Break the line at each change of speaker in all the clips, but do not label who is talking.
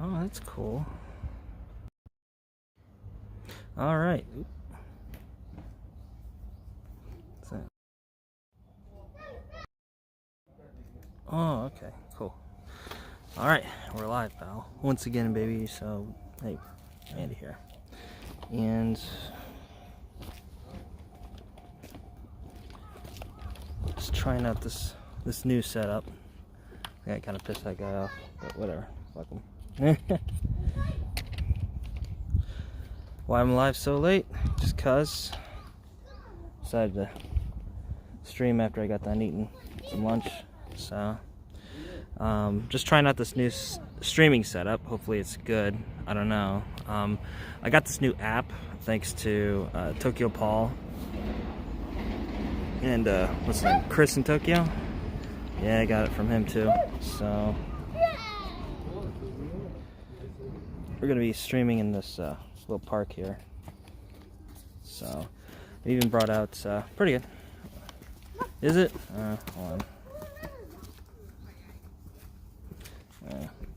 Oh, that's cool. All right. What's that? Oh, okay, cool. All right, we're live, pal. Once again, baby. So, hey, Andy here, and just trying out this new setup. I think I kind of pissed that guy off, but whatever. Fuck him. Why I'm live so late? Just cause decided to stream after I got done eating some lunch. So just trying out this new streaming setup. Hopefully it's good. I don't know. I got this new app thanks to Tokyo Paul and what's his name, Chris in Tokyo. Yeah, I got it from him too. So we're gonna be streaming in this little park here. So I even brought out pretty good. Is it? Hold on.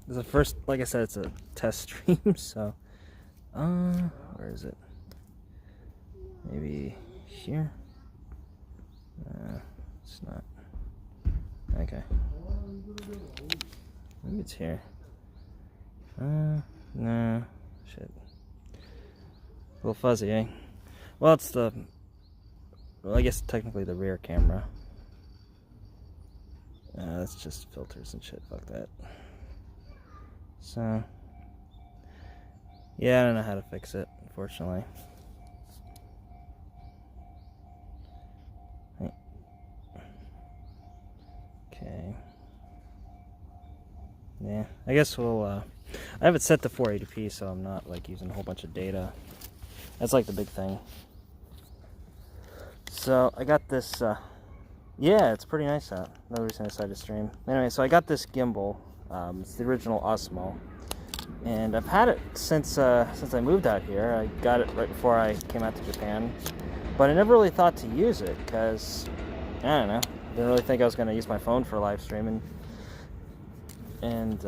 This is the first, like I said, it's a test stream. So where is it? Maybe here. It's not. Okay. Maybe it's here. No. Shit. A little fuzzy, eh? Well, it's the... Well, I guess technically the rear camera. That's just filters and shit. Fuck that. So... Yeah, I don't know how to fix it, unfortunately. Okay. Yeah, I guess we'll... I have it set to 480p, so I'm not like using a whole bunch of data. That's like the big thing. So I got this, yeah, it's pretty nice out. Another reason I decided to stream. Anyway, so I got this gimbal. It's the original Osmo, and I've had it since I moved out here. I got it right before I came out to Japan, but I never really thought to use it because I don't know. Didn't really think I was going to use my phone for live streaming, and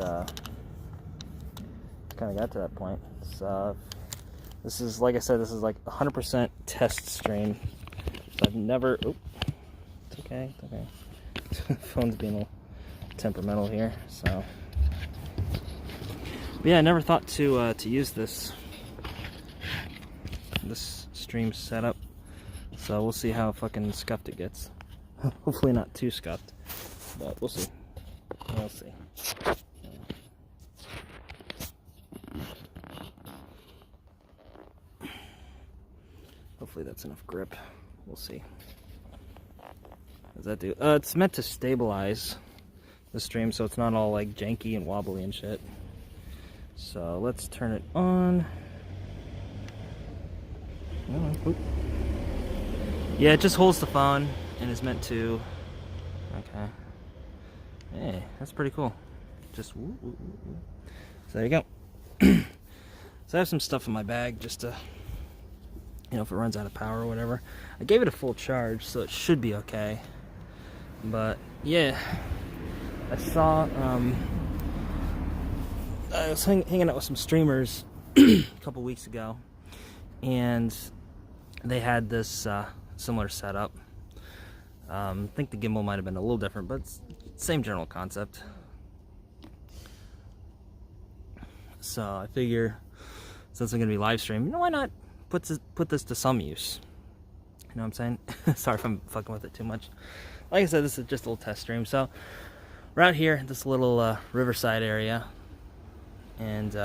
kind of got to that point. So this is, like I said, this is like 100% test stream. So I've never... Oh, it's okay, it's okay. Phone's being a little temperamental here, so... But yeah, I never thought to use this stream setup. So we'll see how fucking scuffed it gets. Hopefully not too scuffed, but we'll see. We'll see. Hopefully that's enough grip. We'll see. What does that do? It's meant to stabilize the stream so it's not all like janky and wobbly and shit. So let's turn it on. Oh, yeah, it just holds the phone and is meant to... Okay. Hey, that's pretty cool. Just... So there you go. So I have some stuff in my bag just to... You know, if it runs out of power or whatever. I gave it a full charge, so it should be okay. But, yeah. I saw, I was hanging out with some streamers a couple weeks ago. And they had this similar setup. I think the gimbal might have been a little different, but it's same general concept. So I figure, since I'm going to be live streaming, you know, why not put this to some use? You know what I'm saying? Sorry if I'm fucking with it too much. Like I said, this is just a little test stream. So we're out here, this little riverside area, and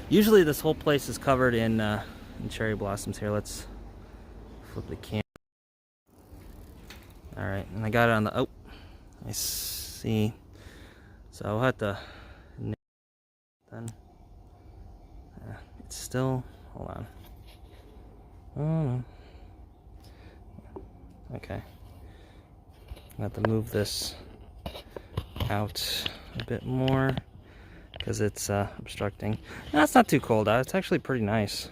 usually this whole place is covered in cherry blossoms. Here, let's flip the camera. All right, and I got it on the... Oh, I see. So I'll have to... Then it's still... Hold on. Oh, okay. I have to move this out a bit more because it's obstructing. No, it's not too cold out. It's actually pretty nice.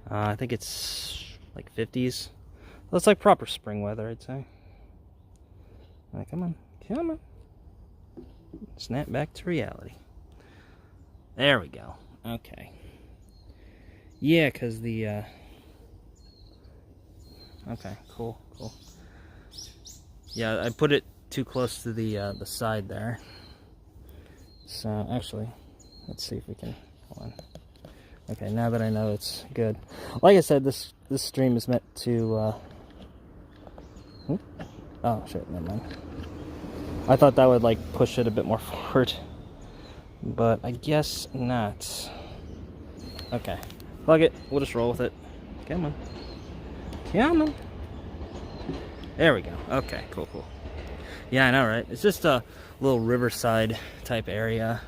I think it's like 50s. Well, it's like proper spring weather, I'd say. Alright, come on. Come on. Snap back to reality. There we go. Okay. Yeah, because the... Okay, cool, cool. Yeah, I put it too close to the side there. So, actually, let's see if we can... Hold on. Okay, now that I know it's good. Like I said, this stream is meant to... Oh, shit, never mind. I thought that would, like, push it a bit more forward. But I guess not. Okay. Plug it. We'll just roll with it. Come on. Come on. There we go. Okay, cool, cool. Yeah, I know, right? It's just a little riverside type area.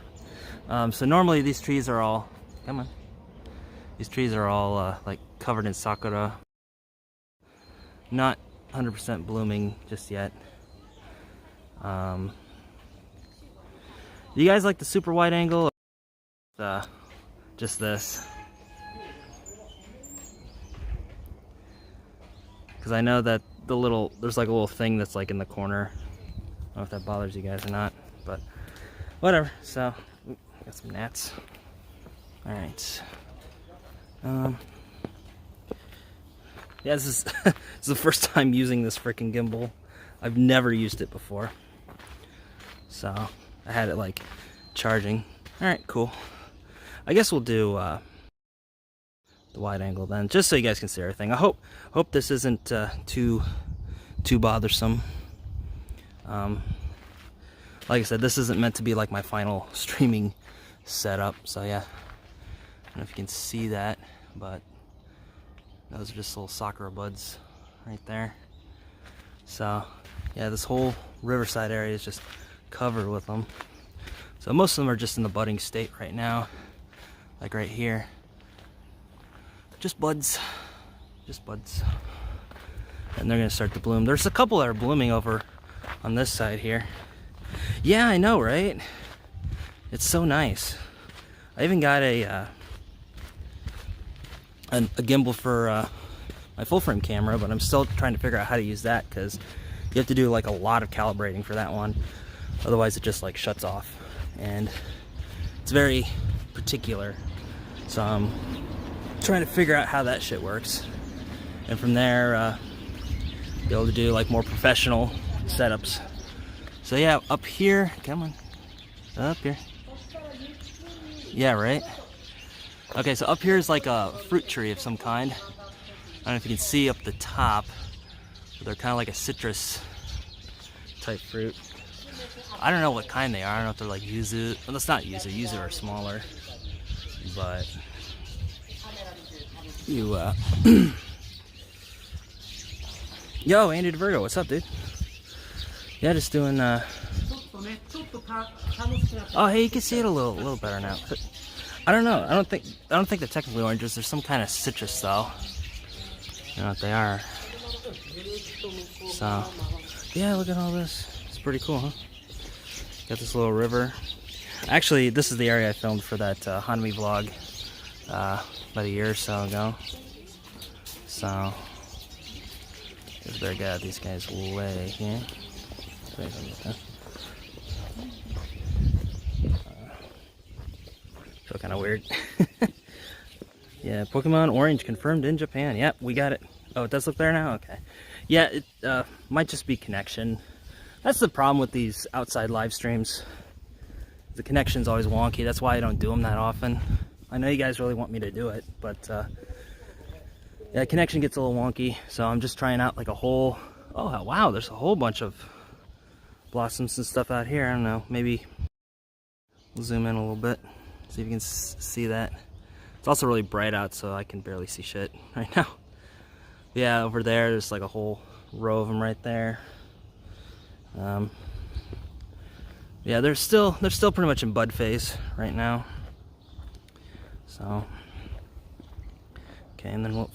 So normally these trees are all... Come on. These trees are all, like, covered in sakura. Not 100% blooming just yet. Do you guys like the super wide angle? Or just this? Because I know that there's like a little thing that's like in the corner. I don't know if that bothers you guys or not, but whatever. So, got some gnats. All right. Yeah, this is this is the first time using this freaking gimbal. I've never used it before, so I had it like charging. All right, cool. I guess we'll do the wide angle then, just so you guys can see everything. I hope this isn't too bothersome. Like I said, this isn't meant to be like my final streaming setup, so yeah. I don't know if you can see that, but those are just little sakura buds right there. So yeah, this whole riverside area is just covered with them. So most of them are just in the budding state right now, like right here. Just buds, and they're gonna start to bloom. There's a couple that are blooming over on this side here. Yeah, I know, right? It's so nice. I even got a gimbal for my full frame camera, but I'm still trying to figure out how to use that, because you have to do like a lot of calibrating for that one. Otherwise it just like shuts off, and it's very particular. So I'm trying to figure out how that shit works, and from there be able to do like more professional setups. So yeah, up here, come on, up here. Yeah, right? Okay, so up here is like a fruit tree of some kind. I don't know if you can see up the top, but they're kind of like a citrus type fruit. I don't know what kind they are. I don't know if they're like yuzu. Well, that's not yuzu. Yuzu are smaller. But you, Yo, Andy DeVirgo, what's up, dude? Yeah, just doing, Oh, hey, you can see it a little better now. But I don't know. I don't think they're technically oranges. They're some kind of citrus, though. I don't know what they are. So, yeah, look at all this. It's pretty cool, huh? Got this little river. Actually, this is the area I filmed for that Hanami vlog about a year or so ago. So, it's very good. These guys way here. Feel kind of weird. Yeah, Pokemon Orange confirmed in Japan. Yep, we got it. Oh, it does look there now? Okay. Yeah, it might just be connection. That's the problem with these outside live streams. The connection's always wonky. That's why I don't do them that often. I know you guys really want me to do it, but yeah, connection gets a little wonky. So I'm just trying out like a whole... Oh, wow, there's a whole bunch of blossoms and stuff out here. I don't know, maybe we'll zoom in a little bit, see if you can see that. It's also really bright out, so I can barely see shit right now. Yeah, over there's like a whole row of them right there. Yeah, they're still pretty much in bud phase right now. So, okay, and then we'll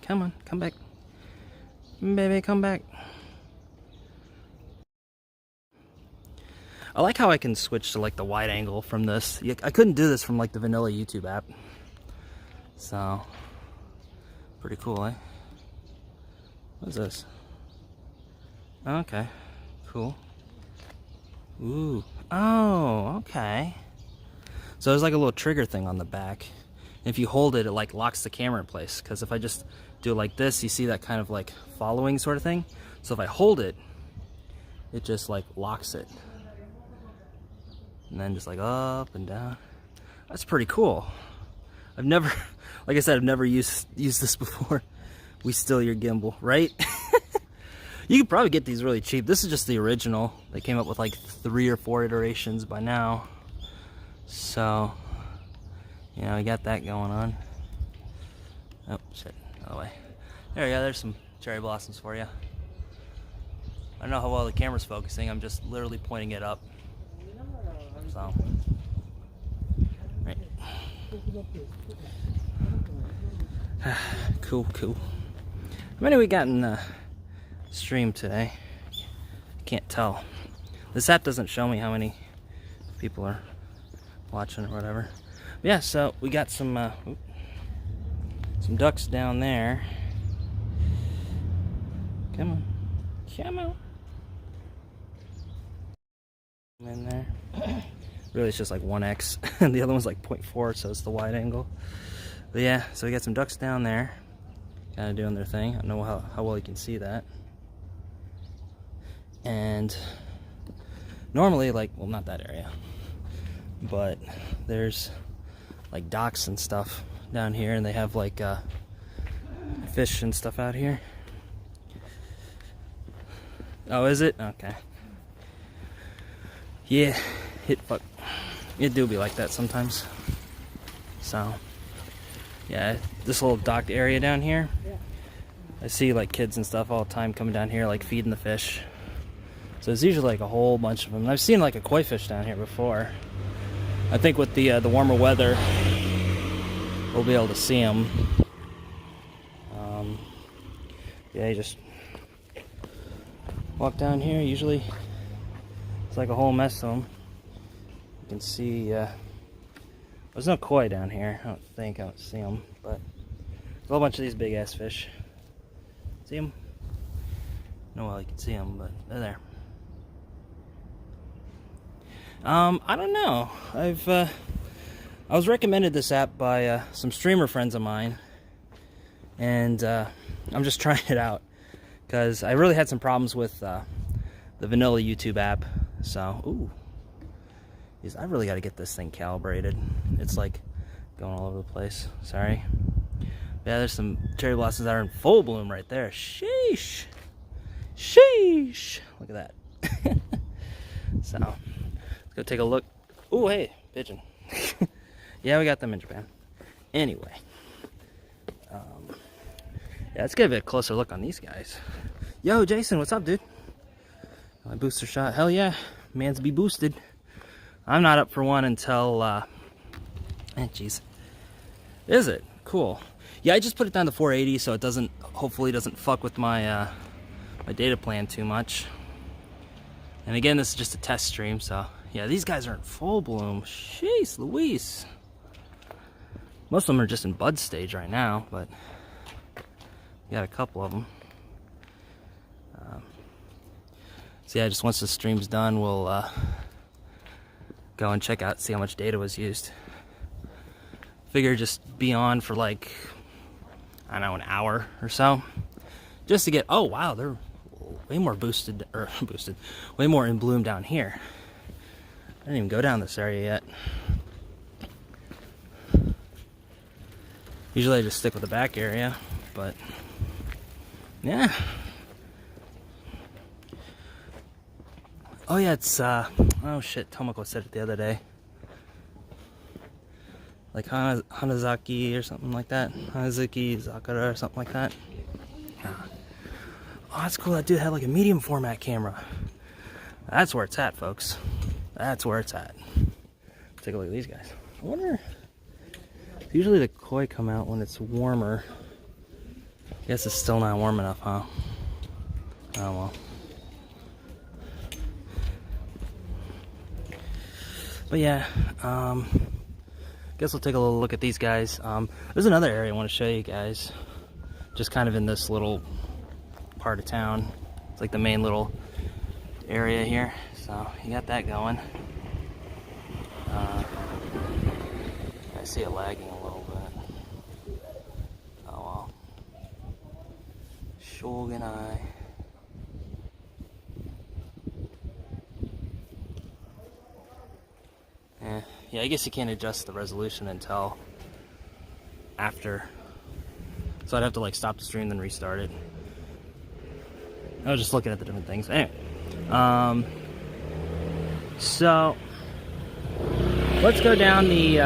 come on, come back, baby, come back. I like how I can switch to like the wide angle from this. I couldn't do this from like the vanilla YouTube app. So, pretty cool, eh? What is this? Okay, cool. Ooh. Oh, okay. So there's like a little trigger thing on the back. If you hold it, it like locks the camera in place. Because if I just do it like this, you see that kind of like following sort of thing. So if I hold it, it just like locks it. And then just like up and down. That's pretty cool. I've never, like I said, I've never used this before. We steal your gimbal, right? You could probably get these really cheap. This is just the original. They came up with like 3 or 4 iterations by now. So, you know, we got that going on. Oh, shit, other way. There you go, there's some cherry blossoms for you. I don't know how well the camera's focusing. I'm just literally pointing it up. So, right. Cool. How many we got in the stream today? Can't tell. This app doesn't show me how many people are watching or whatever. But yeah, so we got some ducks down there. Come on. In there. Really, it's just like 1x, and the other one's like 0.4, so it's the wide angle. But yeah, so we got some ducks down there, kind of doing their thing. I don't know how well you can see that. And normally, like, well, not that area, but there's like docks and stuff down here, and they have like fish and stuff out here. Oh, is it? Okay. Yeah, it do be like that sometimes. So, yeah, this little docked area down here, I see like kids and stuff all the time coming down here, like feeding the fish. So it's usually like a whole bunch of them. I've seen like a koi fish down here before. I think with the warmer weather, we'll be able to see them. Yeah, you just walk down here. Usually, it's like a whole mess of them. You can see. There's no koi down here. I don't see them, but there's a whole bunch of these big ass fish. See them? No, well, you can see them, but they're there. I don't know. I was recommended this app by some streamer friends of mine, and I'm just trying it out because I really had some problems with the vanilla YouTube app. So, ooh, I really got to get this thing calibrated. It's like going all over the place. Sorry. Yeah, there's some cherry blossoms that are in full bloom right there. Sheesh. Look at that. So, let's go take a look. Ooh, hey, pigeon. Yeah, we got them in Japan. Anyway. Yeah, let's get a bit closer look on these guys. Yo, Jason, what's up, dude? My booster shot. Hell yeah. Man's be boosted. I'm not up for one until, jeez. Is it? Cool. Yeah, I just put it down to 480 so it doesn't, hopefully doesn't fuck with my, my data plan too much. And again, this is just a test stream, so yeah, these guys are in full bloom. Jeez Louise. Most of them are just in bud stage right now, but we got a couple of them. So yeah, just once the stream's done, we'll go and check out, see how much data was used. Figure just be on for like, I don't know, an hour or so, just to get, oh wow, they're way more boosted, way more in bloom down here. I didn't even go down this area yet. Usually I just stick with the back area, but yeah. Oh yeah, it's oh shit, Tomoko said it the other day. Like Hanazaki or something like that. Hanazaki Zakura or something like that. Yeah. Oh, that's cool. That dude had like a medium format camera. That's where it's at, folks. That's where it's at. Take a look at these guys. I wonder. Usually the koi come out when it's warmer. I guess it's still not warm enough, huh? Oh well. But yeah, guess we'll take a little look at these guys. There's another area I want to show you guys. Just kind of in this little part of town. It's like the main little area here. So you got that going. I see it lagging a little bit. Oh well. Shogunai. Yeah, I guess you can't adjust the resolution until after. So I'd have to like stop the stream then restart it. I was just looking at the different things. Anyway, so let's go down the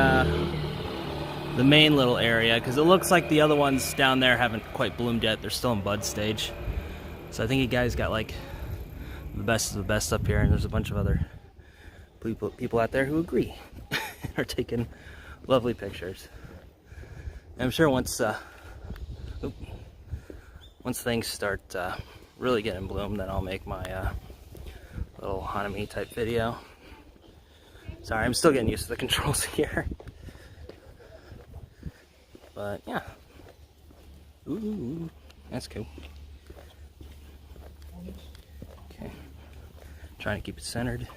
main little area, because it looks like the other ones down there haven't quite bloomed yet. They're still in bud stage. So I think you guys got like the best of the best up here, and there's a bunch of other people out there who agree. Are taking lovely pictures. And I'm sure once things start really getting bloom, then I'll make my little Hanami type video. Sorry, I'm still getting used to the controls here. But yeah. Ooh, that's cool. Okay. Trying to keep it centered.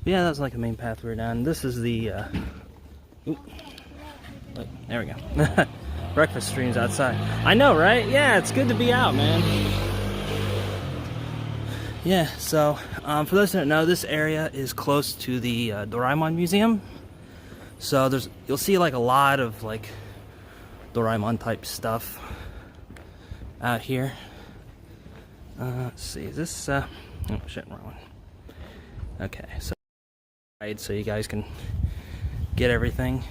But yeah, that was like the main path we were down. This is the look, there we go. Breakfast streams outside. I know, right? Yeah, it's good to be out, man. Yeah, so for those who don't know, this area is close to the Doraemon Museum. So you'll see like a lot of like Doraemon type stuff out here. Let's see, is this oh shit, wrong one. Okay, so you guys can get everything.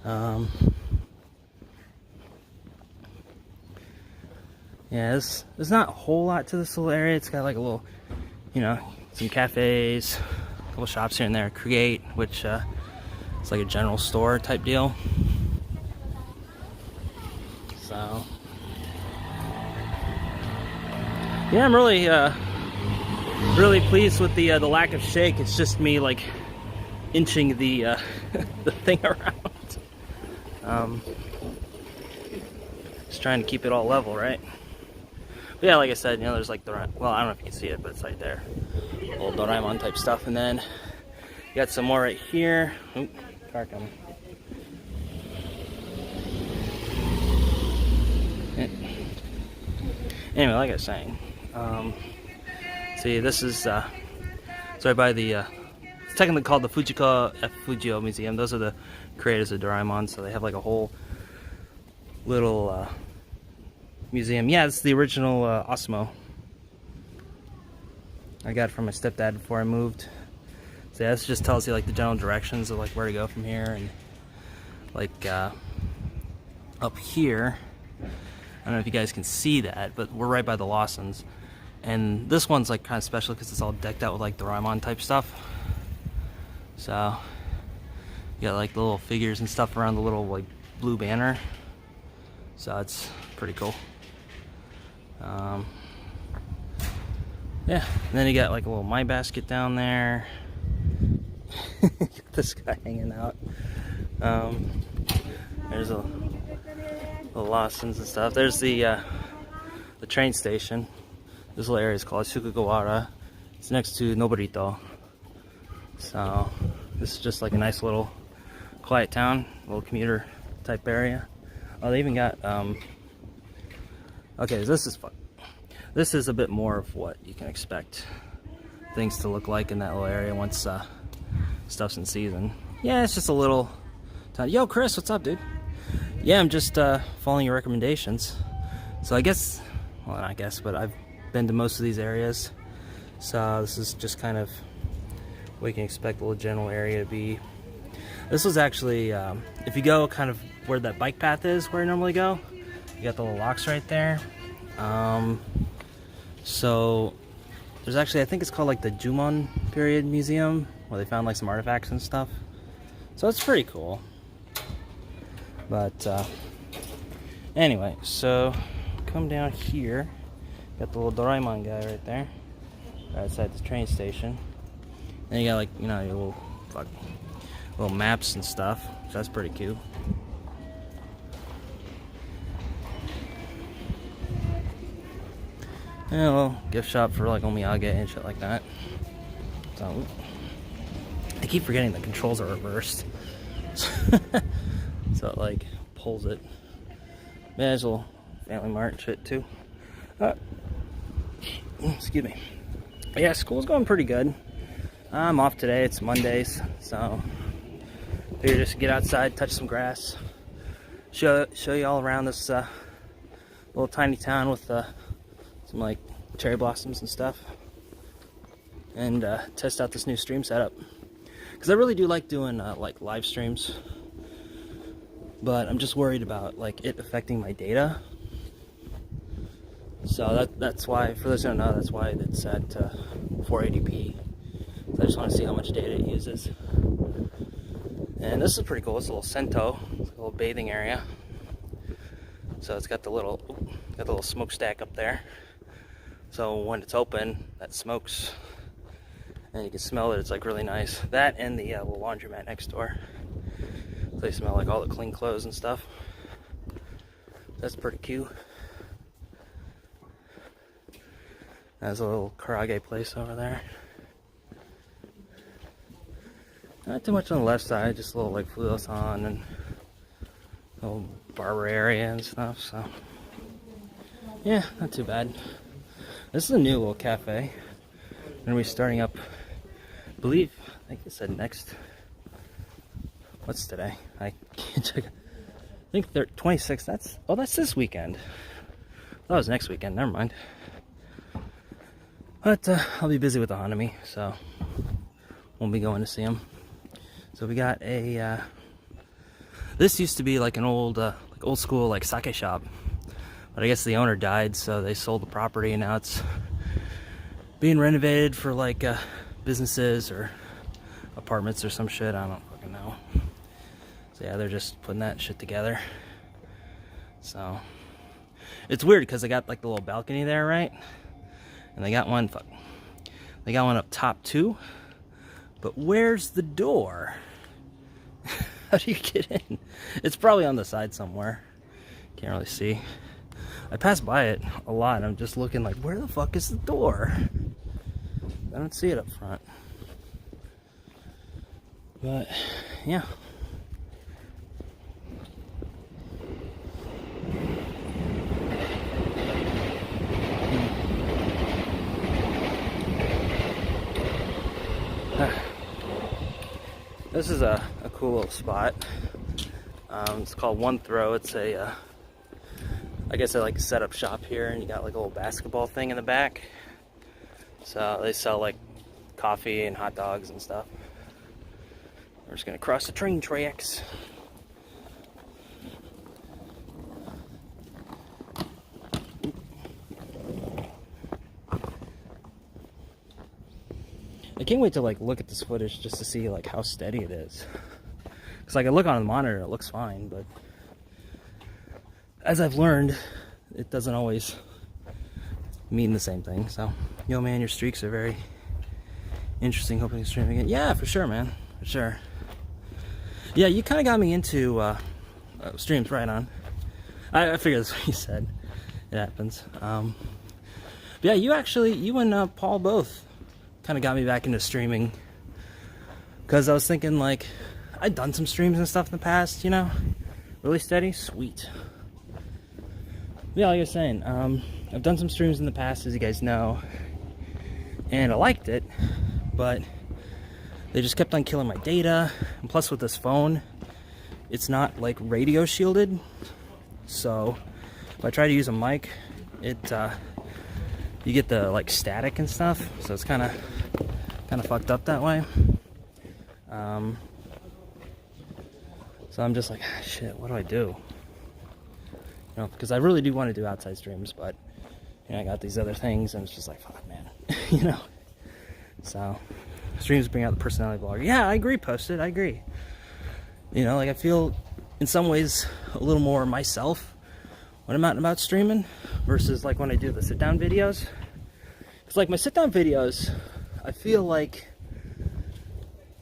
Yeah, there's not a whole lot to this little area. It's got like a little, you know, some cafes, a couple shops here and there. Create, which it's like a general store type deal. So yeah, I'm really pleased with the lack of shake. It's just me like inching the the thing around. Just trying to keep it all level, right? But yeah, like I said, you know, there's like well, I don't know if you can see it, but it's right there, little Doraemon type stuff. And then you got some more right here. Oop, car coming. Anyway, like I was saying, see, this is right by the it's technically called the Fujiko F. Fujio Museum. Those are the creators of Doraemon, so they have like a whole little museum. Yeah, it's the original Osmo. I got it from my stepdad before I moved. So yeah, this just tells you like the general directions of like where to go from here, and like up here, I don't know if you guys can see that, but we're right by the Lawsons. And this one's like kind of special because it's all decked out with like Doraemon type stuff. So you got like the little figures and stuff around the little like blue banner. So it's pretty cool. Yeah, and then you got like a little My Basket down there. This guy hanging out. There's the Lawsons and stuff. There's the train station. This little area is called Sukugawara. It's next to Noborito. So this is just like a nice little quiet town, little commuter type area. Oh, they even got okay, this is fun. This is a bit more of what you can expect things to look like in that little area once stuff's in season. Yeah, it's just a little town. Yo, Chris, what's up, dude? Yeah, I'm just following your recommendations. So I guess, well, not I guess, but I've been to most of these areas. So this is just kind of what you can expect the little general area to be. This was actually, if you go kind of where that bike path is, where I normally go, you got the little locks right there. So there's actually, I think it's called like the Jumon period museum, where they found like some artifacts and stuff. So it's pretty cool. But anyway, so come down here, got the little Doraemon guy right there, right outside the train station. Then you got like, you know, your little maps and stuff. So that's pretty cute. And a little gift shop for like omiyage and shit like that. So I keep forgetting the controls are reversed. So it like pulls it. There's a little Family Mart shit too. Excuse me. But yeah, school's going pretty good. I'm off today. It's Mondays, so figure just get outside, touch some grass, show you all around this little tiny town with some like cherry blossoms and stuff, and test out this new stream setup. Because I really do like doing like live streams, but I'm just worried about like it affecting my data. So that's why, for those who don't know, that's why it's at 480p. So I just want to see how much data it uses. And this is pretty cool. It's a little Sento, it's a little bathing area. So it's got the little smokestack up there. So when it's open, that smokes, and you can smell it. It's like really nice. That and the little laundromat next door. So they smell like all the clean clothes and stuff. That's pretty cute. There's a little karage place over there. Not too much on the left side, just a little like Fluosan and a little barber area and stuff, so yeah, not too bad. This is a new little cafe. We're gonna be starting up, I believe, I think it said next, what's today? I can't check. I think they're 26th, that's this weekend. That was next weekend, never mind. But I'll be busy with the Hanami, so won't be going to see him. So we got a, this used to be like an old school like sake shop, but I guess the owner died, so they sold the property, and now it's being renovated for like businesses or apartments or some shit. I don't fucking know. So yeah, they're just putting that shit together. So it's weird because they got like the little balcony there, right? And they got one up top too. But where's the door? How do you get in? It's probably on the side somewhere. Can't really see. I pass by it a lot. I'm just looking like, where the fuck is the door? I don't see it up front. But yeah. This is a cool little spot. It's called One Throw. It's a, I guess I like set up shop here, and you got like a little basketball thing in the back. So they sell like coffee and hot dogs and stuff. We're just gonna cross the train tracks. I can't wait to like look at this footage just to see like how steady it is. Cause like I look on the monitor, it looks fine, but as I've learned, it doesn't always mean the same thing. So, yo man, your streaks are very interesting. Hoping to stream again. Yeah, for sure, man, for sure. Yeah, you kind of got me into streams, right on. I figured that's what you said. It happens. But yeah, you and Paul both kind of got me back into streaming, because I was thinking like I'd done some streams and stuff in the past, you know, really steady, sweet. Yeah, like I was saying, I've done some streams in the past, as you guys know, and I liked it, but they just kept on killing my data. And plus with this phone, it's not like radio shielded, so if I try to use a mic, it you get the like static and stuff, so it's kind of fucked up that way. So I'm just like, ah, shit, what do I do? You know, because I really do want to do outside streams, but you know, I got these other things, and it's just like, fuck, man. You know. So streams bring out the personality blogger. Yeah, I agree, Posted. I agree. You know, like I feel in some ways a little more myself when I'm out and about streaming versus like when I do the sit down videos. Because like my sit down videos, I feel like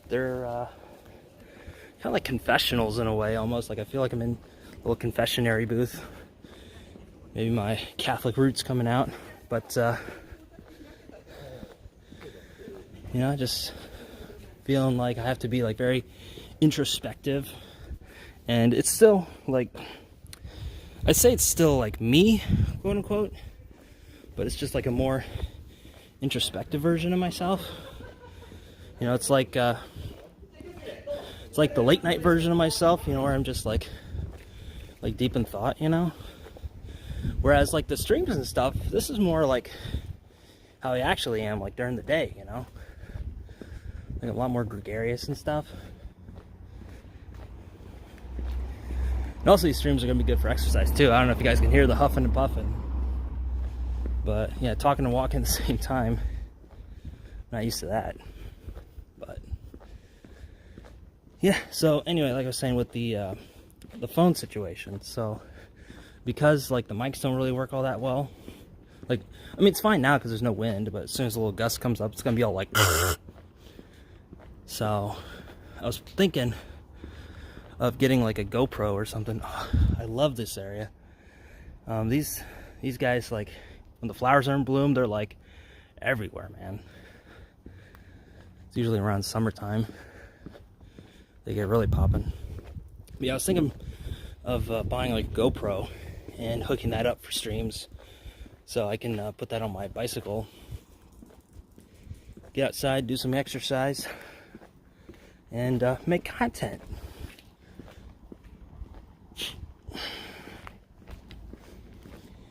they're kind of like confessionals in a way, almost. Like I feel like I'm in a little confessionary booth. Maybe my Catholic roots coming out. But you know, just feeling like I have to be like very introspective, and it's still like, I'd say it's still like me, quote unquote, but it's just like a more introspective version of myself. You know, it's like the late night version of myself, you know, where I'm just like deep in thought, you know. Whereas like the streams and stuff, this is more like how I actually am, like during the day, you know, like a lot more gregarious and stuff. And also these streams are gonna be good for exercise too. I don't know if you guys can hear the huffing and puffing, but yeah, talking and walking at the same time, I'm not used to that. But yeah, so anyway, like I was saying with the phone situation, so because like the mics don't really work all that well, like, I mean, it's fine now because there's no wind, but as soon as a little gust comes up, it's gonna be all like so I was thinking of getting like a GoPro or something. Oh, I love this area. These guys, like when the flowers are in bloom, they're like everywhere, man. It's usually around summertime they get really popping. But yeah, I was thinking of buying like a GoPro and hooking that up for streams, so I can put that on my bicycle, get outside, do some exercise, and make content.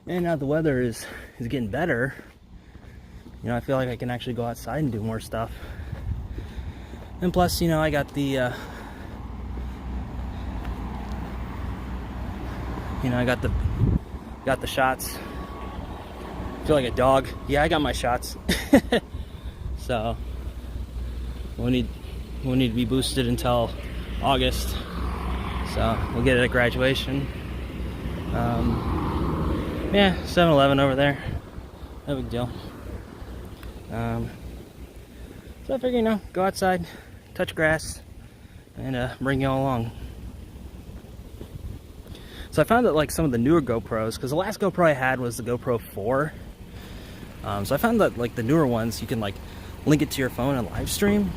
And now the weather is getting better, you know, I feel like I can actually go outside and do more stuff. And plus, you know, I got the you know, I got the shots. I feel like a dog. Yeah, I got my shots. So we'll need to be boosted until August. So we'll get it at graduation. Yeah, 7-Eleven over there. No big deal. So I figure, you know, go outside, touch grass, and bring y'all along. So I found that like some of the newer GoPros, because the last GoPro I had was the GoPro 4. So I found that like the newer ones, you can like link it to your phone and live stream.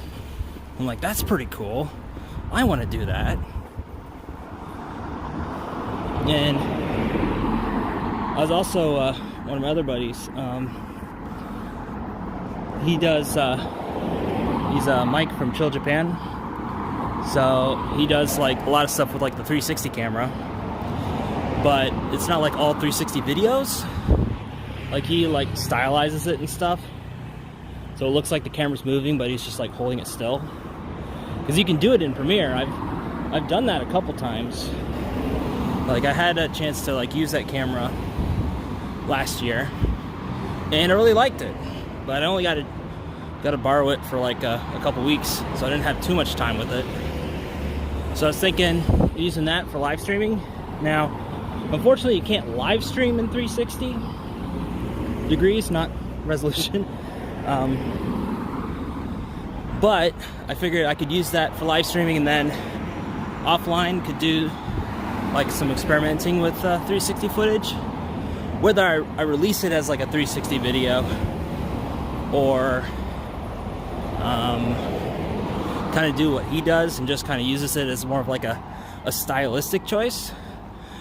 I'm like, that's pretty cool. I want to do that. And I was also one of my other buddies. He does. He's Mike from Chill Japan. So he does like a lot of stuff with like the 360 camera, but it's not like all 360 videos. Like he like stylizes it and stuff, so it looks like the camera's moving, but he's just like holding it still. Because you can do it in Premiere. I've done that a couple times. Like I had a chance to like use that camera last year, and I really liked it, but I only got to borrow it for like a couple weeks, so I didn't have too much time with it. So I was thinking using that for live streaming. Now, unfortunately, you can't live stream in 360 degrees, not resolution. But I figured I could use that for live streaming, and then offline could do like some experimenting with 360 footage. Whether I release it as like a 360 video or kind of do what he does and just kind of uses it as more of like a stylistic choice.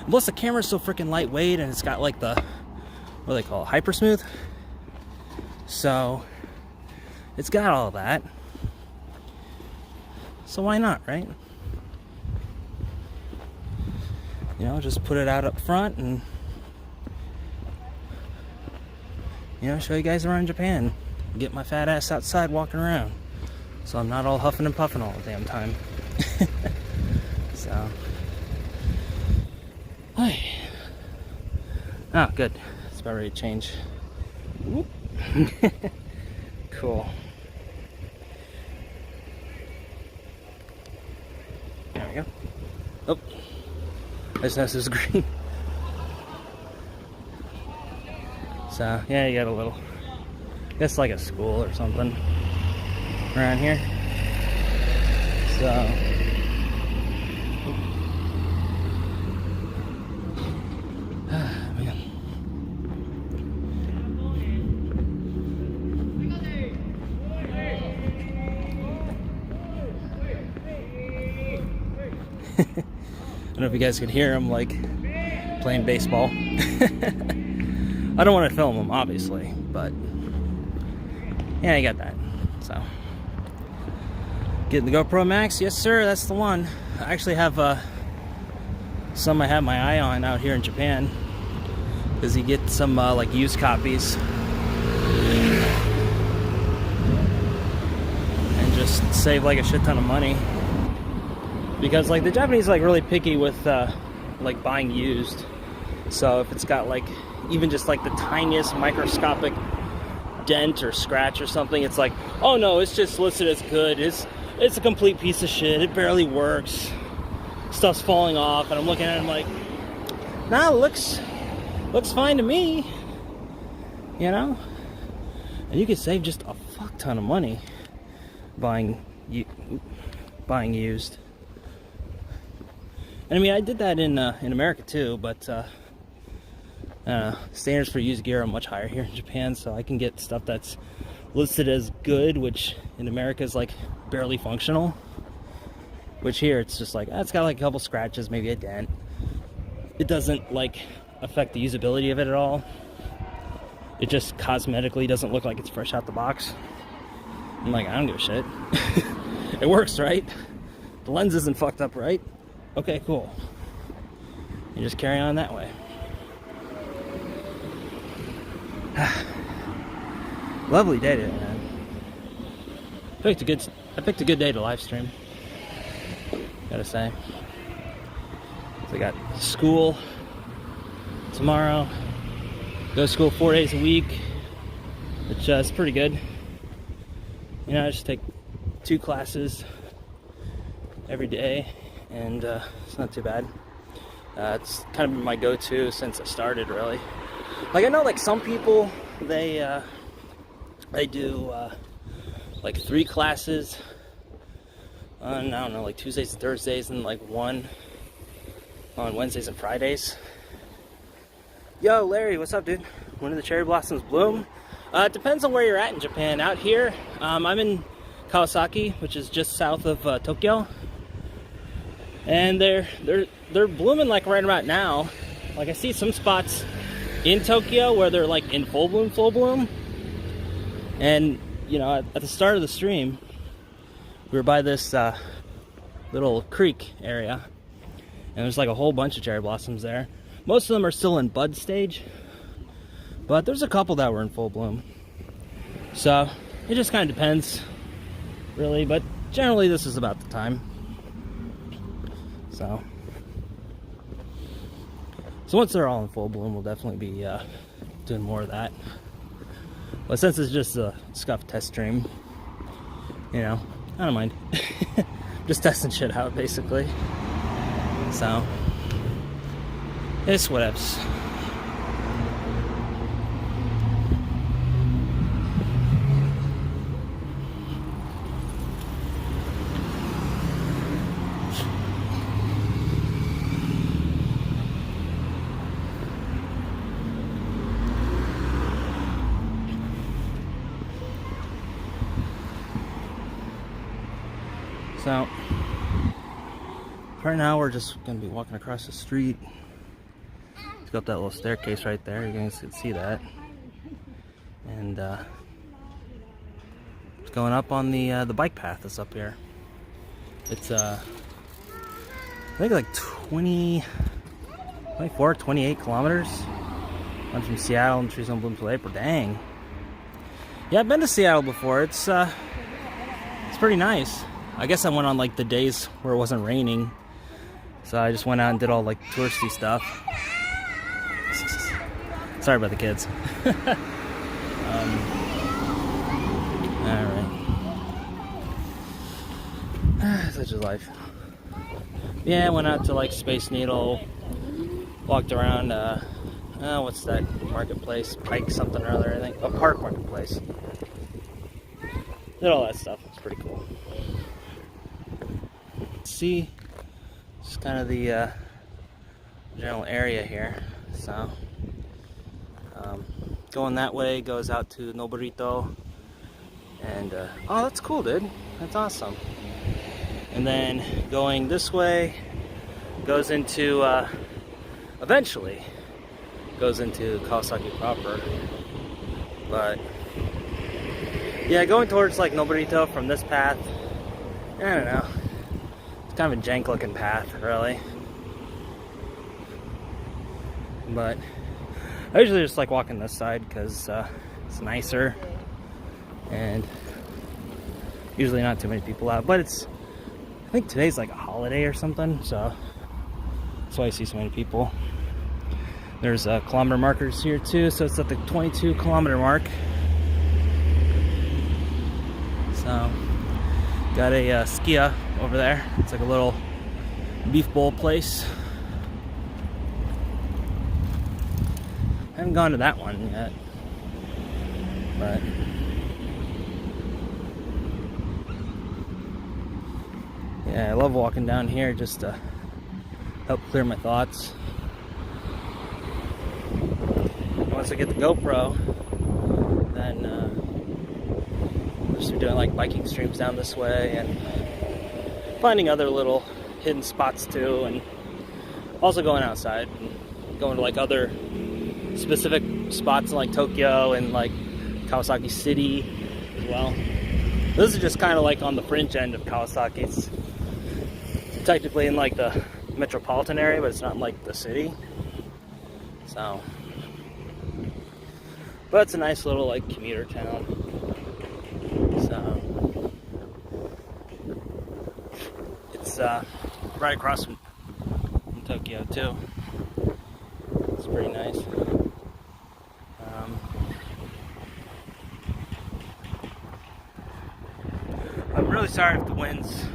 Plus the camera's so freaking lightweight, and it's got like the, what do they call it, hyper smooth. So it's got all that. So why not, right? You know, just put it out up front and, you know, show you guys around Japan. Get my fat ass outside walking around, so I'm not all huffing and puffing all the damn time. So, oh, good. It's about ready to change. Whoop. Cool. There we go. Oh, I just noticed it was green. So, yeah, you got a little, I guess like a school or something around here. So, man. don't know if you guys can hear him like playing baseball. I don't want to film him, obviously, but yeah, I got that. So, getting the GoPro Max, yes sir, that's the one. I actually have some I have my eye on out here in Japan, because you get some like used copies, and just save like a shit ton of money. Because like the Japanese are like really picky with like buying used. So if it's got like even just like the tiniest microscopic dent or scratch or something, it's like, oh no, it's just listed as good. It's a complete piece of shit. It barely works. Stuff's falling off, and I'm looking at it, I'm like, nah, looks fine to me. You know? And you could save just a fuck ton of money buying used. And I mean, I did that in America too, but standards for used gear are much higher here in Japan, so I can get stuff that's listed as good, which in America is like barely functional. Which here it's just like, it's got like a couple scratches, maybe a dent. It doesn't like affect the usability of it at all. It just cosmetically doesn't look like it's fresh out the box. I'm like, I don't give a shit. It works, right? The lens isn't fucked up, right? Okay, cool. You just carry on that way. Lovely day today, man. I picked a good day to live stream, gotta say. So I got school tomorrow. Go to school 4 days a week, which is pretty good. You know, I just take 2 classes every day, and it's not too bad. It's kind of been my go-to since I started, really. Like, I know like some people, they do like 3 classes on, I don't know, like Tuesdays and Thursdays, and like 1 on Wednesdays and Fridays. Yo, Larry, what's up, dude? When do the cherry blossoms bloom? It depends on where you're at in Japan. Out here, I'm in Kawasaki, which is just south of Tokyo, and they're blooming like right about now. Like, I see some spots in Tokyo where they're like in full bloom. And you know, at the start of the stream, we were by this little creek area, and there's like a whole bunch of cherry blossoms there. Most of them are still in bud stage, but there's a couple that were in full bloom. So it just kind of depends, really, but generally this is about the time. So once they're all in full bloom, we'll definitely be doing more of that. But since it's just a scuff test stream, you know, I don't mind. Just testing shit out, basically. So it's whatevs. So right now we're just gonna be walking across the street. It's got that little staircase right there. You guys can see that, and it's going up on the bike path that's up here. It's I think like 24, 28 kilometers. Went from Seattle and trees on bloom till April. Dang. Yeah, I've been to Seattle before. It's pretty nice. I guess I went on like the days where it wasn't raining, so I just went out and did all like touristy stuff. Sorry about the kids. Alright. Such is life. Yeah, I went out to like Space Needle, walked around, what's that marketplace? Pike something or other, I think. Oh, Park Marketplace. Did all that stuff. It's pretty cool. See, it's kind of the general area here. So going that way goes out to Noburito, and oh, that's cool, dude. That's awesome. And then going this way goes into, eventually goes into Kawasaki proper. But yeah, going towards like Noborito from this path, I don't know. It's kind of a jank looking path, really. But I usually just like walking this side because it's nicer and usually not too many people out. But it's, I think today's like a holiday or something, so that's why I see so many people. There's kilometer markers here too, so it's at the 22-kilometer mark. So, got a skia over there. It's like a little beef bowl place. Haven't gone to that one yet, but yeah, I love walking down here just to help clear my thoughts. Once I get the GoPro, then I'll just be doing like biking streams down this way and finding other little hidden spots too, and also going outside and going to like other specific spots in like Tokyo and like Kawasaki City as well. This is just kind of like on the fringe end of Kawasaki. It's technically in like the metropolitan area, but it's not in like the city. So, but it's a nice little like commuter town. So it's right across from Tokyo too. It's pretty nice. I'm really sorry if the wind's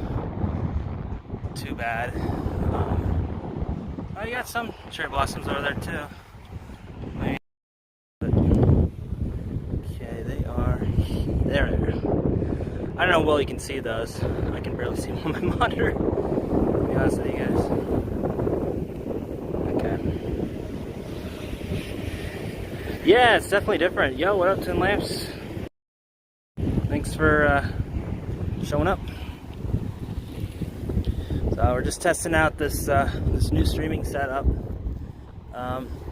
too bad. Oh, you got some cherry blossoms over there too. Maybe. Okay, they are there. I don't know how well you can see those. I can barely see them on my monitor, to be honest with you guys. Okay. Yeah, it's definitely different. Yo, what up, Twin Lamps? Thanks for showing up. So we're just testing out this this new streaming setup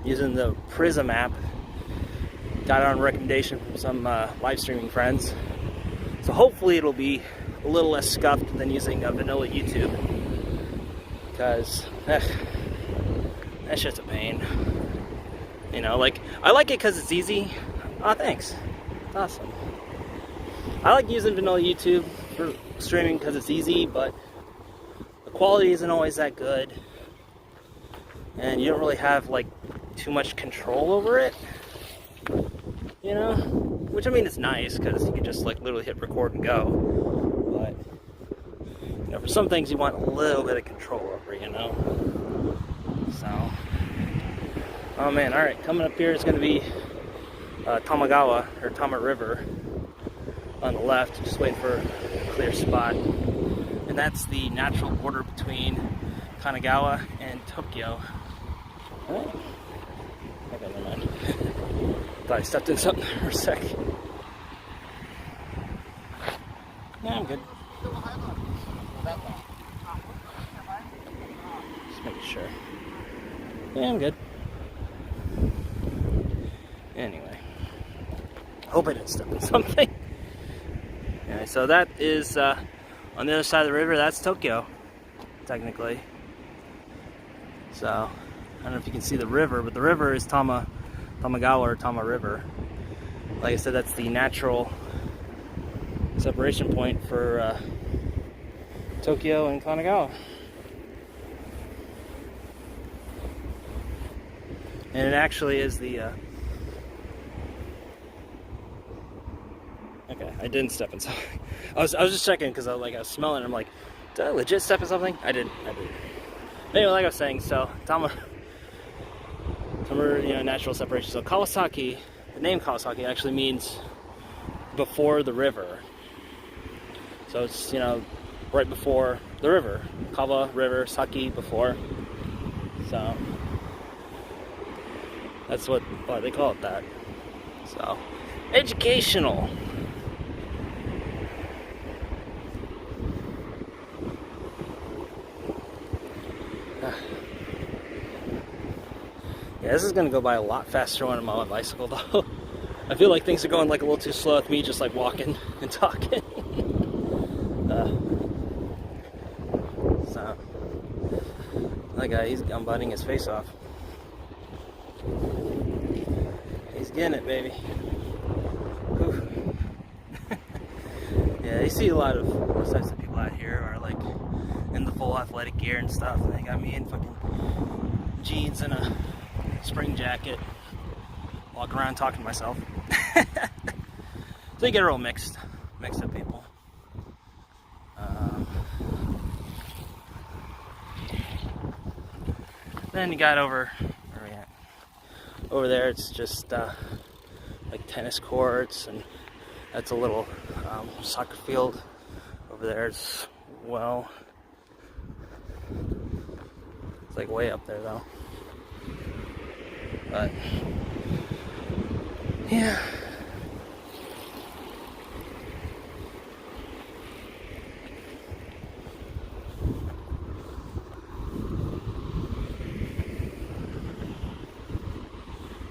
using the Prism app. Got it on recommendation from some live streaming friends. So hopefully it'll be a little less scuffed than using vanilla YouTube, because that shit's a pain. You know, like, I like it because it's easy. Oh, thanks. It's awesome. I like using vanilla YouTube for streaming because it's easy, but the quality isn't always that good, and you don't really have like too much control over it, you know, which I mean it's nice because you can just like literally hit record and go, but you know, for some things you want a little bit of control over, you know. So, oh man, all right, coming up here is going to be Tamagawa, or Tama River on the left. Just waiting for a clear spot. And that's the natural border between Kanagawa and Tokyo. Alright. Okay, never mind. Thought I stepped in something for a sec. Nah, I'm good. Just making sure. Yeah, I'm good. Anyway. Hope I didn't step in something. Anyway, so that is on the other side of the river. That's Tokyo, technically. So I don't know if you can see the river, but the river is Tamagawa or Tama River. Like I said, that's the natural separation point for Tokyo and Kanagawa. And it actually is the okay, I didn't step in something. I was just checking because I was smelling it. I'm like, did I legit step in something? I didn't. Anyway, like I was saying, so Tama, you know, natural separation. So Kawasaki, the name Kawasaki actually means before the river. So it's, you know, right before the river. Kawa, river, Saki, before. So that's why they call it that. So, educational. this is gonna go by a lot faster when I'm on my bicycle though. I feel like things are going like a little too slow with me just like walking and talking. So that guy, he's gunbutting his face off. He's getting it, baby. Yeah, you see a lot of those types of people out here are like in the full athletic gear and stuff. And they got me in fucking jeans and a spring jacket, walking around talking to myself. So you get a real mixed of people. Then you got over there. It's just like tennis courts, and that's a little soccer field over there as well. It's like way up there though. But yeah.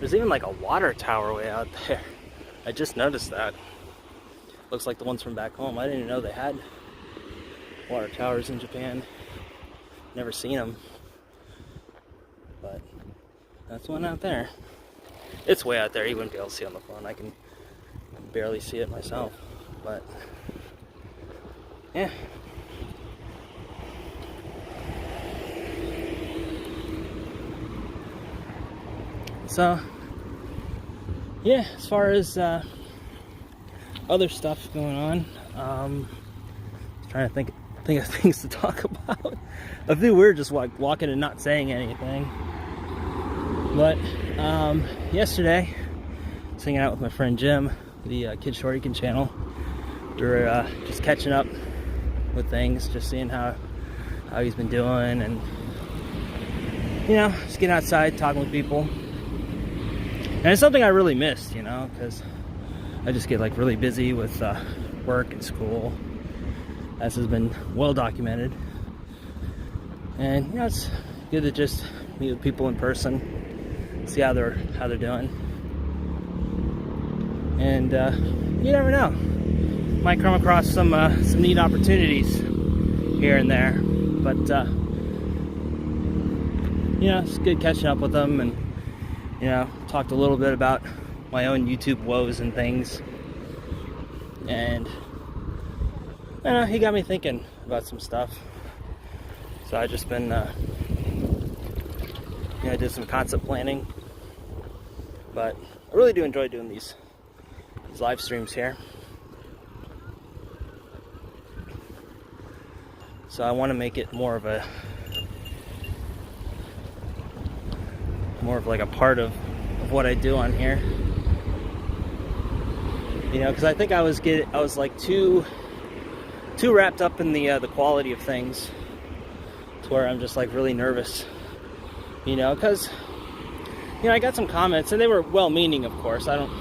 There's even like a water tower way out there. I just noticed that. Looks like the ones from back home. I didn't even know they had water towers in Japan. Never seen them. But that's one out there. It's way out there. You wouldn't be able to see on the phone. I can barely see it myself. But yeah. So yeah, as far as other stuff going on, trying to think of things to talk about. I think we were just walking and not saying anything. But yesterday, I was hanging out with my friend Jim, the Kid Shortykin channel. We were just catching up with things, just seeing how he's been doing, and you know, just getting outside, talking with people. And it's something I really missed, you know, because I just get like really busy with work and school, as has been well documented. And you know, it's good to just meet with people in person, see how they're doing. And you never know, might come across some neat opportunities here and there. But you know, it's good catching up with them, and you know, talked a little bit about my own YouTube woes and things. And I don't know, he got me thinking about some stuff. So I just been you know, I did some concept planning. But I really do enjoy doing these live streams here. So I want to make it more of like a part of what I do on here. You know, because I think I was like too wrapped up in the quality of things, to where I'm just like really nervous. You know, because you know, I got some comments, and they were well-meaning, of course. I don't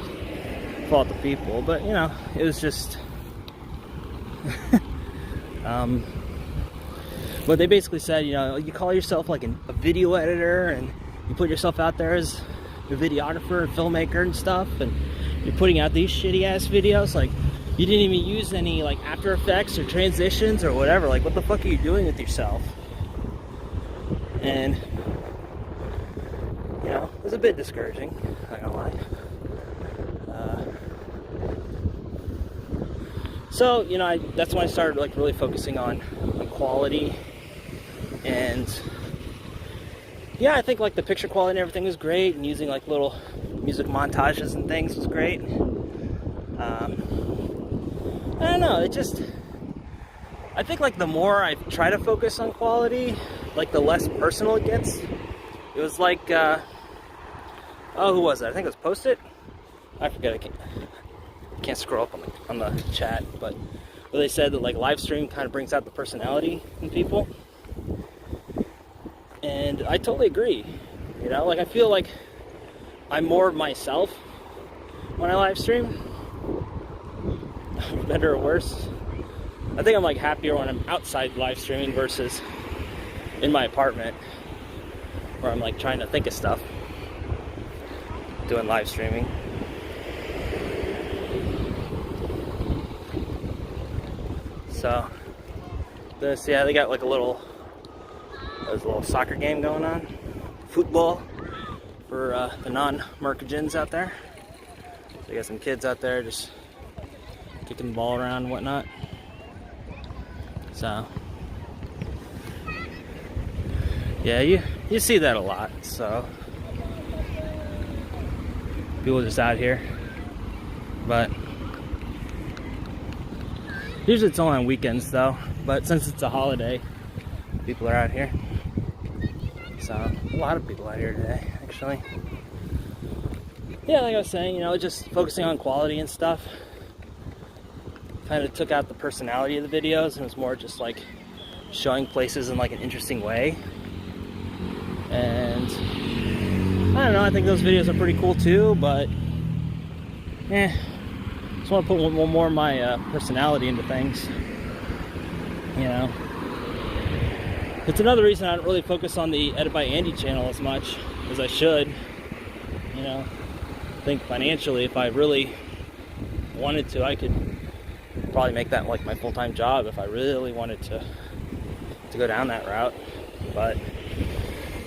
fault the people, but you know, it was just but they basically said, you know, you call yourself like a video editor, and you put yourself out there as a videographer and filmmaker and stuff, and you're putting out these shitty ass videos, like you didn't even use any like After Effects or transitions or whatever. Like, what the fuck are you doing with yourself? And you know, it was a bit discouraging, not gonna lie. So you know, that's when I started like really focusing on quality. And yeah, I think like the picture quality and everything was great, and using like little music montages and things was great. I don't know, I think like the more I try to focus on quality, like the less personal it gets. It was like, oh, who was it? I think it was Post-it? I forget, I can't scroll up on the chat, but they said that like live stream kind of brings out the personality in people. And I totally agree. You know, like I feel like I'm more myself when I live stream. Better or worse. I think I'm like happier when I'm outside live streaming versus in my apartment, where I'm like trying to think of stuff. doing live streaming. So this, yeah, they got like there's a little soccer game going on, football for the non-Mercagins out there. So you got some kids out there just kicking the ball around and whatnot. So yeah, you see that a lot. So people just out here, but usually it's only on weekends though. But since it's a holiday, people are out here. So a lot of people out here today, actually. Yeah, like I was saying, you know, just focusing on quality and stuff. Kind of took out the personality of the videos, and it was more just like showing places in like an interesting way. And I don't know, I think those videos are pretty cool too, but just want to put one more of my personality into things, you know. It's another reason I don't really focus on the Edit by Andy channel as much as I should. You know, I think financially, if I really wanted to, I could probably make that like my full-time job if I really wanted to go down that route. But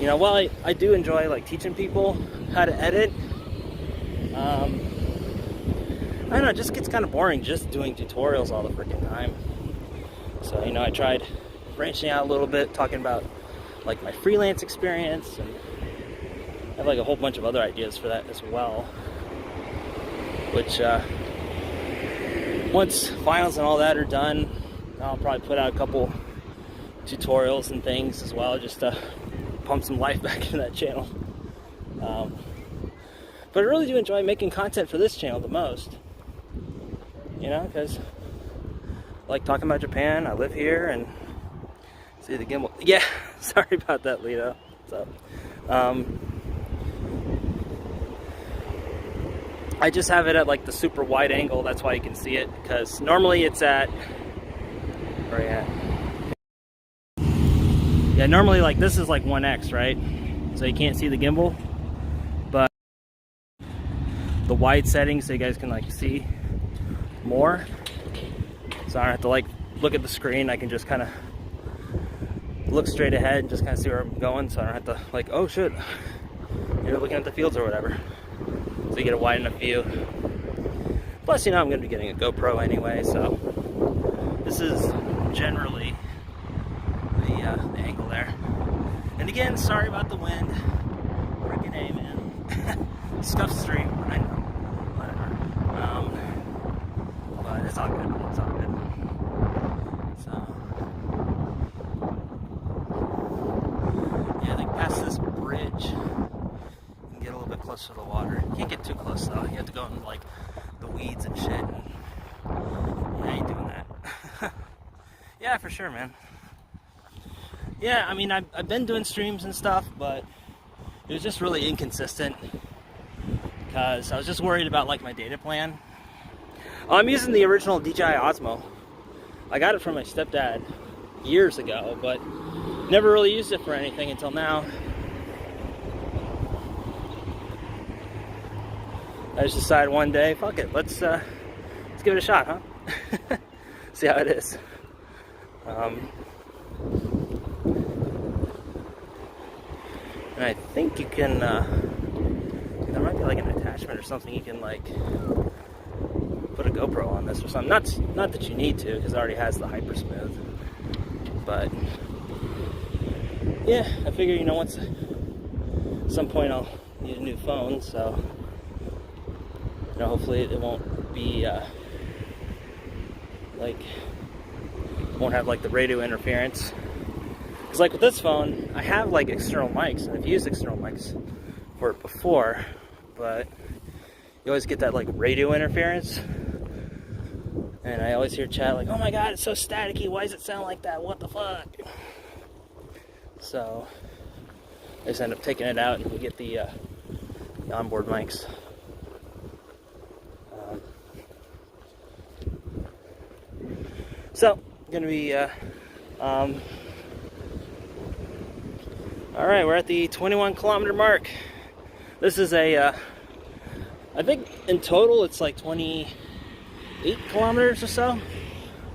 you know, while I do enjoy like teaching people how to edit, I don't know, it just gets kind of boring just doing tutorials all the freaking time. So, you know, I tried branching out a little bit, talking about like my freelance experience, and I have like a whole bunch of other ideas for that as well, which once finals and all that are done, I'll probably put out a couple tutorials and things as well, just to pump some life back into that channel. But I really do enjoy making content for this channel the most, you know, because I like talking about Japan. I live here and see the gimbal. Yeah, sorry about that, Lito. So, I just have it at like the super wide angle. That's why you can see it, because normally it's at, where are you at? Yeah, normally like this is like 1x, right? So you can't see the gimbal, but the wide setting so you guys can like see more. So I don't have to like look at the screen. I can just kind of look straight ahead and just kind of see where I'm going, so I don't have to like, oh shit, you're looking at the fields or whatever. So you get a wide enough view. Plus, you know, I'm going to be getting a GoPro anyway, so this is generally the angle there. And again, sorry about the wind. Freaking A, man. Scuff stream, I know. Whatever. But it's all good. It's all good. So yeah, I think past this bridge, you can get a little bit closer to the water. You can't get too close though. You have to go in like the weeds and shit. And I ain't doing that. Yeah, for sure, man. Yeah, I mean, I've been doing streams and stuff, but it was just really inconsistent because I was just worried about like my data plan. I'm using the original DJI Osmo. I got it from my stepdad years ago, but never really used it for anything until now. I just decided one day, fuck it, let's give it a shot, huh? See how it is. And I think you can, there might be like an attachment or something you can like put a GoPro on this or something. Not that you need to, because it already has the hyper smooth. But yeah, I figure, you know, at some point I'll need a new phone, so you know, hopefully it won't be like, won't have like the radio interference. Because like with this phone, I have like external mics, and I've used external mics for it before, but you always get that like radio interference. And I always hear chat like, oh my god, it's so staticky, why does it sound like that, what the fuck? So I just end up taking it out and we get the onboard mics. So, gonna be, alright, we're at the 21 kilometer mark. This is a I think in total it's like 28 kilometers or so,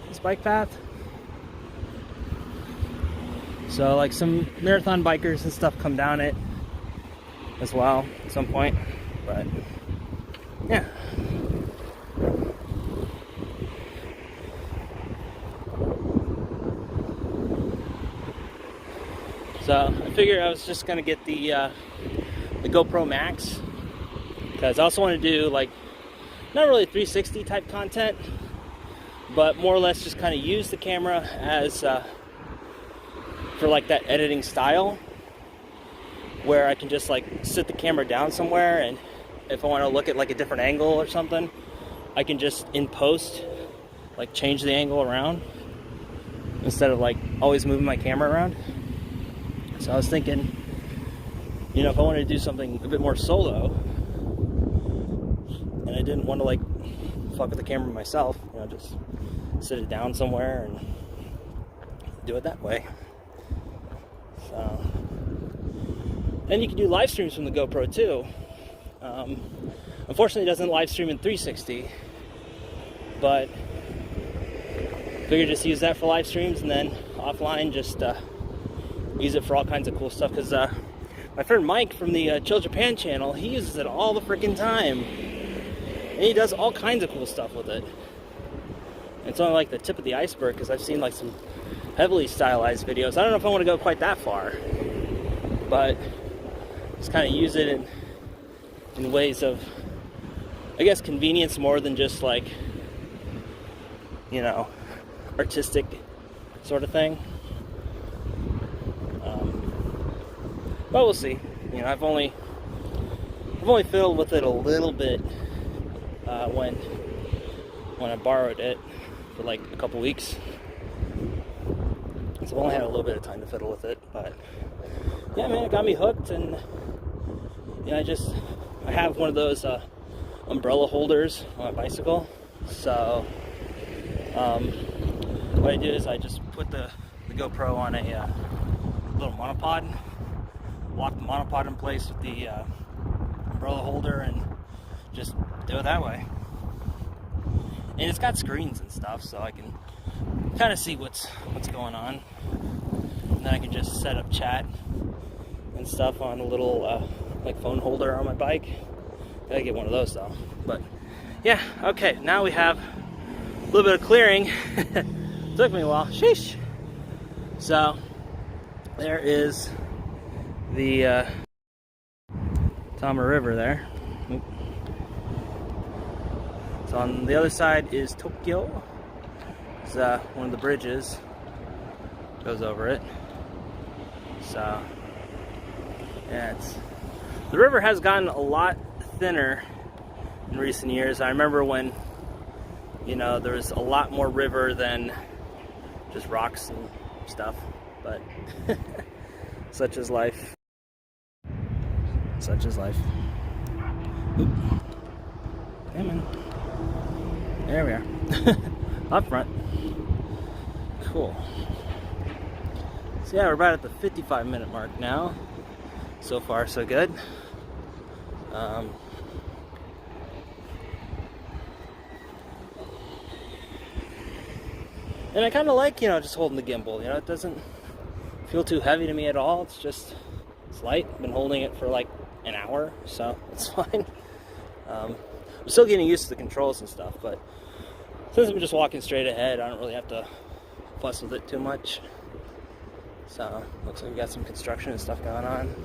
this bike path. So like some marathon bikers and stuff come down it as well at some point, but yeah. So I figured I was just gonna get the GoPro Max, because I also want to do like not really 360 type content, but more or less just kind of use the camera as for like that editing style, where I can just like sit the camera down somewhere, and if I want to look at like a different angle or something, I can just in post like change the angle around instead of like always moving my camera around. So I was thinking, you know, if I wanted to do something a bit more solo and I didn't want to like fuck with the camera myself, you know, just sit it down somewhere and do it that way. So, and you can do live streams from the GoPro too. Unfortunately, it doesn't live stream in 360, but figured just use that for live streams, and then offline just use it for all kinds of cool stuff. Because my friend Mike from the Chill Japan channel, he uses it all the freaking time, and he does all kinds of cool stuff with it. And it's only like the tip of the iceberg, because I've seen like some heavily stylized videos. I don't know if I want to go quite that far, but just kind of use it in ways of, I guess, convenience more than just like, you know, artistic sort of thing. But we'll see. You know, I've only fiddled with it a little bit when I borrowed it for like a couple weeks. So I've only had a little bit of time to fiddle with it, but yeah, man, it got me hooked. And you know, I have one of those umbrella holders on my bicycle. So what I do is I just put the GoPro on a little monopod, lock the monopod in place with the umbrella holder, and just do it that way. And it's got screens and stuff, so I can kind of see what's going on. And then I can just set up chat and stuff on a little like phone holder on my bike. Gotta get one of those though. But yeah, okay, now we have a little bit of clearing. Took me a while. Sheesh. So there is the Tama River there. So on the other side is Tokyo. It's one of the bridges goes over it. So yeah, the river has gotten a lot thinner in recent years. I remember when, you know, there was a lot more river than just rocks and stuff, but such is life. Such is life. Oop. Hey man. There we are. Up front. Cool. So yeah, we're about at the 55-minute mark now. So far, so good. And I kind of like, you know, just holding the gimbal. You know, it doesn't feel too heavy to me at all. It's light. I've been holding it for like an hour, so it's fine. I'm still getting used to the controls and stuff, but since I'm just walking straight ahead, I don't really have to fuss with it too much. So looks like we got some construction and stuff going on.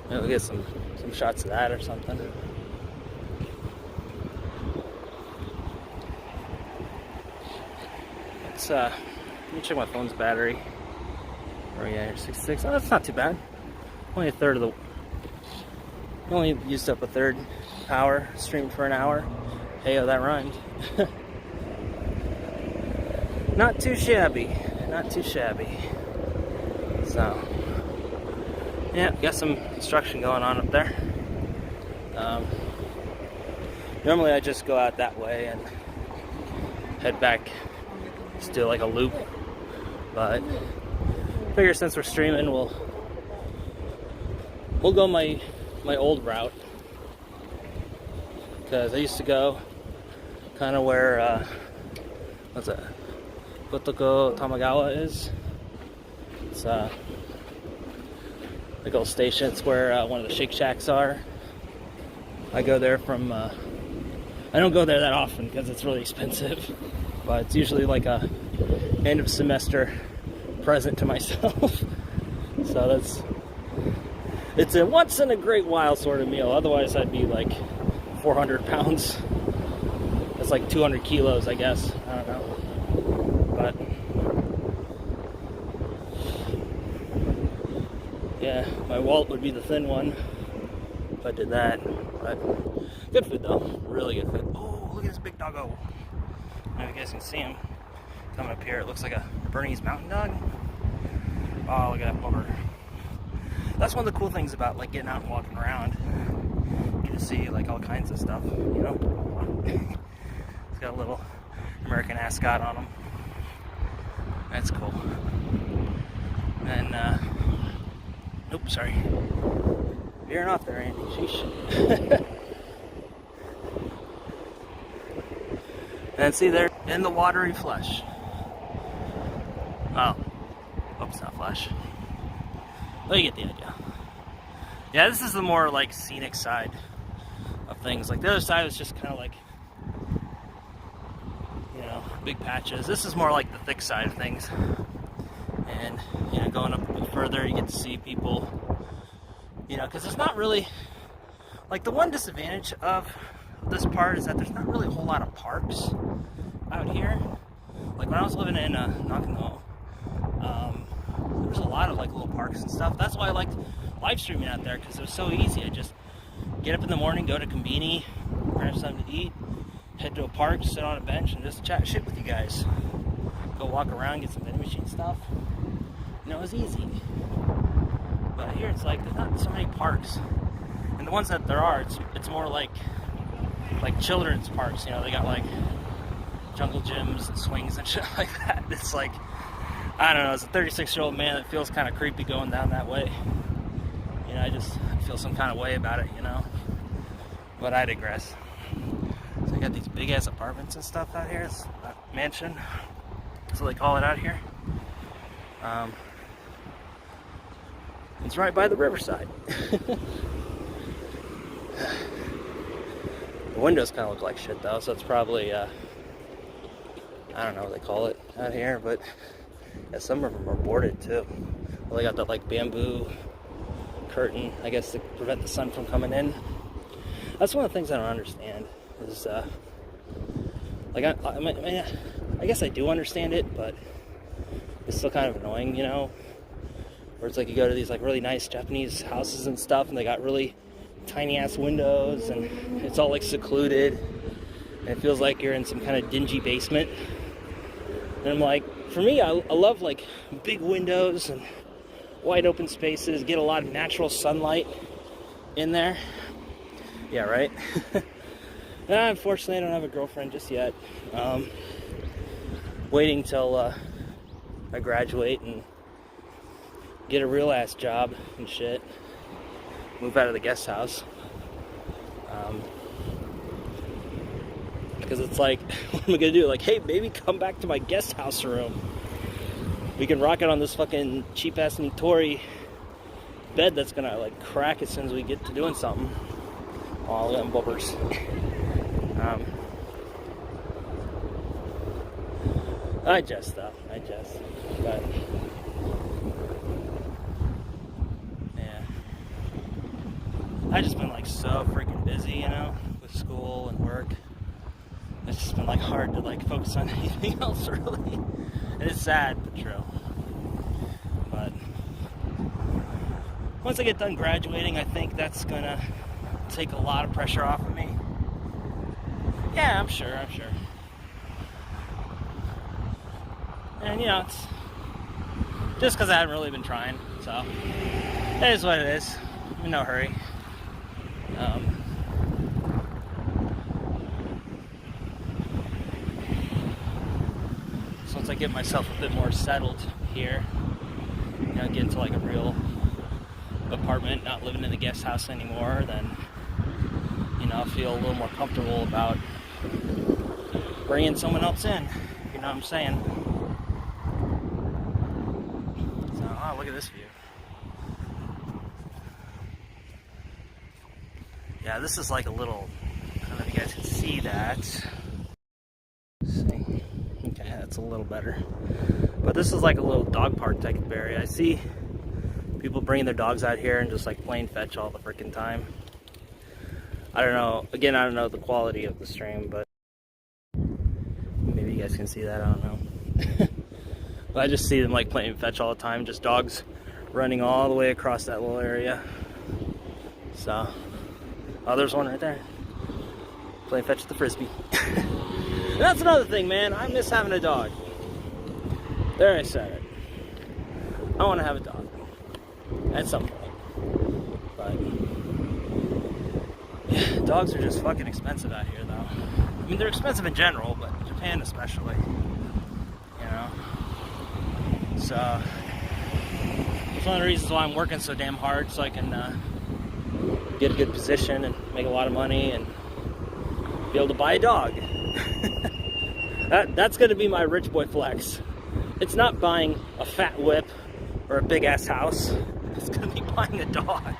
Maybe we'll get some shots of that or something. Let me check my phone's battery. Where are we at here? 66. Oh, that's not too bad. Only a third of the. Only used up a third power. Streamed for an hour. Hey, oh, that rhymed. Not too shabby. Not too shabby. So, Yeah, got some construction going on up there. Normally I just go out that way and head back, just do like a loop. But figure since we're streaming, we'll go my old route, because I used to go kind of where what's that? Kotoko Tamagawa is. It's like a little station. It's where one of the Shake Shacks are. I go there from. I don't go there that often because it's really expensive, but it's usually like a end of semester present to myself. So it's a once in a great while sort of meal. Otherwise, I'd be like 400 pounds. That's like 200 kilos, I guess. I don't know. But yeah, my wallet would be the thin one if I did that. But good food though, really good food. Oh, look at this big doggo. I don't know if you guys can see him coming up here. It looks like a Bernese mountain dog. Oh, look at that bummer. That's one of the cool things about like getting out and walking around. You get to see like all kinds of stuff, you know. It's got a little American ascot on him. That's cool. And nope, sorry. Veering off there, Andy. Sheesh. And see there in the watery flesh. Oh, oops, not flesh. Well, you get the idea. Yeah, this is the more like scenic side of things. Like the other side is just kind of like, you know, big patches. This is more like the thick side of things. And you know, going up a bit further, you get to see people. You know, because there's not really, like, the one disadvantage of this part is that there's not really a whole lot of parks out here. Like when I was living in Nakano, there was a lot of like little parks and stuff. That's why I liked live streaming out there, because it was so easy. I just get up in the morning, go to Konbini, grab something to eat, head to a park, sit on a bench, and just chat shit with you guys. Go walk around, get some vending machine stuff. You know, it was easy. But here it's like there's not so many parks, and the ones that there are, it's more like children's parks. You know, they got like jungle gyms and swings and shit like that. It's like, I don't know, as a 36-year-old man, it feels kind of creepy going down that way. You know, I feel some kind of way about it, you know. But I digress. So I got these big ass apartments and stuff out here. It's a mansion, that's what they call it out here. It's right by the riverside. The windows kind of look like shit though, so it's probably, I don't know what they call it out here, but yeah, some of them are boarded too. Well, they got that like bamboo curtain, I guess, to prevent the sun from coming in. That's one of the things I don't understand is, like, I guess I do understand it, but it's still kind of annoying, you know? Where it's like you go to these like really nice Japanese houses and stuff, and they got really tiny ass windows, and it's all like secluded, and it feels like you're in some kind of dingy basement. And I'm like, for me, I love like big windows and wide open spaces, get a lot of natural sunlight in there. Yeah, right? Unfortunately, I don't have a girlfriend just yet. Waiting till I graduate and get a real ass job and shit. Move out of the guest house. Because it's like, what am I gonna do? Like, hey, baby, come back to my guest house room. We can rock it on this fucking cheap ass Nitori bed that's gonna like crack as soon as we get to doing something. Oh, look at them bubbers. I jest though. But yeah, I just been like so freaking busy, you know, with school and work. It's just been like hard to like focus on anything else really. And it's sad but true. But once I get done graduating, I think that's gonna take a lot of pressure off of me. Yeah, I'm sure. And you know, it's just because I haven't really been trying, so It is what it is. In no hurry. So once I get myself a bit more settled here, you know, get into like a real apartment, not living in the guest house anymore, then, you know, I'll feel a little more comfortable about bringing someone else in. You know what I'm saying? So, oh, look at this view. Yeah, this is like a little, I don't know if you guys can see that. Let's see. Okay, that's a little better. But this is like a little dog park type of area. I see people bringing their dogs out here and just like playing fetch all the freaking time. I don't know, again, I don't know the quality of the stream, but maybe you guys can see that, I don't know. But I just see them like playing fetch all the time, just dogs running all the way across that little area. So, oh, there's one right there. Playing fetch with the frisbee. That's another thing, man. I miss having a dog. There, I said it. I want to have a dog at some point. But yeah, dogs are just fucking expensive out here, though. I mean, they're expensive in general, but Japan especially. You know. So it's one of the reasons why I'm working so damn hard, so I can get a good position and make a lot of money and be able to buy a dog. That's going to be my rich boy flex. It's not buying a fat whip or a big ass house. It's going to be buying a dog.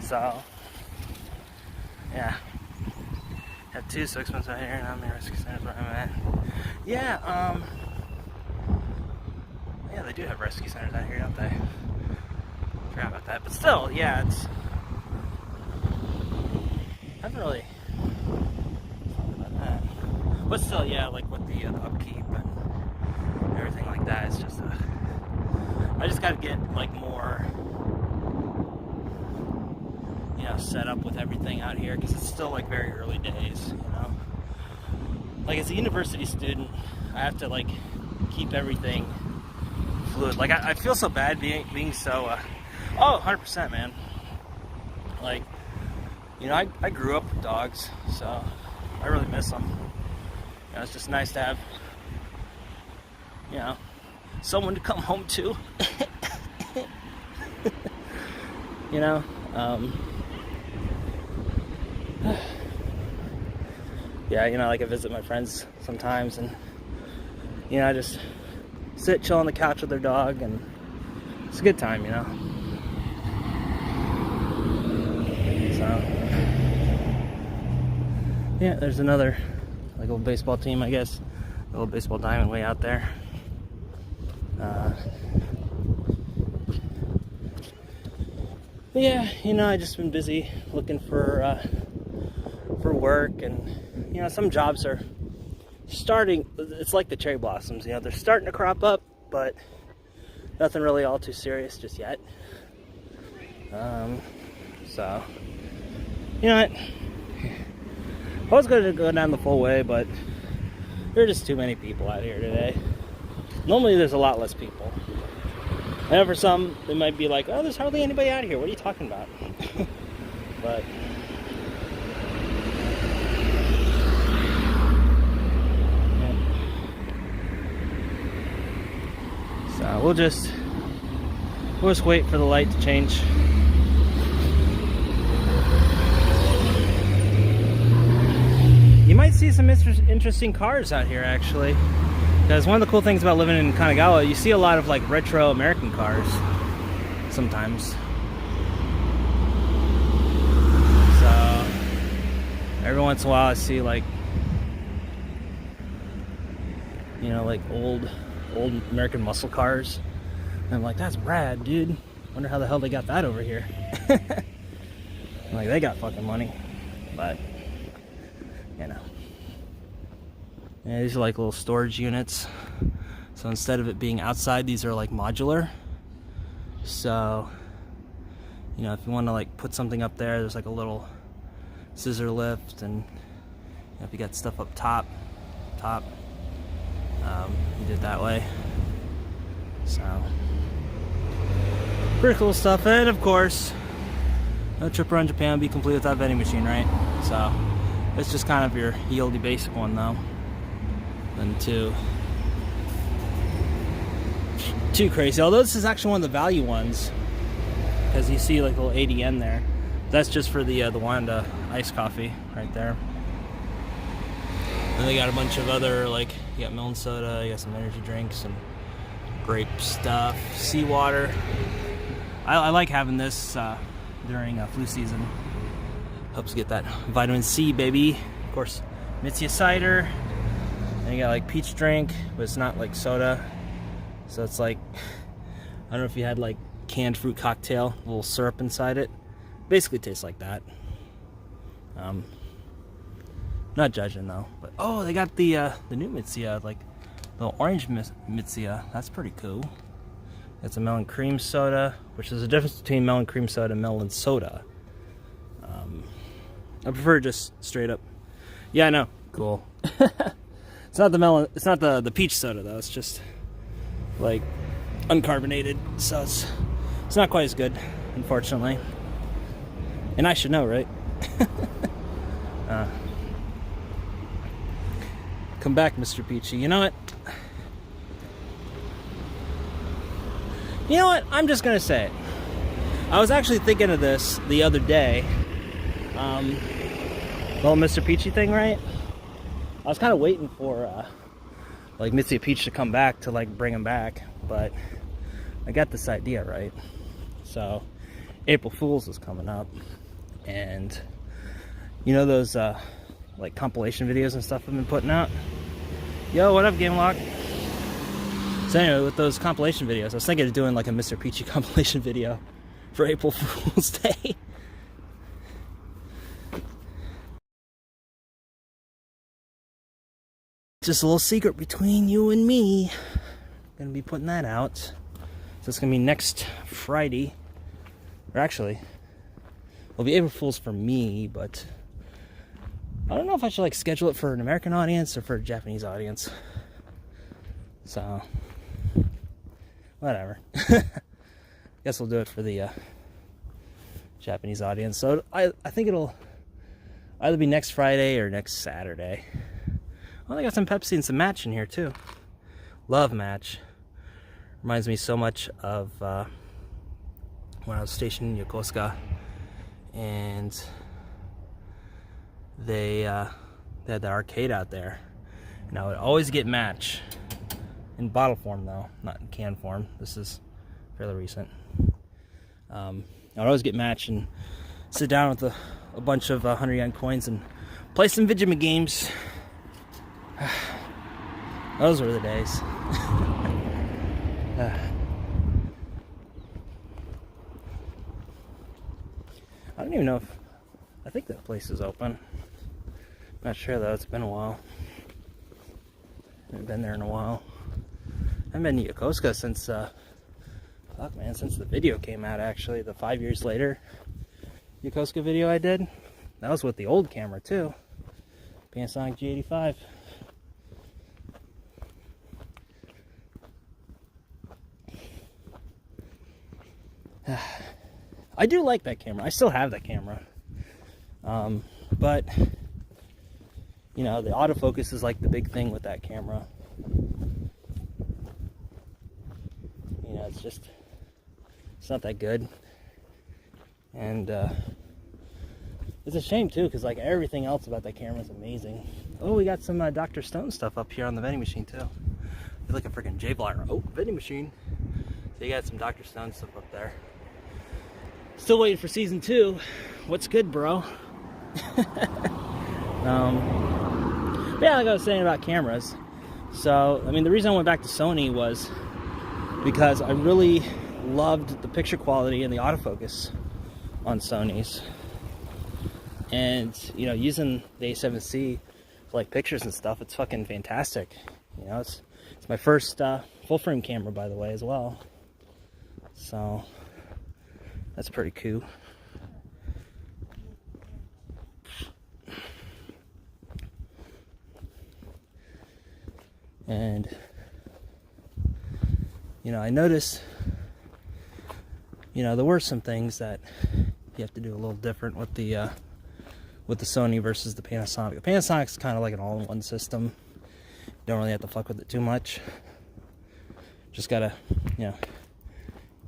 So, yeah. Have two, so expensive out here, and I'm the rescue center where I'm at. Yeah, yeah, they do have rescue centers out here, don't they? Forgot about that, but still, yeah, it's. I haven't really thought about that, but still, yeah, like with the upkeep and everything like that, it's just. I just gotta get like more, you know, set up with everything out here because it's still like very early days, you know. Like as a university student, I have to like keep everything fluid. Like I feel so bad being so. Oh, 100%, man. Like, you know, I grew up with dogs, so I really miss them. You know, it's just nice to have, you know, someone to come home to. You know, yeah, you know, like I visit my friends sometimes, and you know, I just sit, chill on the couch with their dog, and it's a good time, you know. So, yeah, there's another like old baseball team, I guess, a little baseball diamond way out there. But yeah, you know, I just been busy looking for work, and you know, some jobs are starting. It's like the cherry blossoms, you know, they're starting to crop up, but nothing really all too serious just yet. So, you know what? I was going to go down the full way, but there are just too many people out here today. Normally, there's a lot less people. And for some, they might be like, oh, there's hardly anybody out here. What are you talking about? But yeah. So we'll just wait for the light to change. You might see some interesting cars out here, actually. Because one of the cool things about living in Kanagawa, you see a lot of like retro American cars sometimes. So every once in a while I see like, you know, like old American muscle cars. And I'm like, that's rad, dude. Wonder how the hell they got that over here. Like, they got fucking money. But, you know. Yeah, these are like little storage units. So instead of it being outside, these are like modular. So, you know, if you want to like put something up there, there's like a little scissor lift, and you know, if you got stuff up top, you do it that way. So, Pretty cool stuff. And of course, no trip around Japan would be complete without vending machine, right? So it's just kind of your yieldy basic one though. And too crazy. Although this is actually one of the value ones, because you see like a little 80 yen there. That's just for the Wanda iced coffee right there. And they got a bunch of other, like, you got melon soda, you got some energy drinks and grape stuff, seawater. I like having this during flu season. Helps get that vitamin C, baby. Of course, Mitsuya cider. And you got like peach drink, but it's not like soda. So it's like, I don't know if you had like canned fruit cocktail, a little syrup inside it. Basically tastes like that. Not judging though, but oh, they got the new Mitsuya, like the orange Mitsuya. That's pretty cool. It's a melon cream soda, which is the difference between melon cream soda and melon soda. I prefer just straight up. Yeah, I know. Cool. It's not the melon. It's not the peach soda though. It's just like uncarbonated, so it's not quite as good, unfortunately. And I should know, right? Come back, Mr. Peachy. You know what? You know what? I'm just gonna say it. I was actually thinking of this the other day. The whole Mr. Peachy thing, right? I was kind of waiting for like Mitsuya Peach to come back to like bring him back, but I got this idea, right? So April Fool's is coming up, and you know those like compilation videos and stuff I've been putting out. Yo, what up, Game Lock? So anyway, with those compilation videos, I was thinking of doing like a Mr. Peachy compilation video for April Fool's Day. Just a little secret between you and me. Gonna be putting that out. So it's gonna be next Friday. Or actually, it'll be April Fool's for me, but I don't know if I should like schedule it for an American audience or for a Japanese audience. So, whatever. Guess we'll do it for the Japanese audience. So I think it'll either be next Friday or next Saturday. Well, they got some Pepsi and some Match in here too. Love Match. Reminds me so much of when I was stationed in Yokosuka, and they had the arcade out there, and I would always get Match in bottle form though, not in can form. This is fairly recent. I would always get Match and sit down with a bunch of 100 yen coins and play some video games. Those were the days. I don't even know if I think that place is open. Not sure though, it's been a while. I haven't been there in a while. I haven't been to Yokosuka since fuck man, since the video came out actually, the 5 years later Yokosuka video I did. That was with the old camera too. Panasonic G85. I do like that camera. I still have that camera. But you know, the autofocus is like the big thing with that camera. You know, it's not that good. And it's a shame too, because like everything else about that camera is amazing. Oh, we got some Dr. Stone stuff up here on the vending machine too. I feel like a freaking J-Blyer. Oh, vending machine. So you got some Dr. Stone stuff up there. Still waiting for season 2. What's good, bro? Yeah, like I was saying about cameras. So, I mean, the reason I went back to Sony was because I really loved the picture quality and the autofocus on Sony's. And, you know, using the A7C for like pictures and stuff, it's fucking fantastic. You know, it's my first full frame camera, by the way, as well. So that's pretty cool. And you know, I noticed you know, there were some things that you have to do a little different with the Sony versus the Panasonic. The Panasonic's kind of like an all-in-one system. You don't really have to fuck with it too much. Just gotta, you know,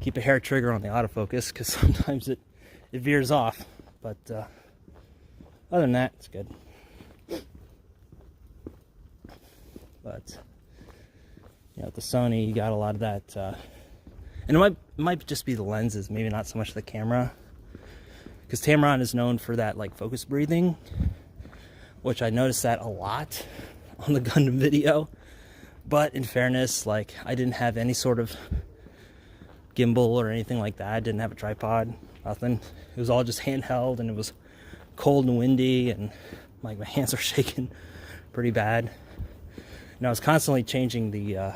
keep a hair trigger on the autofocus, because sometimes it veers off. But other than that, it's good. But you know, with the Sony, you got a lot of that, and it might just be the lenses, maybe not so much the camera, because Tamron is known for that like focus breathing, which I noticed that a lot on the Gundam video. But in fairness, like, I didn't have any sort of gimbal or anything like that. I didn't have a tripod, nothing. It was all just handheld, and it was cold and windy, and like my hands are shaking pretty bad. And I was constantly changing the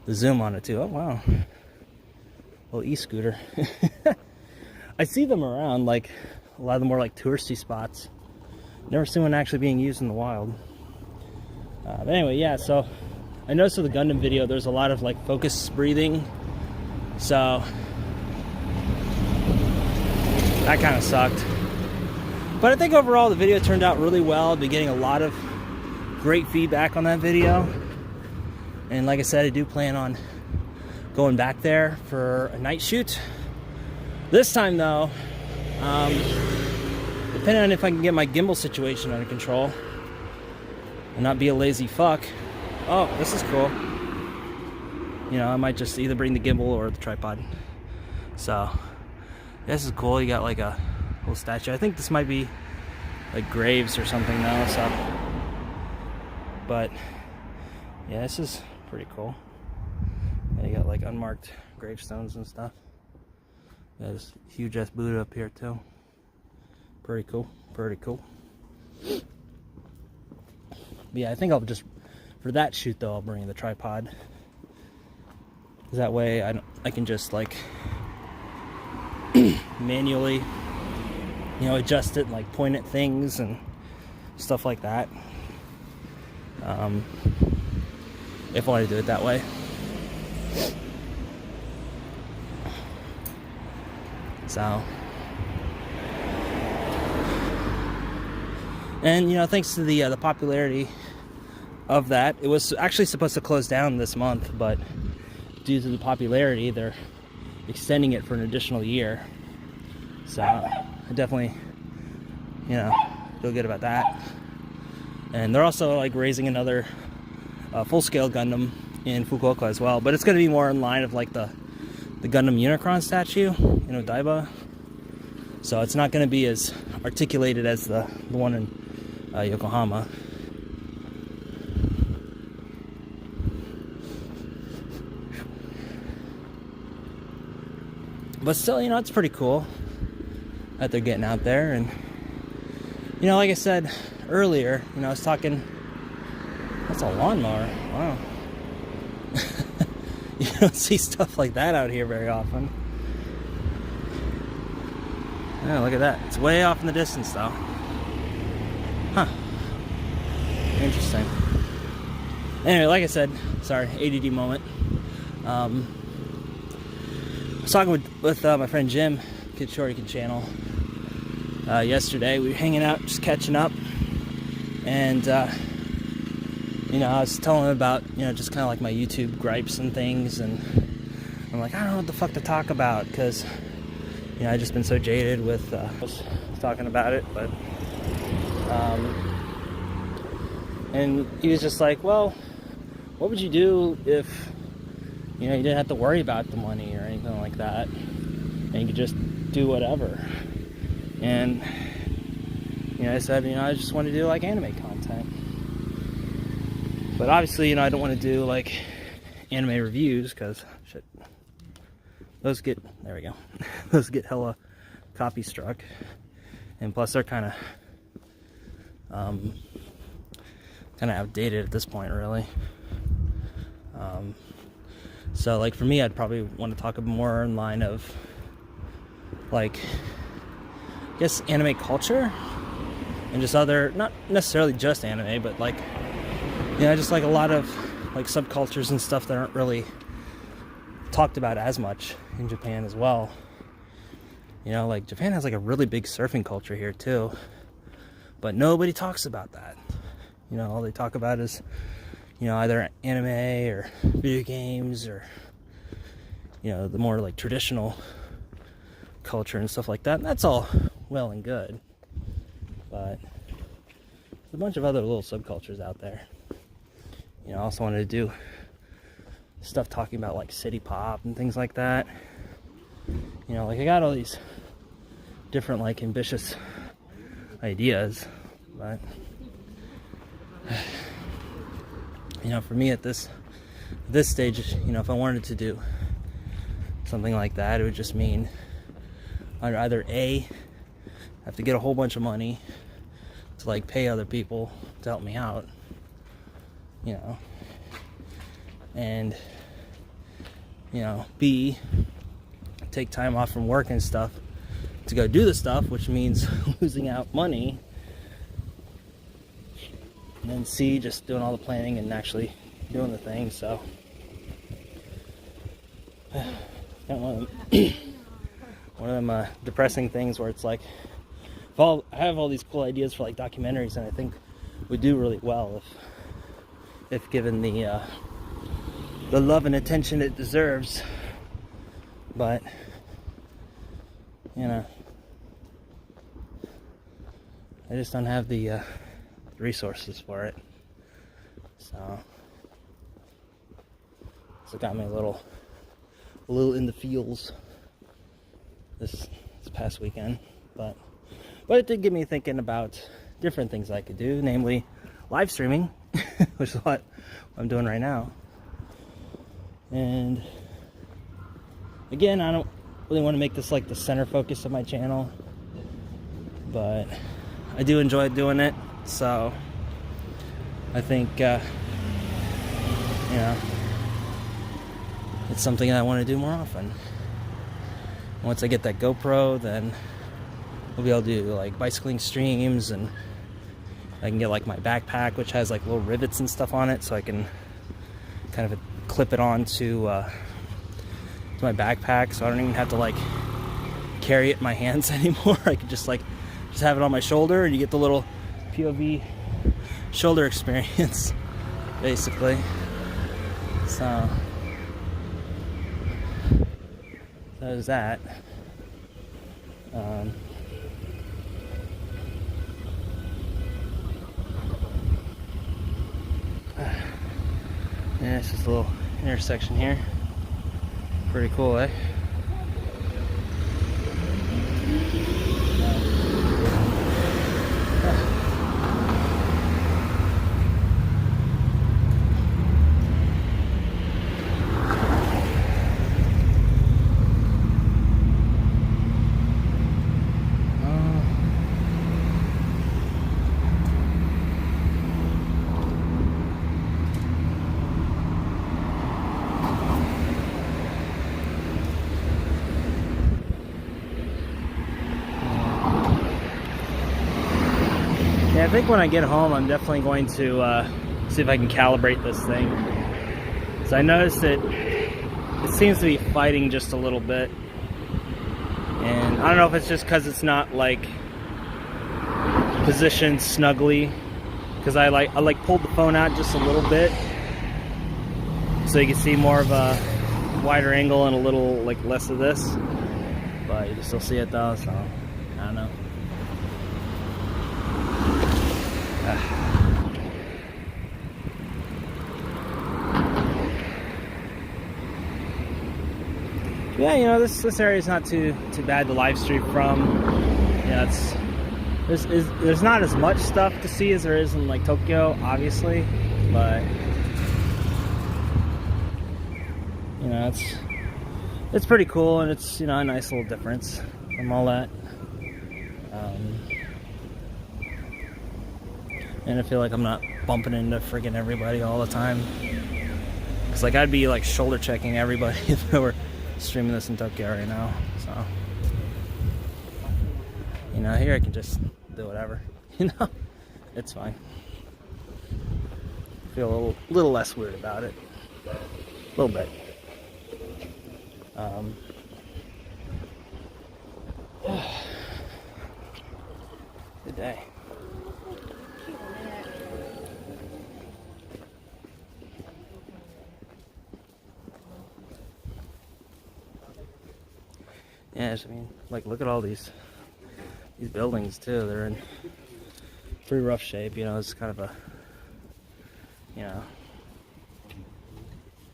zoom on it too. Oh wow, little e-scooter. I see them around, like a lot of the more like touristy spots. Never seen one actually being used in the wild. But anyway, yeah. So I noticed with the Gundam video, there's a lot of like focus breathing. So that kind of sucked. But I think overall the video turned out really well. I've been getting a lot of great feedback on that video. And like I said, I do plan on going back there for a night shoot. This time though, depending on if I can get my gimbal situation under control and not be a lazy fuck. Oh, this is cool. You know, I might just either bring the gimbal or the tripod. So, this is cool. You got like a little statue. I think this might be like graves or something now. So, but yeah, this is pretty cool. And you got like unmarked gravestones and stuff. Got this huge ass Buddha up here too. Pretty cool. Pretty cool. But yeah, I think I'll just, for that shoot though, I'll bring the tripod. That way I can just like manually, you know, adjust it and like point at things and stuff like that. If I want to do it that way. So, and you know, thanks to the popularity of that, it was actually supposed to close down this month, but due to the popularity, they're extending it for an additional year. So I definitely, you know, feel good about that. And they're also like raising another full-scale Gundam in Fukuoka as well, but it's going to be more in line of like the Gundam Unicron statue, you know, Daiba. So it's not going to be as articulated as the one in Yokohama. But still, you know, it's pretty cool that they're getting out there. And, you know, like I said earlier, you know, I was talking, that's a lawnmower. Wow. You don't see stuff like that out here very often. Yeah, look at that. It's way off in the distance, though. Huh. Interesting. Anyway, like I said, sorry, ADD moment. I was talking with my friend Jim, Kid Shoriken channel, yesterday. We were hanging out, just catching up, and you know, I was telling him about, you know, just kind of like my YouTube gripes and things, and I'm like, I don't know what the fuck to talk about, because, you know, I've just been so jaded with talking about it, but, and he was just like, well, what would you do if, you know, you didn't have to worry about the money or anything like that, and you could just do whatever? And, you know, I said, you know, I just want to do like anime content. But obviously, you know, I don't want to do like anime reviews, because shit, those get, there we go, those get hella copy struck, and plus they're kind of outdated at this point, really. So like for me, I'd probably want to talk more in line of like, I guess, anime culture and just other, not necessarily just anime, but like, you know, just like a lot of like subcultures and stuff that aren't really talked about as much in Japan as well. You know, like Japan has like a really big surfing culture here too, but nobody talks about that. You know, all they talk about is, you know, either anime or video games or, you know, the more like traditional culture and stuff like that. And that's all well and good, but there's a bunch of other little subcultures out there. You know, I also wanted to do stuff talking about like city pop and things like that. You know, like I got all these different like ambitious ideas, but you know, for me at this stage, you know, if I wanted to do something like that, it would just mean I'd either A, have to get a whole bunch of money to like pay other people to help me out, you know, and you know, B, take time off from work and stuff to go do the stuff, which means losing out money, and then C, just doing all the planning and actually doing the thing. So one of them depressing things where it's like, I have all these cool ideas for like documentaries, and I think we do really well if given the love and attention it deserves. But you know, I just don't have the resources for it. So it got me a little in the feels this past weekend, but it did get me thinking about different things I could do, namely live streaming, which is what I'm doing right now. And again, I don't really want to make this like the center focus of my channel, but I do enjoy doing it, so I think you know, it's something I want to do more often. Once I get that GoPro, then we'll be able to do like bicycling streams, and I can get like my backpack, which has like little rivets and stuff on it, so I can kind of clip it on to my backpack, so I don't even have to like carry it in my hands anymore. I could just have it on my shoulder, and you get the little POV shoulder experience basically. So there's that. Yeah, it's just a little intersection here. Pretty cool, eh? Yeah, I think when I get home, I'm definitely going to see if I can calibrate this thing. So I noticed that it seems to be fighting just a little bit, and I don't know if it's just because it's not like positioned snugly, because I pulled the phone out just a little bit so you can see more of a wider angle and a little like less of this, but you can still see it though, so I don't know. Yeah, you know, this area is not too bad to live stream from. Yeah, there's not as much stuff to see as there is in like Tokyo, obviously, but you know, it's pretty cool, and it's, you know, a nice little difference from all that. And I feel like I'm not bumping into friggin' everybody all the time. Cause like I'd be like shoulder checking everybody if I were streaming this in Tokyo right now. So, you know, here I can just do whatever. You know, it's fine. Feel a little less weird about it. A little bit. Good day. Yeah, I mean, like, look at all these buildings too. They're in pretty rough shape. You know, it's kind of a, you know,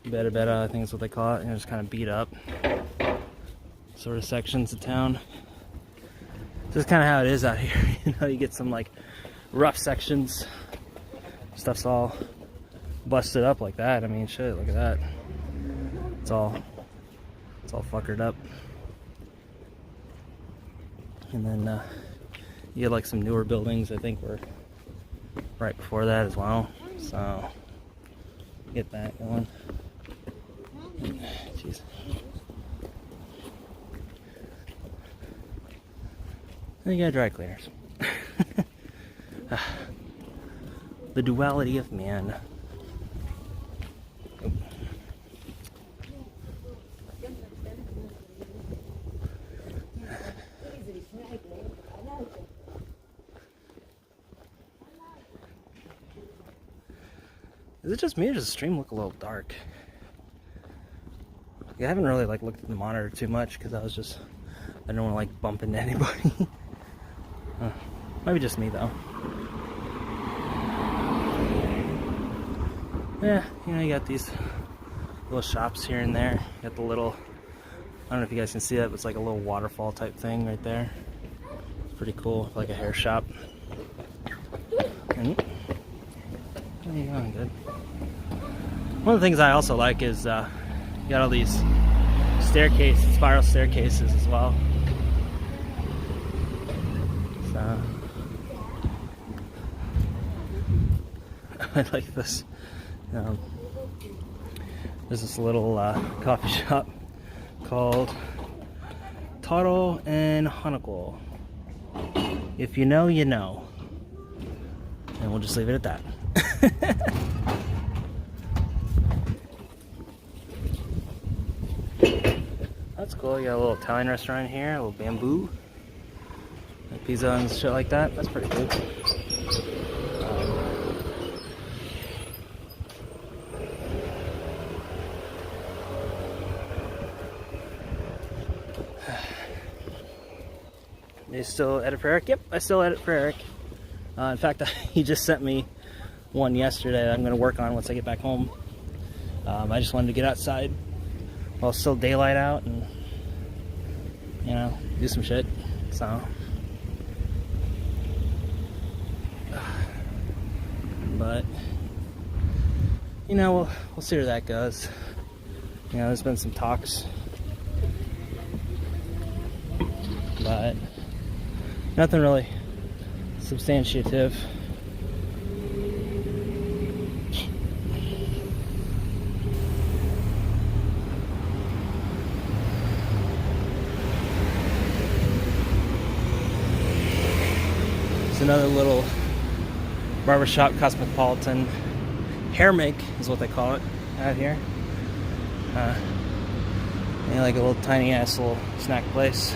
beta, I think is what they call it. You know, just kind of beat up sort of sections of town. This is kind of how it is out here. You know, you get some like rough sections. Stuff's all busted up like that. I mean, shit, look at that. It's all fuckered up. And then you get like some newer buildings. I think were right before that as well. So get that going. Jeez. Then you got dry cleaners. The duality of man. Oh. Is it just me or does the stream look a little dark? I haven't really like looked at the monitor too much because I don't want to like bump into anybody. Maybe just me though. Yeah, you know, you got these little shops here and there. You got the little, I don't know if you guys can see that, but it's like a little waterfall type thing right there. It's pretty cool, like a hair shop. And, there you go, good. One of the things I also like is you got all these spiral staircases as well. So I like this. There's this little coffee shop called Taro and Hanako. If you know, you know. And we'll just leave it at that. That's cool. You got a little Italian restaurant here, a little bamboo, like pizza and shit like that. That's pretty cool. You still edit for Eric? Yep, I still edit for Eric. In fact, he just sent me one yesterday that I'm going to work on once I get back home. I just wanted to get outside while it's still daylight out and, you know, do some shit. So, but, you know, we'll see where that goes. You know, there's been some talks, but nothing really substantiative. It's another little barbershop, cosmopolitan hair make is what they call it out here. And like a little tiny ass little snack place.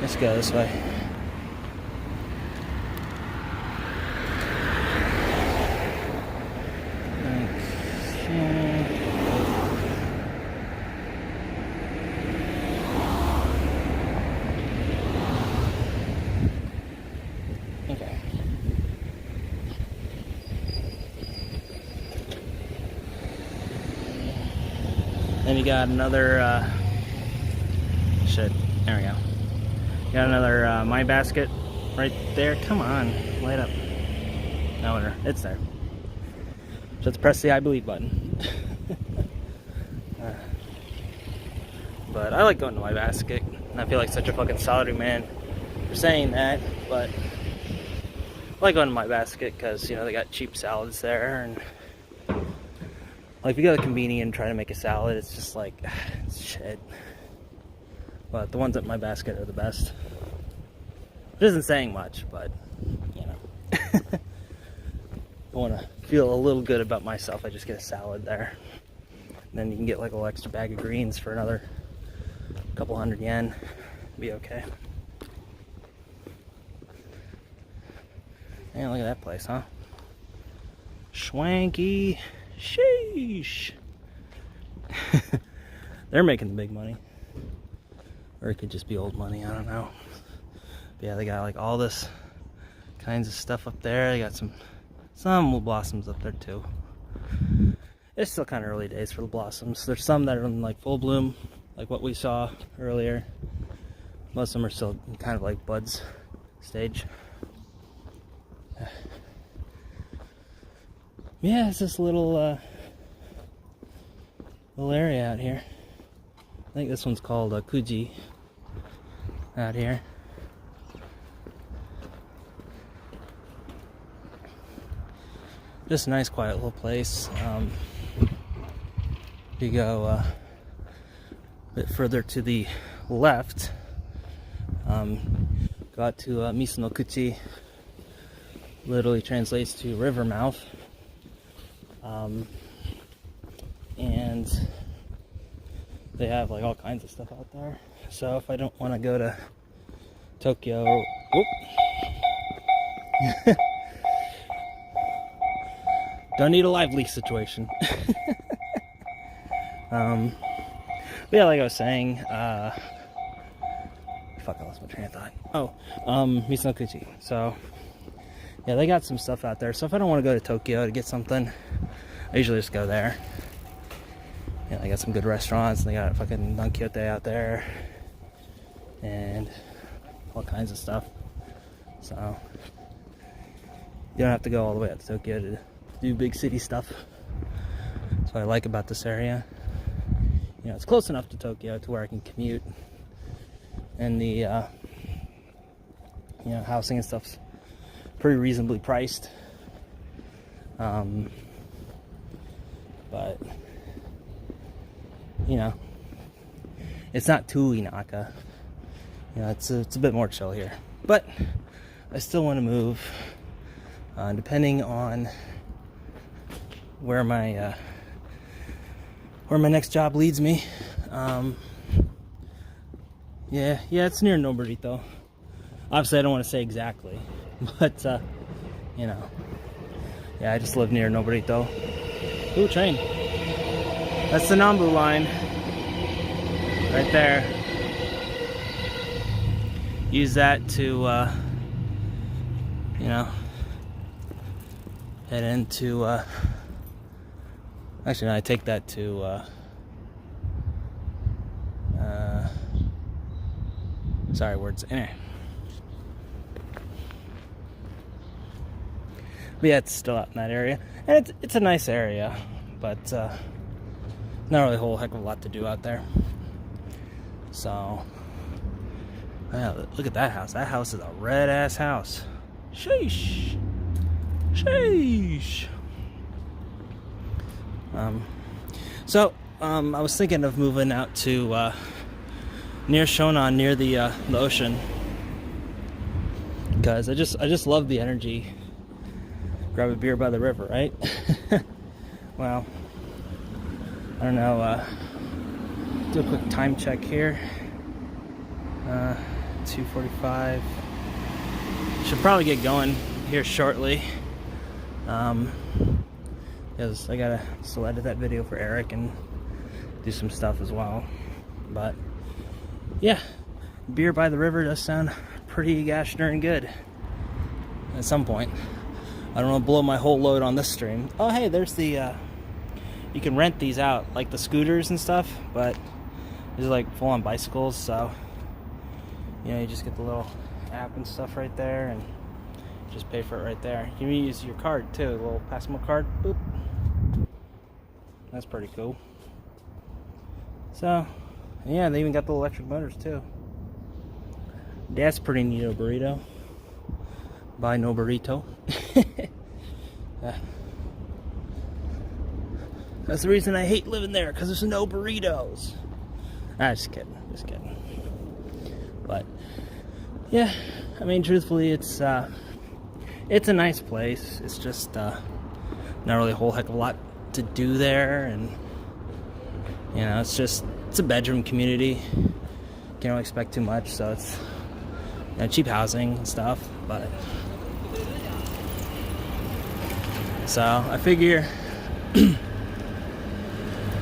Let's go this way. Okay. Then you got another shit. There we go. Got another My Basket right there. Come on, light up. No wonder, it's there. Just press the I believe button. But I like going to My Basket. And I feel like such a fucking salary man for saying that. But I like going to My Basket because, you know, they got cheap salads there. And like if you go to the convenience and try to make a salad, it's just like, it's shit. But the ones at My Basket are the best. It isn't saying much, but you know, I want to feel a little good about myself. I just get a salad there. And then you can get like a little extra bag of greens for another couple hundred yen. Be okay. Man, look at that place, huh? Schwanky. Sheesh. They're making the big money. Or it could just be old money, I don't know. But yeah, they got like all this kinds of stuff up there. They got some little blossoms up there too. It's still kind of early days for the blossoms. There's some that are in like full bloom, like what we saw earlier. Most of them are still kind of like buds stage. Yeah, it's this little area out here. I think this one's called Kuji out here. Just a nice quiet little place. You go a bit further to the left, go out to Miso no Kuchi. Literally translates to river mouth. And they have like all kinds of stuff out there. So if I don't want to go to Tokyo, don't need a live leak situation. But yeah, like I was saying, fuck, I lost my train of thought. Miso no Kuchi. So yeah, they got some stuff out there. So if I don't want to go to Tokyo to get something, I usually just go there. Yeah, they got some good restaurants. They got fucking Don Quixote out there. And all kinds of stuff. So you don't have to go all the way out to Tokyo to do big city stuff. That's what I like about this area. You know, it's close enough to Tokyo to where I can commute. And the, you know, housing and stuff's pretty reasonably priced. But you know, it's not too Inaka. You know, it's a bit more chill here. But I still want to move, depending on where my next job leads me. Yeah, it's near Noburito. Obviously, I don't want to say exactly, but you know, yeah, I just live near Noburito. Ooh, train. That's the Nambu line. Right there. Use that to, you know, head into, actually, no, I take that to, sorry, words. Anyway. But yeah, it's still out in that area. And it's a nice area, but not really a whole heck of a lot to do out there. So, yeah, look at that house. That house is a red-ass house. Sheesh. Sheesh. So, I was thinking of moving out to near Shonan, near the ocean, because I just love the energy. Grab a beer by the river, right? Well, I don't know. Do a quick time check here. 2:45. Should probably get going here shortly. Because I gotta still edit that video for Eric and do some stuff as well. But yeah, beer by the river does sound pretty gosh darn good. At some point, I don't want to blow my whole load on this stream. Oh, hey, there's the. You can rent these out, like the scooters and stuff, but these are like full-on bicycles, so you know, you just get the little app and stuff right there, and just pay for it right there. You can use your card too, the little Passimo card. Boop. That's pretty cool. So, yeah, they even got the electric motors too. That's pretty neato burrito. By no burrito. That's the reason I hate living there, because there's no burritos. Just kidding. But yeah, I mean, truthfully, it's it's a nice place. It's just not really a whole heck of a lot to do there, and you know, it's a bedroom community. Can't really expect too much, so it's, you know, cheap housing and stuff. But so I figure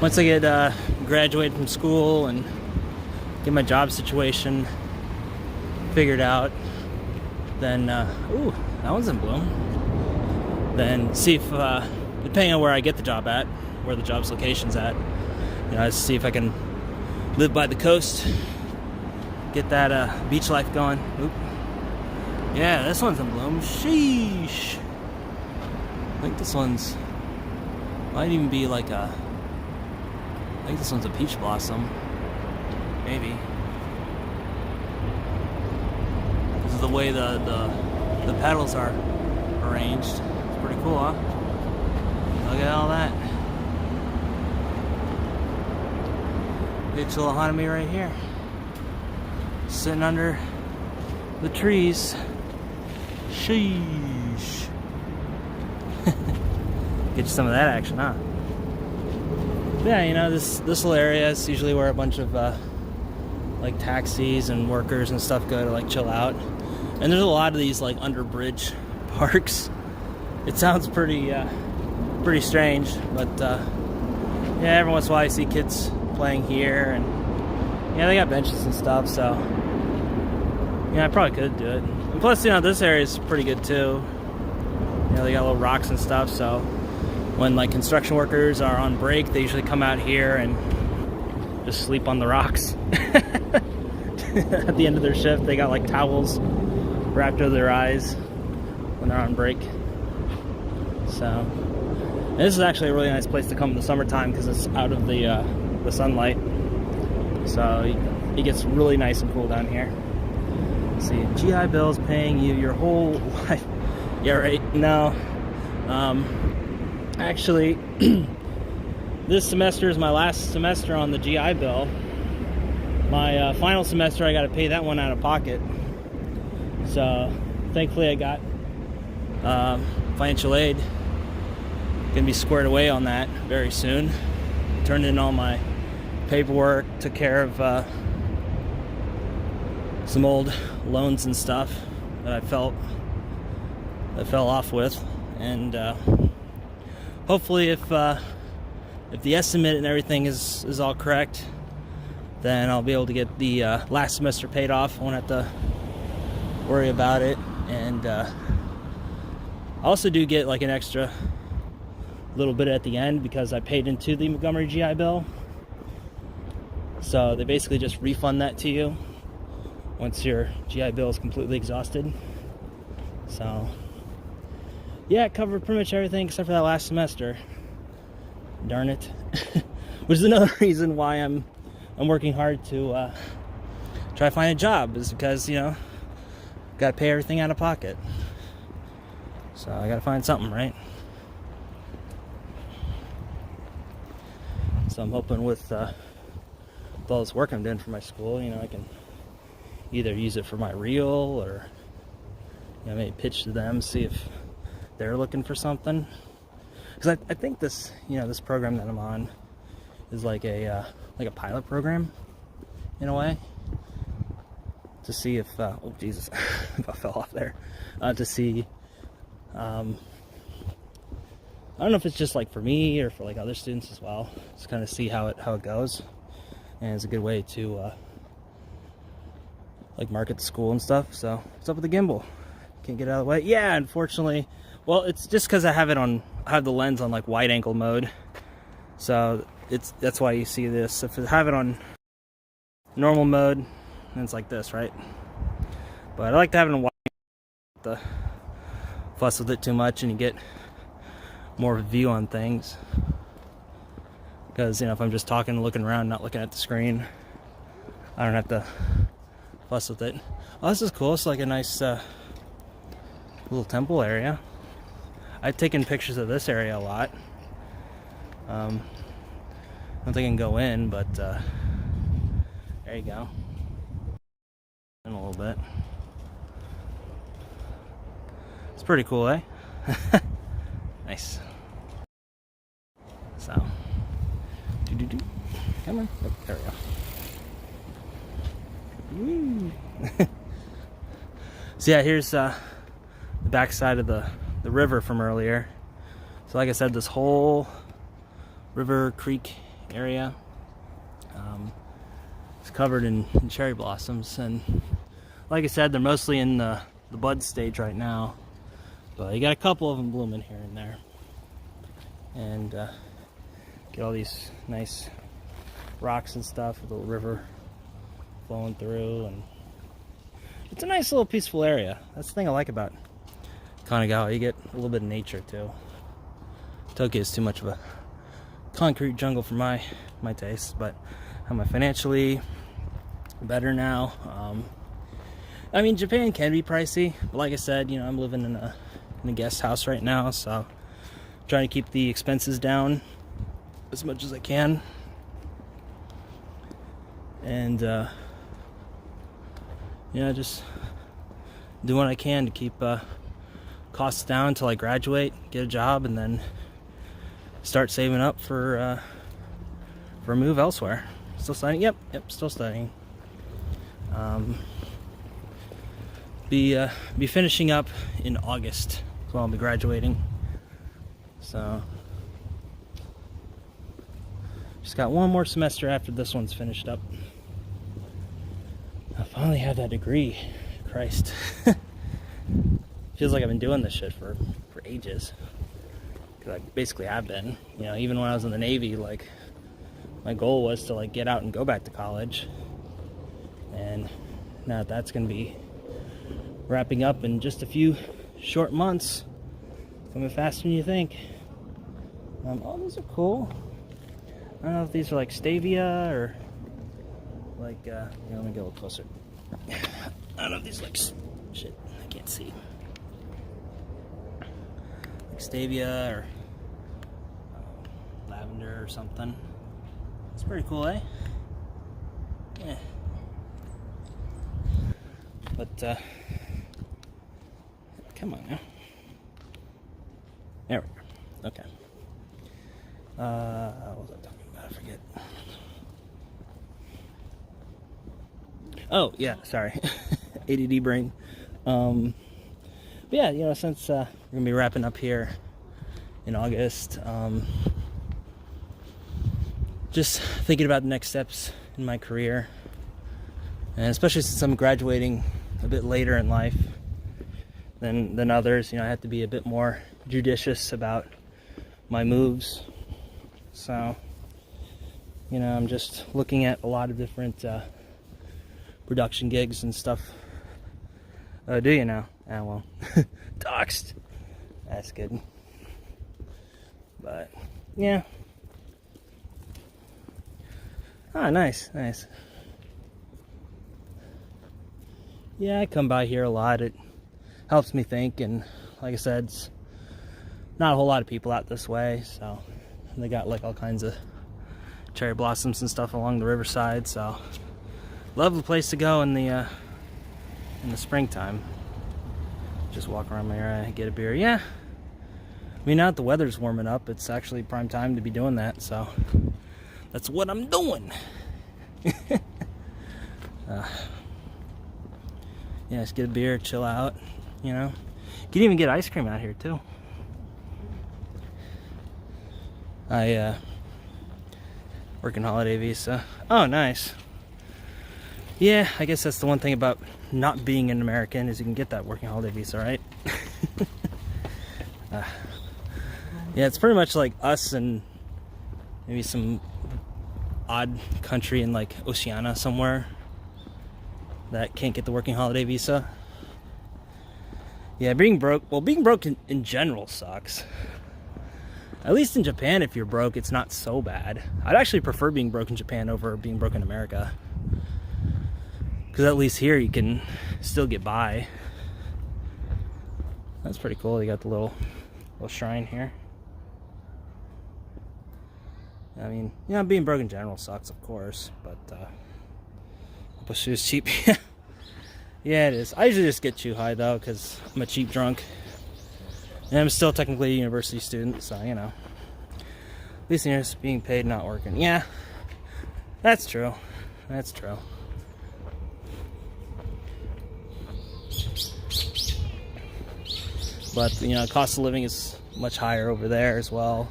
once I get graduated from school and get my job situation figured out, then ooh, that one's in bloom. Then see if depending on where I get the job at, where the job's location's at, you know, see if I can live by the coast, get that beach life going. Oop. Yeah, this one's in bloom. Sheesh. I think this one's might even be like a. I think this one's a peach blossom. Maybe. This is the way the petals are arranged. It's pretty cool, huh? Look at all that. Big little Hanami right here. Sitting under the trees. Sheesh. Get you some of that action, huh? Yeah, you know, this little area is usually where a bunch of like taxis and workers and stuff go to like chill out. And there's a lot of these like under bridge parks. It sounds pretty strange, but yeah, every once in a while I see kids playing here, and yeah, they got benches and stuff, so yeah, I probably could do it. And plus, you know, this area is pretty good too. You know, they got little rocks and stuff, so when like construction workers are on break, they usually come out here and just sleep on the rocks. At the end of their shift, they got like towels wrapped over their eyes when they're on break. So, and this is actually a really nice place to come in the summertime because it's out of the sunlight. So it gets really nice and cool down here. Let's see, GI Bill's paying you your whole life. Yeah, right. No. Actually, this semester is my last semester on the GI Bill. My final semester, I got to pay that one out of pocket. So, thankfully, I got financial aid. Gonna be squared away on that very soon. Turned in all my paperwork, took care of some old loans and stuff that I fell off with, and hopefully, if the estimate and everything is all correct, then I'll be able to get the last semester paid off. I won't have to worry about it. And I also do get like an extra little bit at the end because I paid into the Montgomery GI Bill. So they basically just refund that to you once your GI Bill is completely exhausted. So yeah, it covered pretty much everything except for that last semester. Darn it. Which is another reason why I'm working hard to try to find a job, is because, you know, gotta pay everything out of pocket. So I gotta find something, right? So I'm hoping with all this work I'm doing for my school, you know, I can either use it for my reel or, you know, maybe pitch to them, see if they're looking for something. Because I think this, you know, this program that I'm on is like a pilot program in a way, to see if oh Jesus, I fell off there. To see, I don't know if it's just like for me or for like other students as well. Just kind of see how it goes, and it's a good way to like market the school and stuff. So what's up with the gimbal? Can't get it out of the way. Yeah, unfortunately. Well, it's just because I have the lens on like wide angle mode, so that's why you see this. If I have it on normal mode, then it's like this, right? But I like to have it on wide angle, to fuss with it too much, and you get more of a view on things. Because, you know, if I'm just talking and looking around, not looking at the screen, I don't have to fuss with it. Oh, this is cool. It's like a nice little temple area. I've taken pictures of this area a lot. I don't think I can go in, but there you go. In a little bit. It's pretty cool, eh? Nice. So, come on. Oh, there we go. Woo. So yeah, here's the back side of the river from earlier. So like I said, this whole river creek area is covered in cherry blossoms, and like I said, they're mostly in the bud stage right now, but you got a couple of them blooming here and there, and get all these nice rocks and stuff with the river flowing through, and it's a nice little peaceful area. That's the thing I like about Kanagawa. You get a little bit of nature too. Tokyo is too much of a concrete jungle for my taste, but am I financially better now? I mean, Japan can be pricey, but like I said, you know, I'm living in a guest house right now, so I'm trying to keep the expenses down as much as I can, and yeah, just do what I can to keep costs down until I graduate, get a job, and then start saving up for a move elsewhere. Still studying? Yep, still studying. Be finishing up in August, so I'll be graduating. So just got one more semester after this one's finished up. I finally have that degree. Christ. Feels like I've been doing this shit for ages. Because I basically have been. You know, even when I was in the Navy, like, my goal was to, like, get out and go back to college. And now that's going to be wrapping up in just a few short months. Coming faster than you think. Oh, these are cool. I don't know if these are like stevia or like, let me get a little closer. I don't know if these are like, shit, I can't see. Like stevia or lavender or something. It's pretty cool, eh? Yeah. But, come on now. There we go. Okay. What was I talking about? I forget. Oh, yeah, sorry. ADD brain. But yeah, you know, since we're going to be wrapping up here in August, just thinking about the next steps in my career. And especially since I'm graduating a bit later in life than others, you know, I have to be a bit more judicious about my moves. So, you know, I'm just looking at a lot of different production gigs and stuff. Do you now? Ah, well, doxed. That's good. But, yeah. Ah, nice. Yeah, I come by here a lot. It helps me think, and like I said, it's not a whole lot of people out this way, so they got like all kinds of cherry blossoms and stuff along the riverside, so lovely place to go in the springtime. Just walk around my area, get a beer. Yeah, I mean, now that the weather's warming up, it's actually prime time to be doing that, so that's what I'm doing. Yeah, just get a beer, chill out, you know. You can even get ice cream out here too. I working holiday visa. Oh, nice. Yeah, I guess that's the one thing about not being an American is you can get that working holiday visa, right? Yeah, it's pretty much like us and maybe some odd country in like Oceania somewhere that can't get the working holiday visa. Yeah, being broke in general sucks. At least in Japan, if you're broke, it's not so bad. I'd actually prefer being broke in Japan over being broke in America. Because at least here you can still get by. That's pretty cool. They got the little shrine here. I mean, yeah, being broke in general sucks, of course, but shoes cheap. Yeah, it is. I usually just get too high though, because I'm a cheap drunk. And I'm still technically a university student, so, you know. At least you're just being paid, not working. Yeah, that's true. That's true. But, you know, cost of living is much higher over there as well.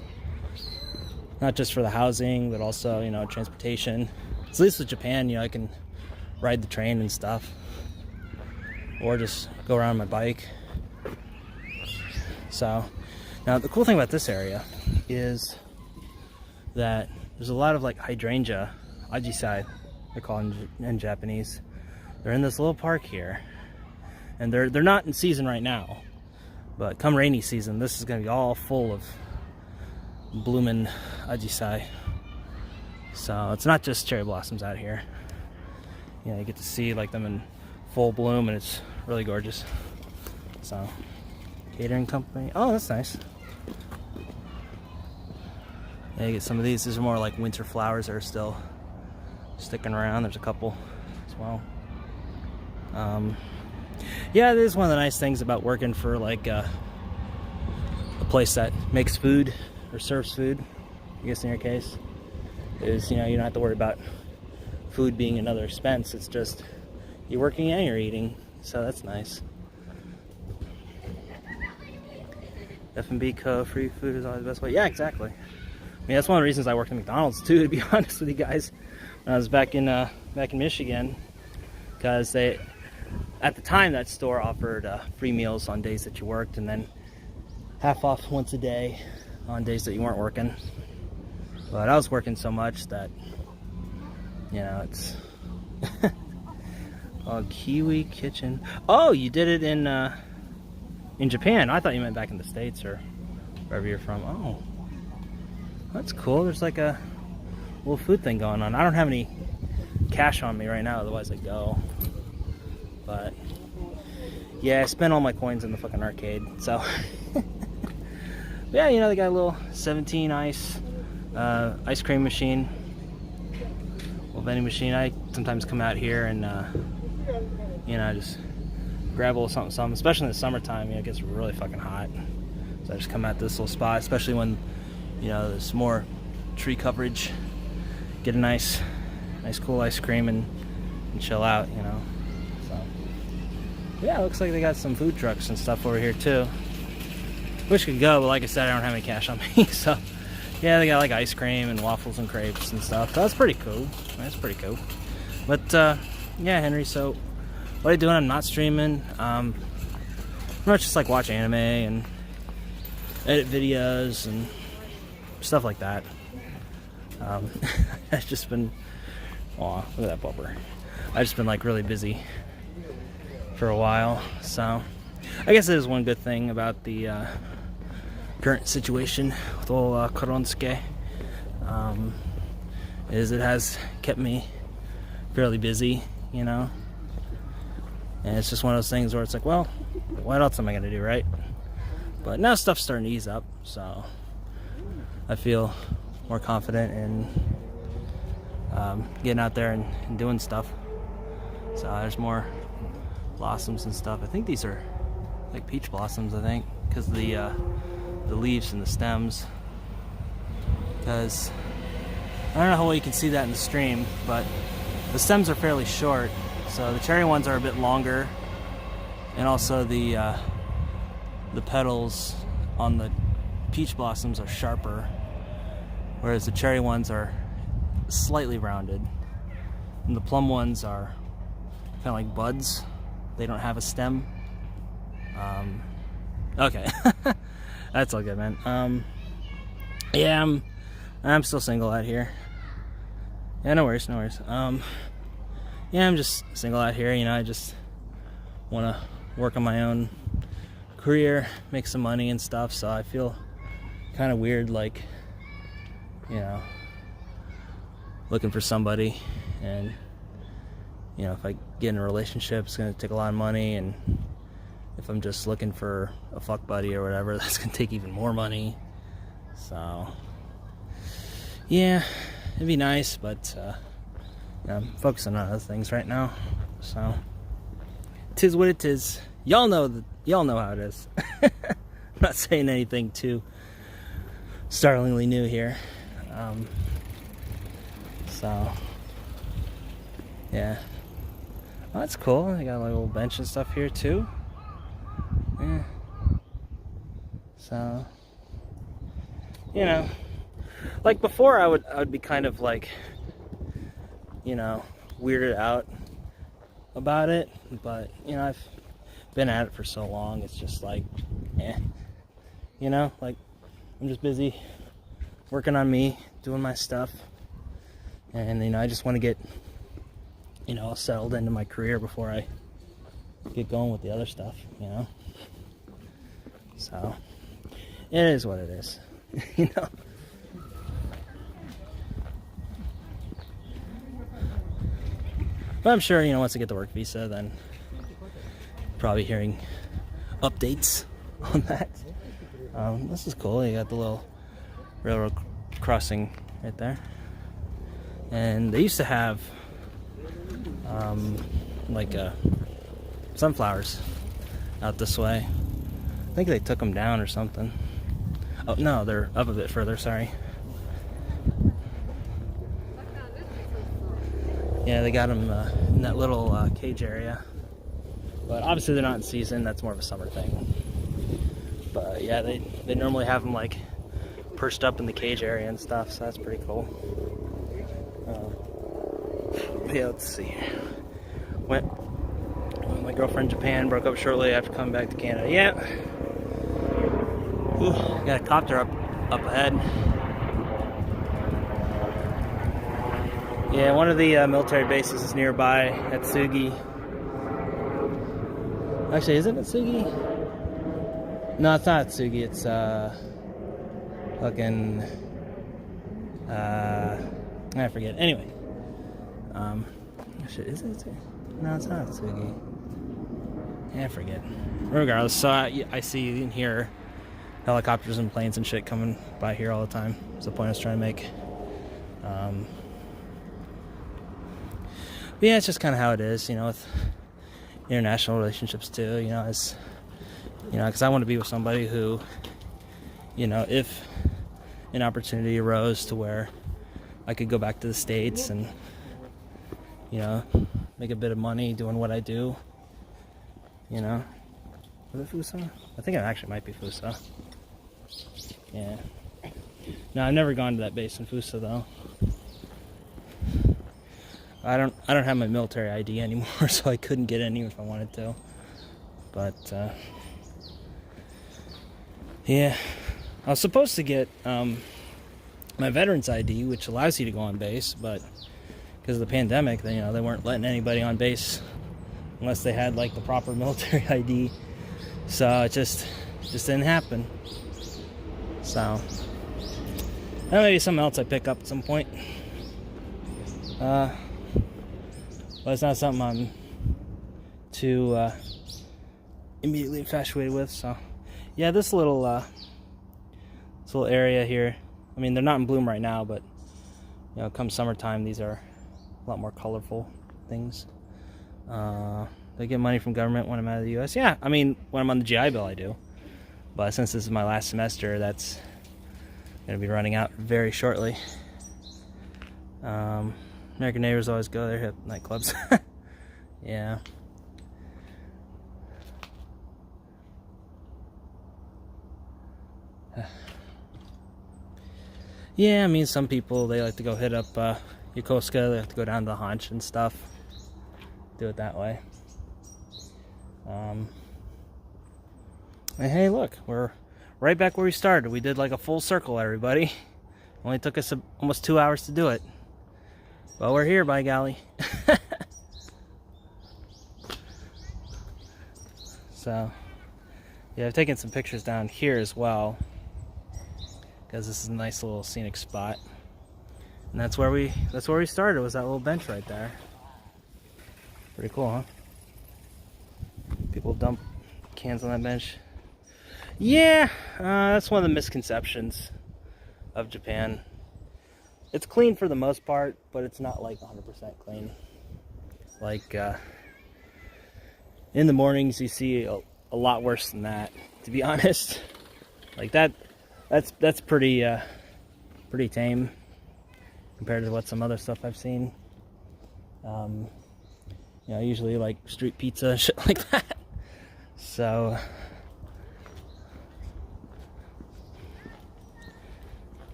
Not just for the housing, but also, you know, transportation. At least with Japan, you know, I can ride the train and stuff. Or just go around on my bike. So, now the cool thing about this area is that there's a lot of like hydrangea, ajisai, they're called in Japanese. They're in this little park here. And they're not in season right now. But come rainy season, this is going to be all full of blooming ajisai. So it's not just cherry blossoms out here. You know, you get to see like them in full bloom, and it's really gorgeous. So, catering company. Oh, that's nice. Yeah, you get some of these. These are more like winter flowers that are still sticking around. There's a couple as well. Yeah, this is one of the nice things about working for like a place that makes food or serves food, I guess in your case, is, you know, you don't have to worry about food being another expense. It's just you're working and you're eating, so that's nice. F&B Co. Free food is always the best way. Yeah, exactly. I mean, that's one of the reasons I worked at McDonald's too, to be honest with you guys, when I was back in Michigan, because they, at the time, that store offered free meals on days that you worked, and then half off once a day on days that you weren't working. But I was working so much that, you know, it's called Kiwi Kitchen. Oh, you did it in Japan. I thought you meant back in the States or wherever you're from. Oh, that's cool. There's like a little food thing going on. I don't have any cash on me right now, otherwise I'd go. But yeah, I spent all my coins in the fucking arcade, so yeah, you know, they got a little 17 ice cream machine, little vending machine. I sometimes come out here and you know, just grab a little something, especially in the summertime. You know, it gets really fucking hot, so I just come out this little spot, especially when, you know, there's more tree coverage, get a nice cool ice cream and chill out, you know. So yeah, it looks like they got some food trucks and stuff over here too. Wish I could go, but like I said, I don't have any cash on me. So yeah, they got like ice cream and waffles and crepes and stuff. So that's pretty cool. That's pretty cool. But yeah, Henry, so what are you doing? I'm not streaming. I'm not just like watch anime and edit videos and stuff like that. I've just been, aw, look at that bumper. I've just been like really busy for a while. So I guess it is one good thing about the current situation with old Koronsuke, is it has kept me fairly busy, you know. And it's just one of those things where it's like, well, what else am I gonna do, right? But now stuff's starting to ease up, so I feel more confident in getting out there and doing stuff. So there's more blossoms and stuff. I think these are like peach blossoms, I think, because the leaves and the stems. Because I don't know how well you can see that in the stream, but the stems are fairly short, so the cherry ones are a bit longer, and also the petals on the peach blossoms are sharper, whereas the cherry ones are slightly rounded, and the plum ones are kind of like buds. They don't have a stem. Okay. That's all good, man. Yeah, I'm still single out here. Yeah, no worries. Yeah, I'm just single out here, you know. I just want to work on my own career, make some money and stuff, so I feel kind of weird, like, you know, looking for somebody, and, you know, if I get in a relationship, it's going to take a lot of money, and if I'm just looking for a fuck buddy or whatever, that's going to take even more money. So yeah, it'd be nice, but yeah, I'm focusing on other things right now. So 'tis what it is. Y'all know how it is. not saying anything too startlingly new here. So yeah, oh, that's cool. I got a little bench and stuff here too. Yeah. So, you know, like before I would be kind of like, you know, weirded out about it, but you know, I've been at it for so long, it's just like, you know, like I'm just busy working on me, doing my stuff, and you know, I just want to get, you know, settled into my career before I get going with the other stuff, you know. So it is what it is. You know. But I'm sure, you know, once I get the work visa, then probably hearing updates on that. This is cool. You got the little railroad crossing right there. And they used to have like sunflowers out this way. I think they took them down or something. Oh no, they're up a bit further, sorry. Yeah, they got them in that little cage area. But obviously they're not in season, that's more of a summer thing. But yeah, they normally have them like perched up in the cage area and stuff, so that's pretty cool. Yeah, let's see. Went with my girlfriend in Japan, broke up shortly after coming back to Canada. Yeah. Ooh, got a copter up ahead. Yeah, one of the military bases is nearby at Sugi. Actually, is it at Sugi? No, it's not at Sugi. It's fucking I forget. Anyway, shit, is it? No, it's not at Sugi. Yeah, I forget. Regardless, so I see and hear helicopters and planes and shit coming by here all the time. That's the point I was trying to make. But yeah, it's just kind of how it is, you know, with international relationships too, you know, as you know, because I want to be with somebody who, you know, if an opportunity arose to where I could go back to the States and, you know, make a bit of money doing what I do, you know. Was it Fuso? I think it actually might be Fuso. Yeah. No, I've never gone to that base in Fuso though. I don't have my military ID anymore, so I couldn't get in even if I wanted to. But yeah, I was supposed to get my veterans ID, which allows you to go on base, but because of the pandemic, they weren't letting anybody on base unless they had like the proper military ID. So it just didn't happen. So that may be something else I pick up at some point. But it's not something I'm too immediately infatuated with. So yeah, this little area here, I mean, they're not in bloom right now, but you know, come summertime, these are a lot more colorful things. They get money from government when I'm out of the U.S. Yeah, I mean, when I'm on the GI Bill, I do. But since this is my last semester, that's going to be running out very shortly. American neighbors always go there, hip nightclubs. Yeah. Yeah, I mean, some people, they like to go hit up Yokosuka, they have to go down to the Hanch and stuff. Do it that way. And hey, look, we're right back where we started. We did like a full circle, everybody. Only took us almost 2 hours to do it. Well, we're here, by golly. So, yeah, I've taken some pictures down here as well, because this is a nice little scenic spot. And that's where we started, was that little bench right there. Pretty cool, huh? People dump cans on that bench. Yeah, that's one of the misconceptions of Japan. It's clean for the most part, but it's not like 100% clean. Like, in the mornings you see a lot worse than that, to be honest. Like that's pretty pretty tame compared to what some other stuff I've seen. You know, usually like street pizza and shit like that. So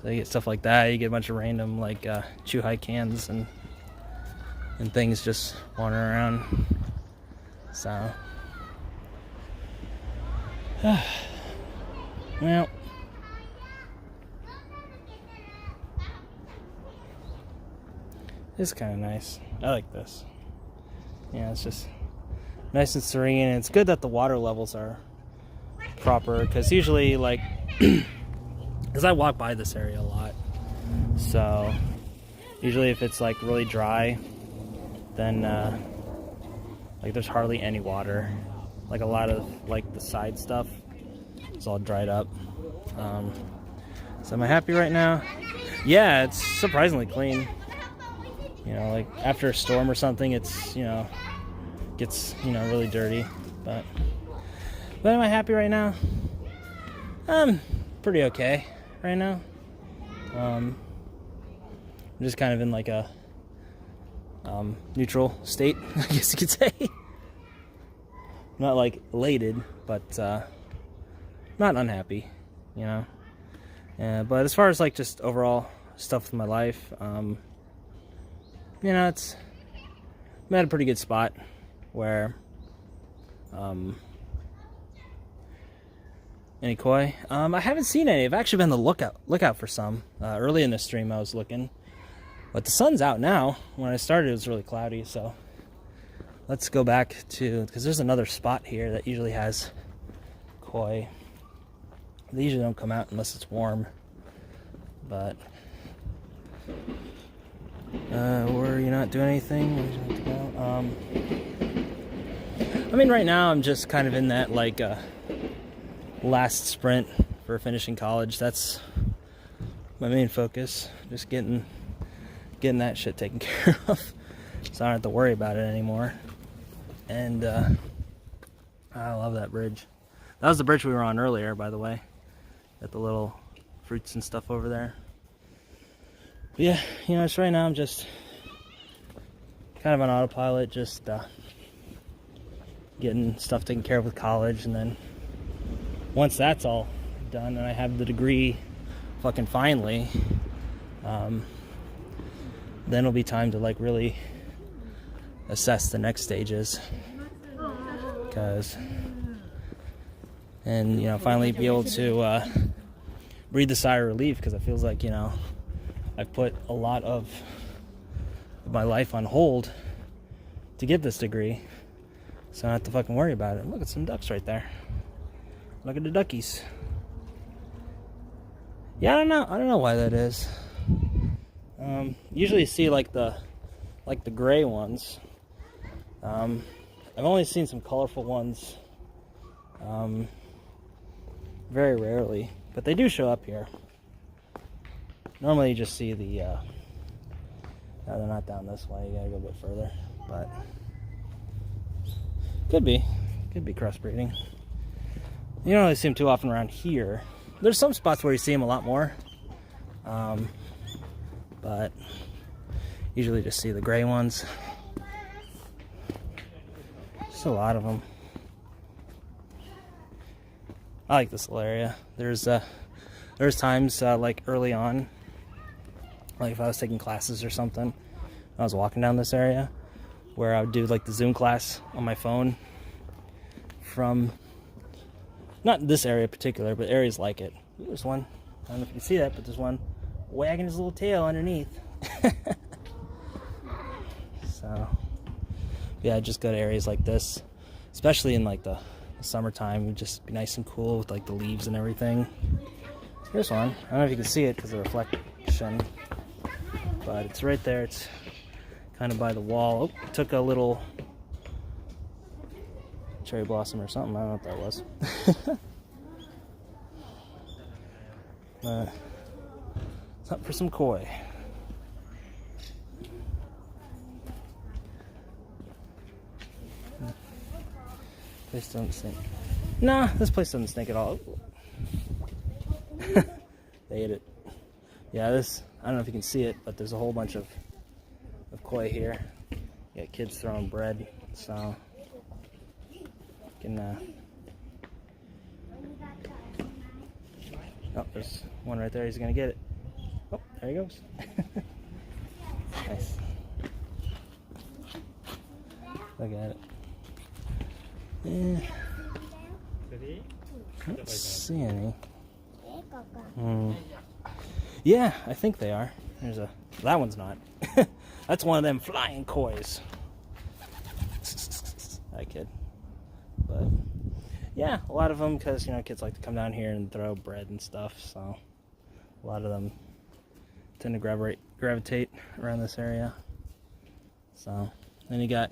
you get stuff like that. You get a bunch of random like chew high cans and things just wandering around. So well, it's kind of nice. I like this. Yeah, it's just nice and serene, and it's good that the water levels are proper, because usually, like, because I walk by this area a lot, so usually if it's like really dry, then like there's hardly any water. Like a lot of like the side stuff is all dried up. So am I happy right now? Yeah, it's surprisingly clean. You know, like after a storm or something, it's, you know, gets, you know, really dirty. But am I happy right now? I'm pretty okay right now. I'm just kind of in like a neutral state, I guess you could say. Not like elated, but not unhappy, you know. But as far as like just overall stuff in my life, you know, I'm at a pretty good spot where any koi. I haven't seen any. I've actually been on the lookout for some. Early in the stream I was looking, but the sun's out now. When I started, it was really cloudy, so let's go back to, because there's another spot here that usually has koi. They usually don't come out unless it's warm, but were you not doing anything? I mean, right now I'm just kind of in that like last sprint for finishing college. That's my main focus. Just getting that shit taken care of, so I don't have to worry about it anymore. And I love that bridge. That was the bridge we were on earlier, by the way. Got the little fruits and stuff over there. But yeah, you know, it's right now I'm just kind of on autopilot, just getting stuff taken care of with college, and then once that's all done and I have the degree fucking finally, then it'll be time to like really assess the next stages, and you know, finally be able to breathe a sigh of relief, because it feels like, you know, I've put a lot of my life on hold to get this degree, so I don't have to fucking worry about it. Look at some ducks right there. Look at the duckies. Yeah, I don't know why that is. Usually you see like the gray ones. I've only seen some colorful ones very rarely, but they do show up here. Normally you just see the no, they're not down this way. You gotta go a bit further, but could be crossbreeding. You don't really see them too often around here. There's some spots where you see them a lot more, but usually just see the gray ones. Just a lot of them. I like this little area. There's times like early on, like if I was taking classes or something, I was walking down this area, where I would do like the Zoom class on my phone from, not this area in particular, but areas like it. There's one, I don't know if you can see that, but there's one wagging his little tail underneath. So yeah, just go to areas like this, especially in like the summertime. It would just be nice and cool with like the leaves and everything. Here's one. I don't know if you can see it because of the reflection, but it's right there. It's kind of by the wall. Oh, took a little cherry blossom or something. I don't know what that was. Something for some koi. Place doesn't stink. Nah, this place doesn't stink at all. They ate it. Yeah, this, I don't know if you can see it, but there's a whole bunch of koi here. You got kids throwing bread, so you can, oh, there's one right there. He's gonna get it. Oh, there he goes. Nice. Look at it. Yeah. I don't see any. Yeah, I think they are. There's a. That one's not. That's one of them flying kois. That kid. But yeah, a lot of them, because you know, kids like to come down here and throw bread and stuff. So a lot of them tend to gravitate around this area. So then you got.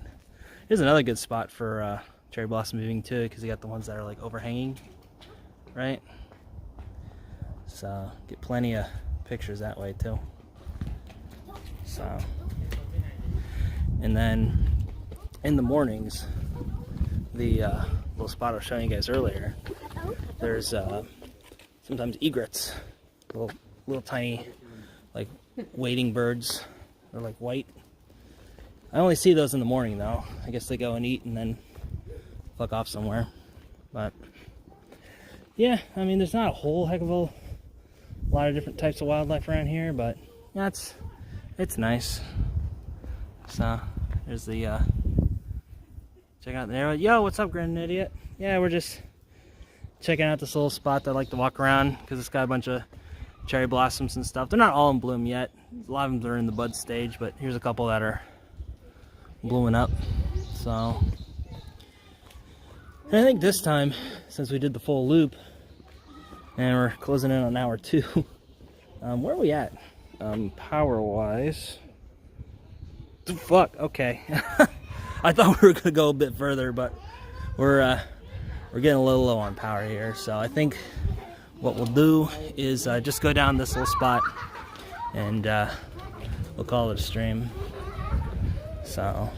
Here's another good spot for cherry blossom viewing too, because you got the ones that are like overhanging, right? So get plenty of pictures that way too. So, and then in the mornings, the little spot I was showing you guys earlier, there's sometimes egrets, little tiny like wading birds. They're like white. I only see those in the morning though. I guess they go and eat and then fuck off somewhere. But yeah, I mean, there's not a whole heck of a lot of different types of wildlife around here, but yeah, it's nice. So there's the check out the arrow. Yo, what's up, Grand Idiot? Yeah, we're just checking out this little spot that I like to walk around because it's got a bunch of cherry blossoms and stuff. They're not all in bloom yet. A lot of them are in the bud stage, but here's a couple that are blooming up. So, and I think this time, since we did the full loop and we're closing in on hour 2, where are we at power wise? Fuck, okay. I thought we were gonna go a bit further, but we're getting a little low on power here. So I think what we'll do is just go down this little spot and we'll call it a stream. So,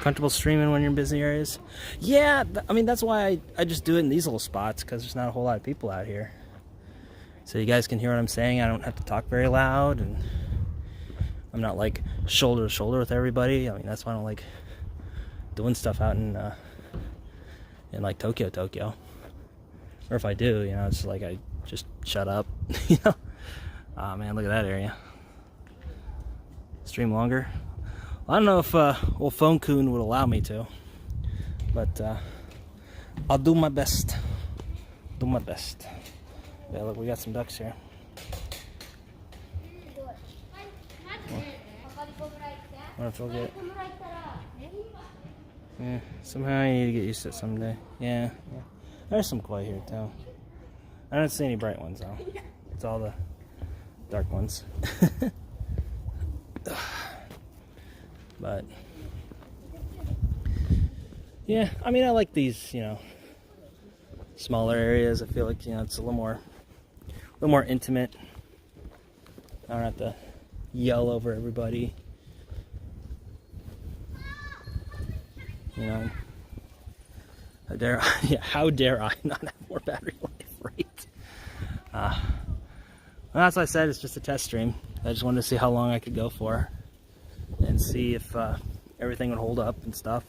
comfortable streaming when you're in busy areas? Yeah, I mean, that's why I just do it in these little spots, because there's not a whole lot of people out here. So you guys can hear what I'm saying. I don't have to talk very loud, and I'm not like shoulder to shoulder with everybody. I mean, that's why I don't like doing stuff out in like Tokyo. Or if I do, you know, it's like I just shut up, you know? Oh man, look at that area. Stream longer. I don't know if old Phone Coon would allow me to, but I'll do my best. Yeah, look, we got some ducks here. What if they'll get? Yeah, somehow I need to get used to it someday. Yeah. There's some koi here too. I don't see any bright ones though. It's all the dark ones. But yeah, I mean, I like these, you know, smaller areas. I feel like, you know, it's a little more intimate. I don't have to yell over everybody. You know, how dare I not have more battery life, right? Well, that's what I said. It's just a test stream. I just wanted to see how long I could go for and see if everything would hold up and stuff.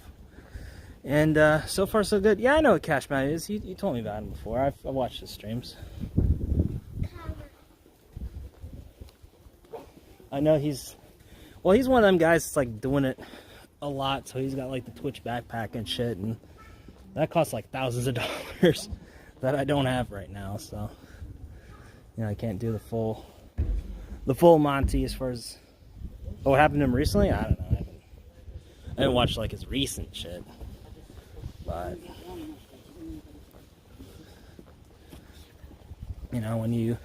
And so far so good. Yeah, I know what Cash Matt is. You told me about him before. I've watched his streams. I know he's one of them guys that's like doing it a lot. So he's got like the Twitch backpack and shit, and that costs like thousands of dollars that I don't have right now. So, you know, I can't do the full Monty as far as what happened to him recently. I don't know. I haven't watched like his recent shit, but you know, when you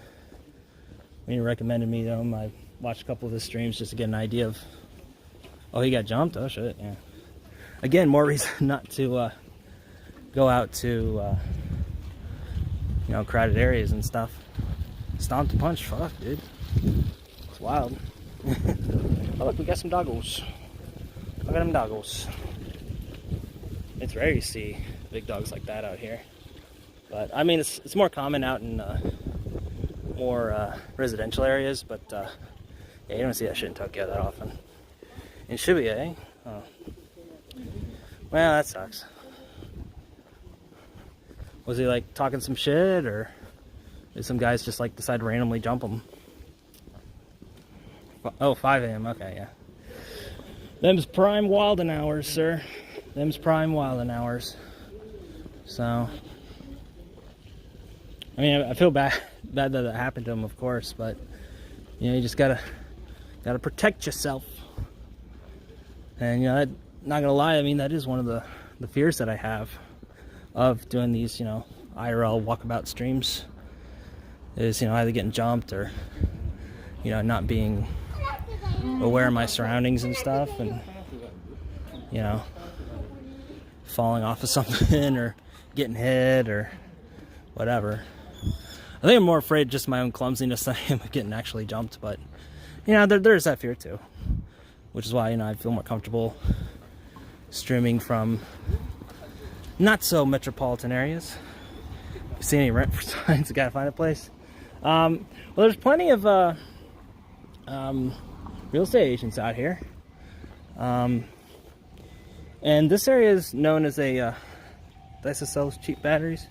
recommended me to him, I watched a couple of his streams just to get an idea of. Oh, he got jumped. Oh shit, yeah. Again, more reason not to go out to you know, crowded areas and stuff. Stomp to punch, fuck, dude. It's wild. Oh look, we got some doggos. Look at them doggos. It's rare to see big dogs like that out here. But I mean, it's more common out in more residential areas, but yeah, you don't see that shit in Tokyo that often. In Shibuya, eh? Oh. Well, that sucks. Was he like talking some shit, or did some guys just like decide to randomly jump him? Oh, 5 a.m. Okay, yeah. Them's prime wildin' hours, sir. Them's prime wildin' hours. So, I mean, I feel bad that it happened to him, of course, but you know, you just gotta protect yourself. And you know, not gonna lie, I mean, that is one of the fears that I have of doing these, you know, IRL walkabout streams. Is, you know, either getting jumped or, you know, not being aware of my surroundings and stuff, and you know, falling off of something or getting hit or whatever. I think I'm more afraid just my own clumsiness than I am of getting actually jumped, but you know, there's that fear too, which is why, you know, I feel more comfortable streaming from not so metropolitan areas. If you see any rent for signs, you gotta find a place. Well, there's plenty of real estate agents out here, and this area is known as a place that sells cheap batteries.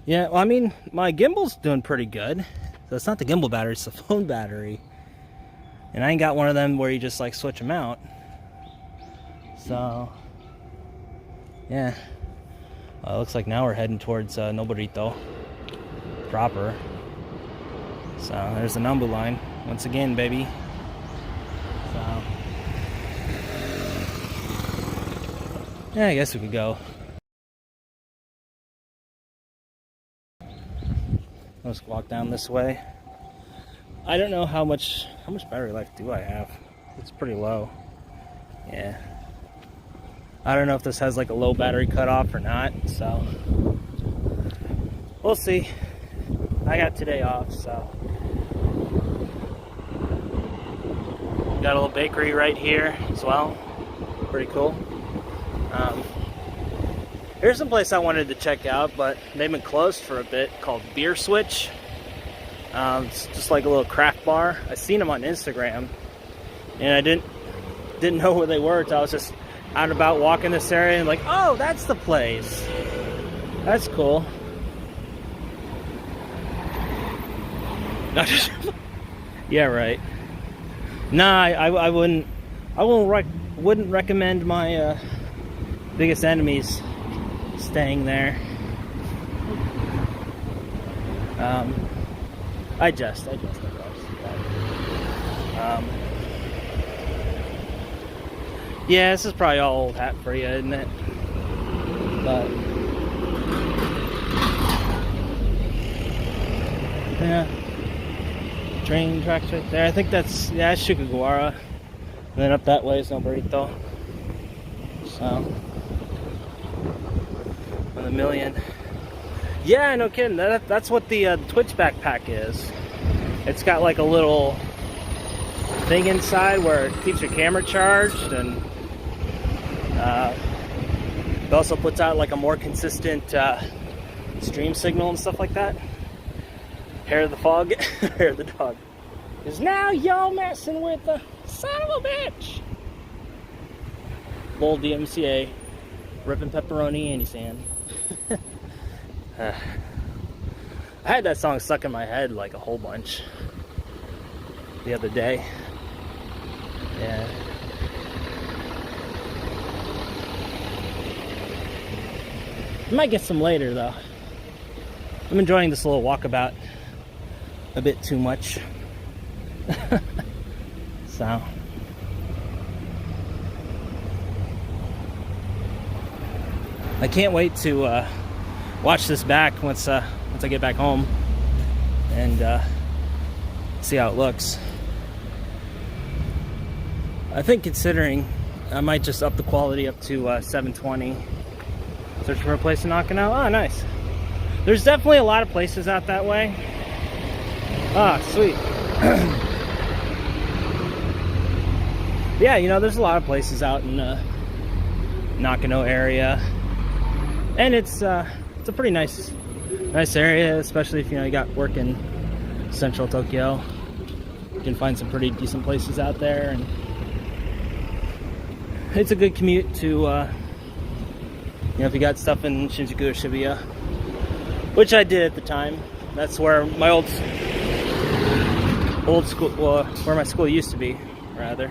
Yeah, well, I mean, my gimbal's doing pretty good. So it's not the gimbal battery, it's the phone battery. And I ain't got one of them where you just like switch them out. So, yeah. Well, it looks like now we're heading towards Noborito proper. So there's the Nambu line once again, baby. So, yeah, I guess we could go. Let's walk down this way. I don't know how much battery life do I have. It's pretty low. Yeah. I don't know if this has like a low battery cutoff or not, so we'll see. I got today off, so. Got a little bakery right here as well. Pretty cool. Here's some place I wanted to check out, but they've been closed for a bit, called Beer Switch. It's just like a little craft bar. I seen them on Instagram, and I didn't know where they were until I was just out and about walking this area and like, oh, that's the place. That's cool. Yeah, right. Nah, I wouldn't recommend my biggest enemies staying there. I just yeah, this is probably all old hat for you, isn't it? But yeah, train tracks right there. I think that's, yeah, that's Shikagawara. And then up that way is Noborito. So, 1 million. Yeah, no kidding. That's what the Twitch backpack is. It's got like a little thing inside where it keeps your camera charged, and it also puts out like a more consistent stream signal and stuff like that. Hair of the fog, hair of the dog. Is now y'all messing with the son of a bitch. Bold DMCA, ripping pepperoni Andy Sand. I had that song stuck in my head like a whole bunch the other day. Yeah. I might get some later though. I'm enjoying this little walkabout a bit too much. So I can't wait to watch this back once I get back home and see how it looks. I think, considering, I might just up the quality up to 720. Searching for a place to knock it out. Oh, nice. There's definitely a lot of places out that way. Ah, sweet. Yeah, you know, there's a lot of places out in Nakano area, and it's a pretty nice area, especially if you got work in central Tokyo. You can find some pretty decent places out there, and it's a good commute to if you got stuff in Shinjuku or Shibuya, which I did at the time. That's where my old school, well, where my school used to be, rather.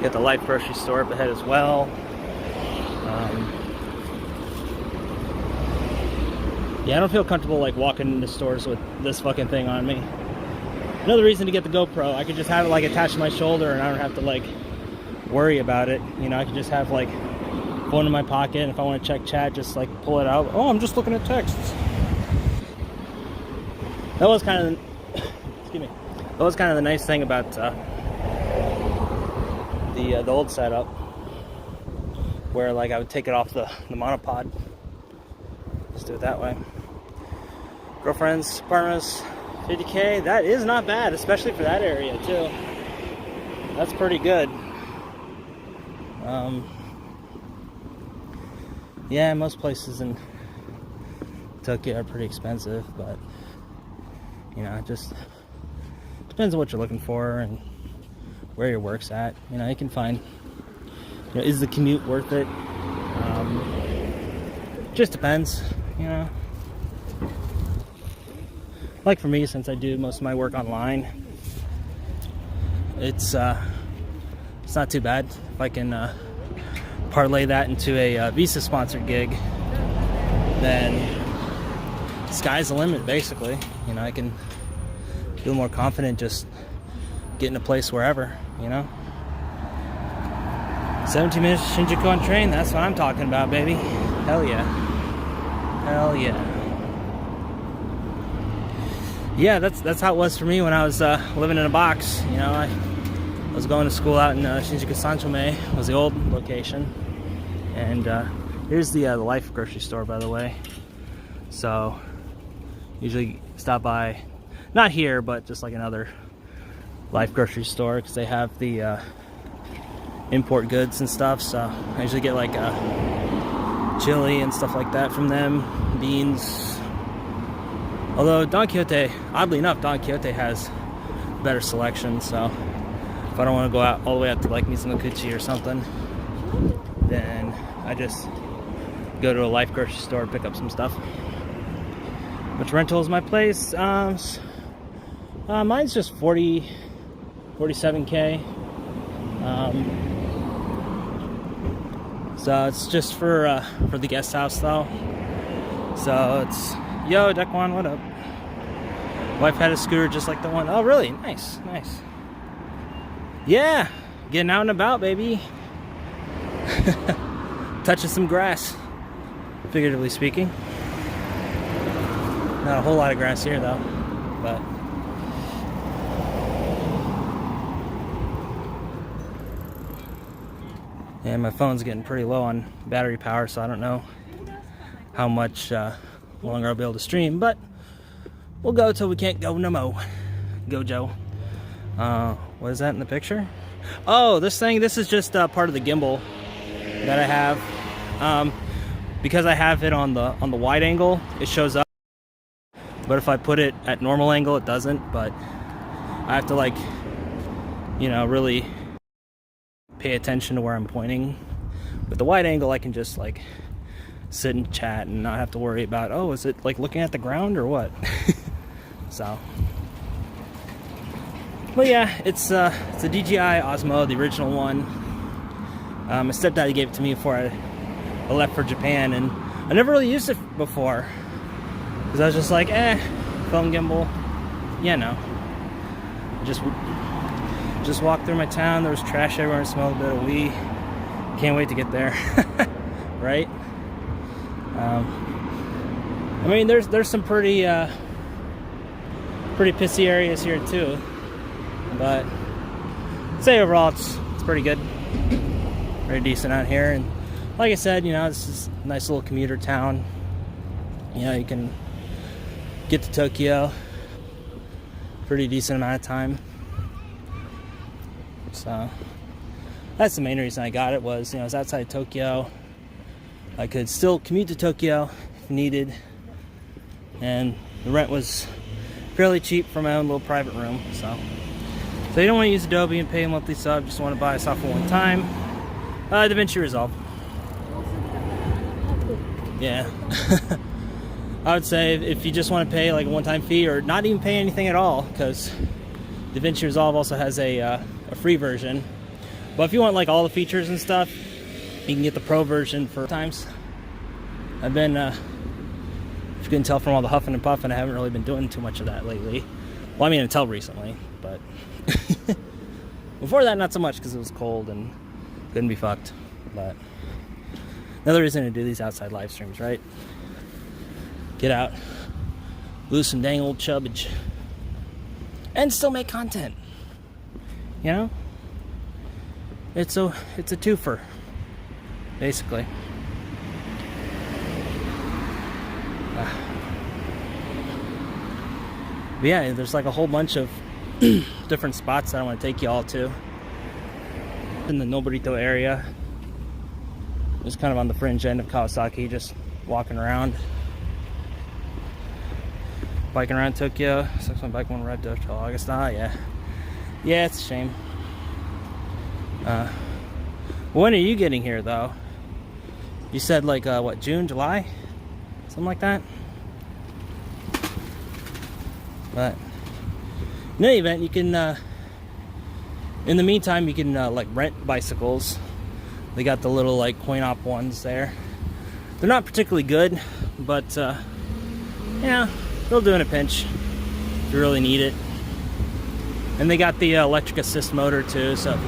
Got the Life grocery store up ahead as well. Yeah, I don't feel comfortable like walking into stores with this fucking thing on me. Another reason to get the GoPro, I could just have it like attached to my shoulder, and I don't have to like worry about it. I could just have like phone in my pocket, and if I want to check chat, just like pull it out. Oh, I'm just looking at texts. That was kind of excuse me. That was kind of the nice thing about the old setup, where like I would take it off the monopod. Just do it that way. Girlfriends, partners, 50K. That is not bad, especially for that area too. That's pretty good. Yeah, most places in Tokyo are pretty expensive, but it just depends on what you're looking for and where your work's at. You can find, is the commute worth it? Just depends, Like for me, since I do most of my work online, it's not too bad. If I can parlay that into a Visa sponsored gig, then sky's the limit, basically. I can feel more confident just getting a place wherever, 17 minutes Shinjuku on train, that's what I'm talking about, baby. Hell yeah. Hell yeah. Yeah, that's how it was for me when I was living in a box. I was going to school out in Shinjuku Sanchome, was the old location. And here's the Life grocery store, by the way. So usually stop by, not here, but just like another Life grocery store, because they have the import goods and stuff. So I usually get like chili and stuff like that from them, beans. Although Don Quixote, oddly enough, Don Quixote has better selection. So if I don't want to go out all the way out to like Mizunokuchi or something, then I just go to a Life grocery store and pick up some stuff. Which rental is my place? Mine's just 47K. So it's just for the guest house though. So it's, yo, Dekwan, what up? Wife had a scooter just like the one. Oh, really? Nice, nice. Yeah, getting out and about, baby. Touching some grass, figuratively speaking. Not a whole lot of grass here though, but yeah, my phone's getting pretty low on battery power, so I don't know how much longer I'll be able to stream, but we'll go till we can't go no more. Go, Joe. What is that in the picture? Oh, this is just part of the gimbal that I have. Because I have it on the wide angle, it shows up. But if I put it at normal angle, it doesn't. But I have to like, really pay attention to where I'm pointing. With the wide angle, I can just like sit and chat and not have to worry about, oh, is it like looking at the ground or what? So, but yeah, it's a DJI Osmo, the original one. My stepdad gave it to me before I left for Japan, and I never really used it before because I was just like, film gimbal, just walked through my town. There was trash everywhere and smelled a bit of weed. Can't wait to get there. Right? I mean, there's some pretty pissy areas here too, but I'd say overall it's pretty good, very decent out here. And like I said, this is a nice little commuter town. You can get to Tokyo pretty decent amount of time. So that's the main reason I got it. Was, you know, I was outside Tokyo. I could still commute to Tokyo if needed, and the rent was fairly cheap for my own little private room. So you don't want to use Adobe and pay a monthly sub, just want to buy a software one time. DaVinci Resolve. Yeah. I would say if you just want to pay like a one-time fee, or not even pay anything at all, because DaVinci Resolve also has a free version. But if you want like all the features and stuff, you can get the pro version for times. I've been, if you can tell from all the huffing and puffing, I haven't really been doing too much of that lately. Well, I mean, until recently, but before that, not so much, because it was cold and couldn't be fucked. But another reason to do these outside live streams, right? Get out, lose some dang old chubbage, and still make content. You know, it's a twofer, basically. But yeah, there's like a whole bunch of different spots that I want to take you all to. In the Noburito area, it was kind of on the fringe end of Kawasaki, just walking around. Biking around Tokyo. Sucks my bike won't ride till August. Yeah, it's a shame. When are you getting here, though? You said like what, June, July, something like that. But in any event, you can. In the meantime, you can like rent bicycles. They got the little like coin-op ones there. They're not particularly good, but yeah, they'll do in a pinch if you really need it. And they got the electric assist motor too, so if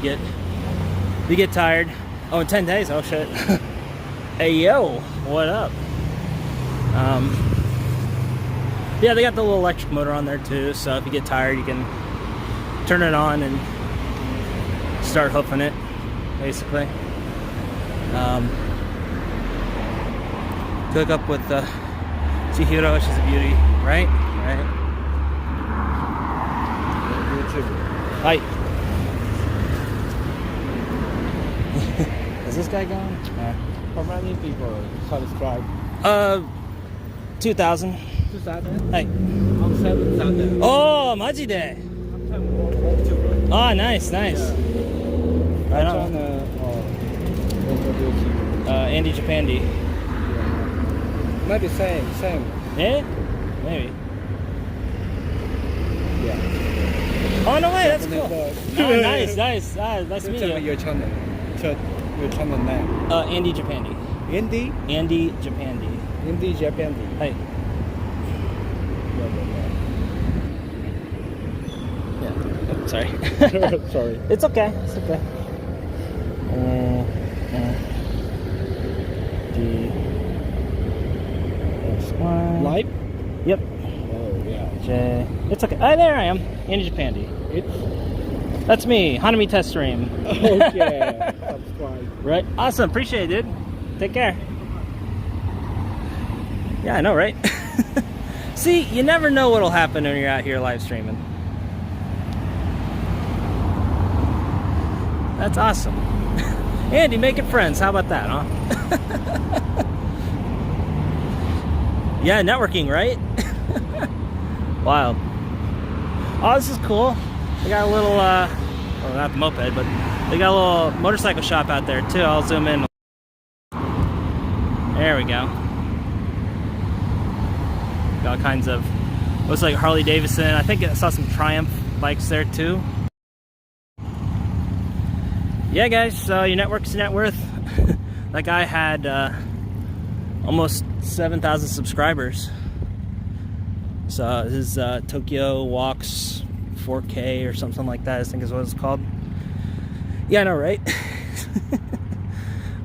you get tired. Oh, in 10 days. Oh shit. Hey yo, what up? Yeah, they got the little electric motor on there too, so if you get tired, you can turn it on and start hoofing it, basically. Cook up with Chihiro, she's a beauty, right? Hi. Is this guy going?
How many people subscribe?
2,000.
2,000?
Hi.
I'm 7,000.
Oh, maji de. Oh, nice. Right on. Andy Japandi.
Maybe same.
Yeah? Maybe.
Yeah.
Oh, no way, that's cool. Oh, nice. Nice to meet you.
Your channel. Your channel name.
Andy Japandi.
Andy
Japandi.
Andy Japandi.
Hey. Yeah. Sorry.
Sorry.
It's okay. D.
Live?
Yep.
Oh, yeah.
J. It's okay. Oh, there I am. Andy Japandi. That's me. Hanami test stream.
Okay. Subscribe.
Right. Awesome. Appreciate it, dude. Take care. Yeah, I know, right? See, you never know what'll happen when you're out here live streaming. That's awesome. Andy, making friends. How about that, huh? Yeah, networking, right? Wild. Oh, this is cool. They got a little, well, not the moped, but they got a little motorcycle shop out there, too. I'll zoom in. There we go. Got all kinds of, looks like Harley Davidson. I think I saw some Triumph bikes there, too. Yeah, guys, so your network's your net worth. That guy had almost 7,000 subscribers. So his Tokyo Walks 4K or something like that, I think is what it's called. Yeah, I know, right?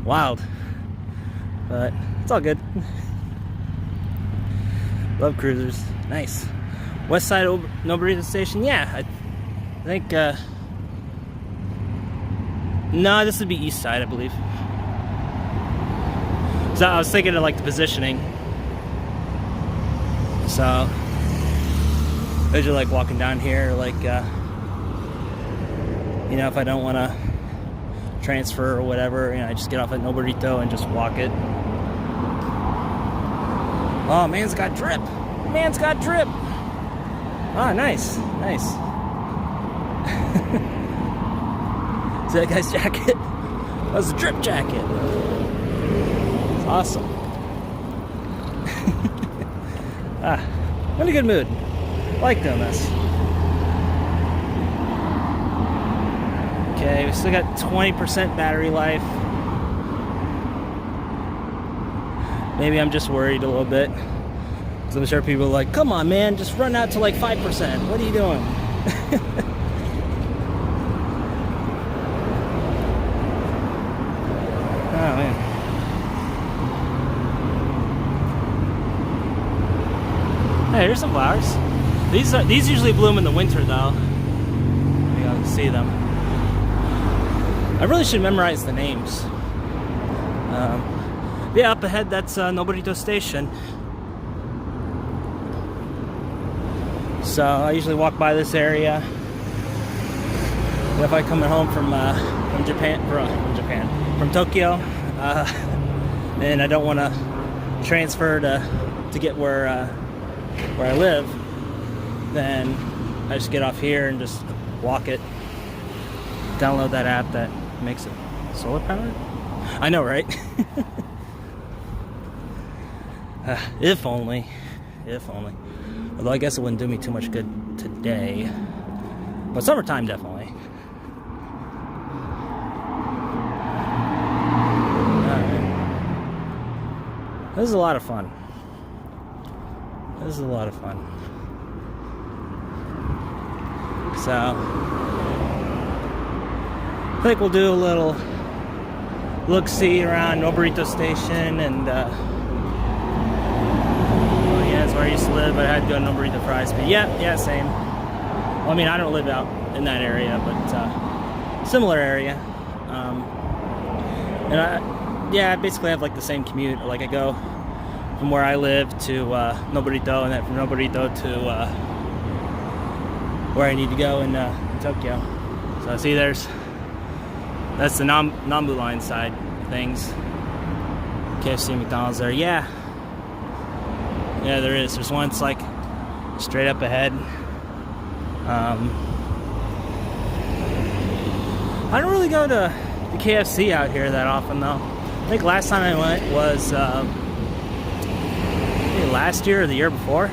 Wild. But it's all good. Love cruisers. Nice. West side Noburito Station. Yeah, I think no, this would be east side, I believe. So I was thinking of like the positioning. So as you're like walking down here, like You know, if I don't want to transfer or whatever, you know, I just get off at Noborito and just walk it. Oh, man's got drip. Man's got drip. Ah, nice, nice. See that guy's jacket? That was a drip jacket. It's awesome. Ah, I'm in a good mood. I like doing this. Okay, we still got 20% battery life. Maybe I'm just worried a little bit. Because I'm sure people are like, come on, man, just run out to like 5%. What are you doing? Oh, man. Hey, here's some flowers. These usually bloom in the winter, though. You can see them. I really should memorize the names. Yeah, up ahead, that's Noborito Station. So I usually walk by this area. But if I come home from Tokyo, and I don't want to transfer to get where I live, then I just get off here and just walk it. Download that app that makes it solar powered. I know, right? If only. If only. Although I guess it wouldn't do me too much good today. But summertime, definitely. Alright. This is a lot of fun. This is a lot of fun. So, I think we'll do a little look-see around Noborito Station and that's where I used to live, but I had to go to Noborito for high speed. Yeah, same. Well, I mean, I don't live out in that area, but similar area. And I basically have like the same commute. Like I go from where I live to Noborito, and then from Noborito to where I need to go in Tokyo. So see, that's the Nambu line side of things. KFC, McDonald's there. Yeah, there is. There's one that's like straight up ahead. I don't really go to the KFC out here that often, though. I think last time I went was maybe last year or the year before.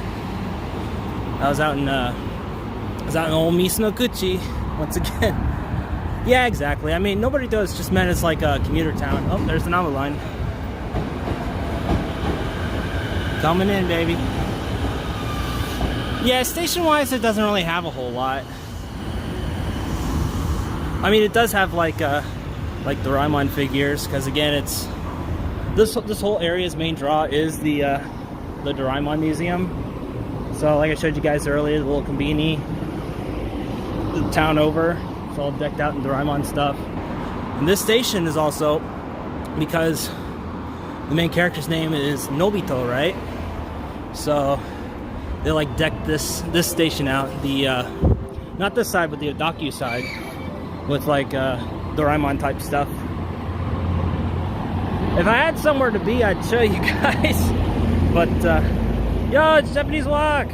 I was out in old Misunokuchi once again. Yeah, exactly. I mean, nobody does just meant it's like a commuter town. Oh, there's the Nambu line. Coming in, baby. Yeah, station-wise, it doesn't really have a whole lot. I mean, it does have like the Ramen figures, because again, it's this whole area's main draw is the Doraemon Museum. So, like I showed you guys earlier, the little konbini, the town over, it's all decked out in Doraemon stuff. And this station is also because the main character's name is Nobito, right? So they like decked this station out, the not this side, but the Odaku side, with like Doraemon type stuff. If I had somewhere to be, I'd show you guys. But yo, it's Japanese Walk.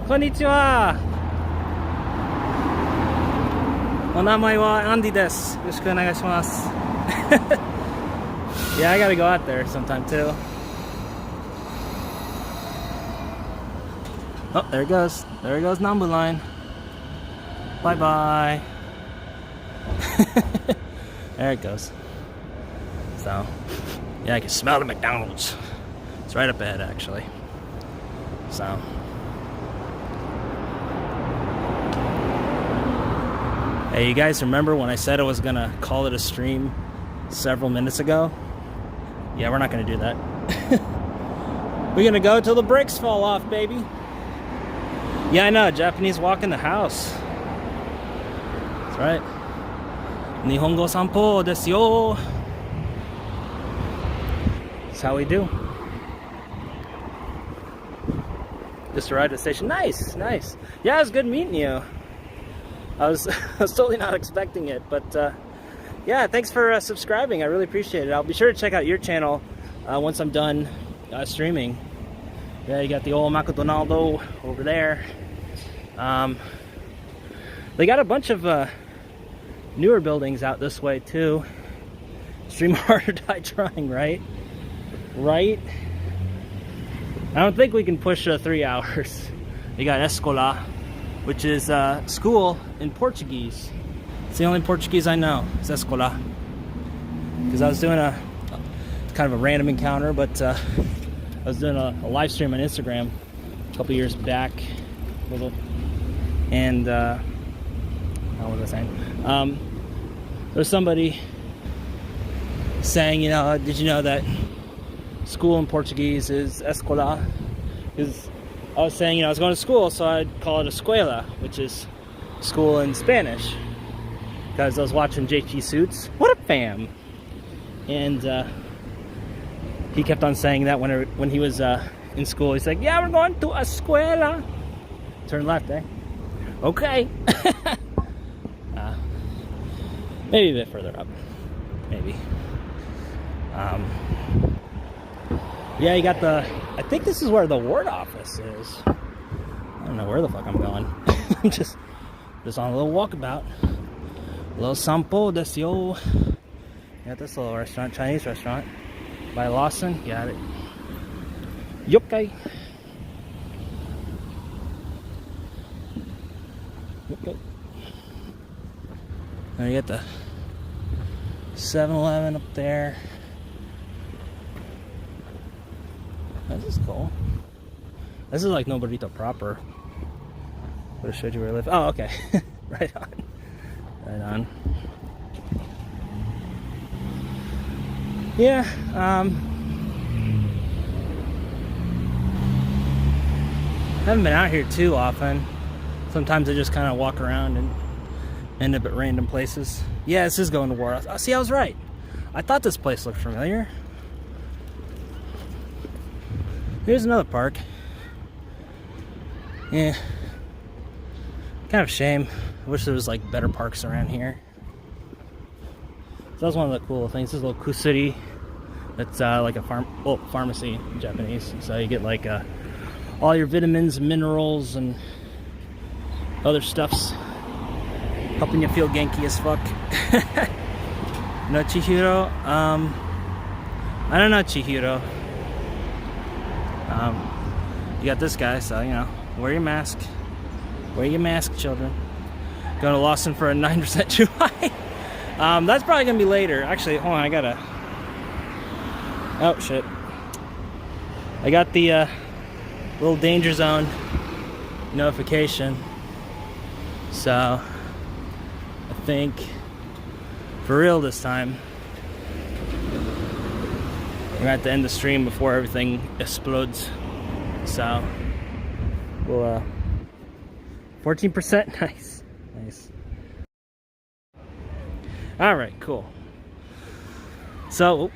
Konnichiwa. Onamai wa Andy desu. Yoroshiku onegaishimasu. Yeah, I gotta go out there sometime too. Oh, there it goes. There it goes, Nambu line. Bye bye. There it goes. So, yeah, I can smell the McDonald's. It's right up ahead, actually. So. Hey, you guys remember when I said I was gonna call it a stream several minutes ago? Yeah, we're not gonna do that. We're gonna go till the bricks fall off, baby. Yeah, I know, Japanese walk in the house. That's right. Nihongo sanpo desu yo. That's how we do. Just arrived at the station. Nice, nice. Yeah, it was good meeting you. I was totally not expecting it, but yeah, thanks for subscribing. I really appreciate it. I'll be sure to check out your channel once I'm done streaming. Yeah, you got the old McDonaldo over there. They got a bunch of newer buildings out this way too. Stream hard or die trying, right? Right? I don't think we can push 3 hours. You got escola, which is school in Portuguese. It's the only Portuguese I know. It's escola. Because I was doing kind of a random encounter, but I was doing a live stream on Instagram a couple years back, and what was I saying? There's somebody saying, you know, did you know that school in Portuguese is escola? Because I was saying, you know, I was going to school, so I'd call it escuela, which is school in Spanish. Because I was watching JT Suits. What a fam! And he kept on saying that when he was in school. He's like, yeah, we're going to escuela. Turn left, eh? Okay. Maybe a bit further up. Maybe. Yeah, you got I think this is where the ward office is. I don't know where the fuck I'm going. I'm just on a little walkabout. A little sampo desio. Got this little restaurant, Chinese restaurant. By Lawson. Got it. Yokai. Yokai. And you got the 7-Eleven up there. This is cool. This is like Noborito proper. Would have showed you where I live. Oh, okay. Right on. Right on. Yeah. Haven't been out here too often. Sometimes I just kind of walk around and end up at random places. Yeah, this is going to war. Oh, see, I was right. I thought this place looked familiar. Here's another park. Yeah. Kind of a shame. I wish there was like better parks around here. So that's one of the cool things. This is a little kusuri. It's like a pharmacy in Japanese. So you get like all your vitamins, minerals, and other stuffs, helping you feel Genki as fuck. No Chihiro. I don't know Chihiro. You got this guy, so you know, wear your mask. Wear your mask, children. Going to Lawson for a 9% chew high. That's probably gonna be later. Actually, hold on, I gotta. Oh shit! I got the little danger zone notification. So I think for real this time, we're gonna have to end the stream before everything explodes. So we'll 14%. Nice. All right, cool. So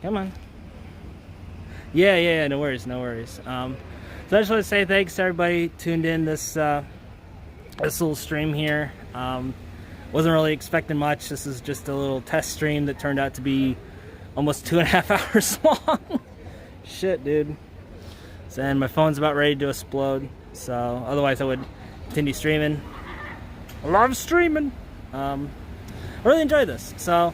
come on. Yeah, no worries. So I just want to say thanks to everybody tuned in this little stream here. Wasn't really expecting much. This is just a little test stream that turned out to be almost 2.5 hours long. Shit, dude. And my phone's about ready to explode. So otherwise I would continue streaming. I love streaming. I really enjoyed this. So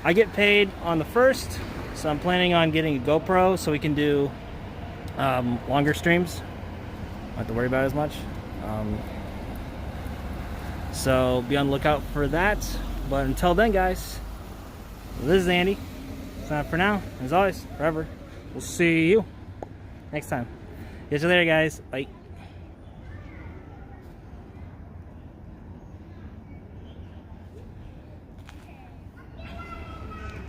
I get paid on the 1st. So I'm planning on getting a GoPro so we can do longer streams. Don't have to worry about it as much. So be on the lookout for that. But until then, guys, this is Andy. Sign up for now. As always, forever. We'll see you next time. Catch you later, guys. Bye.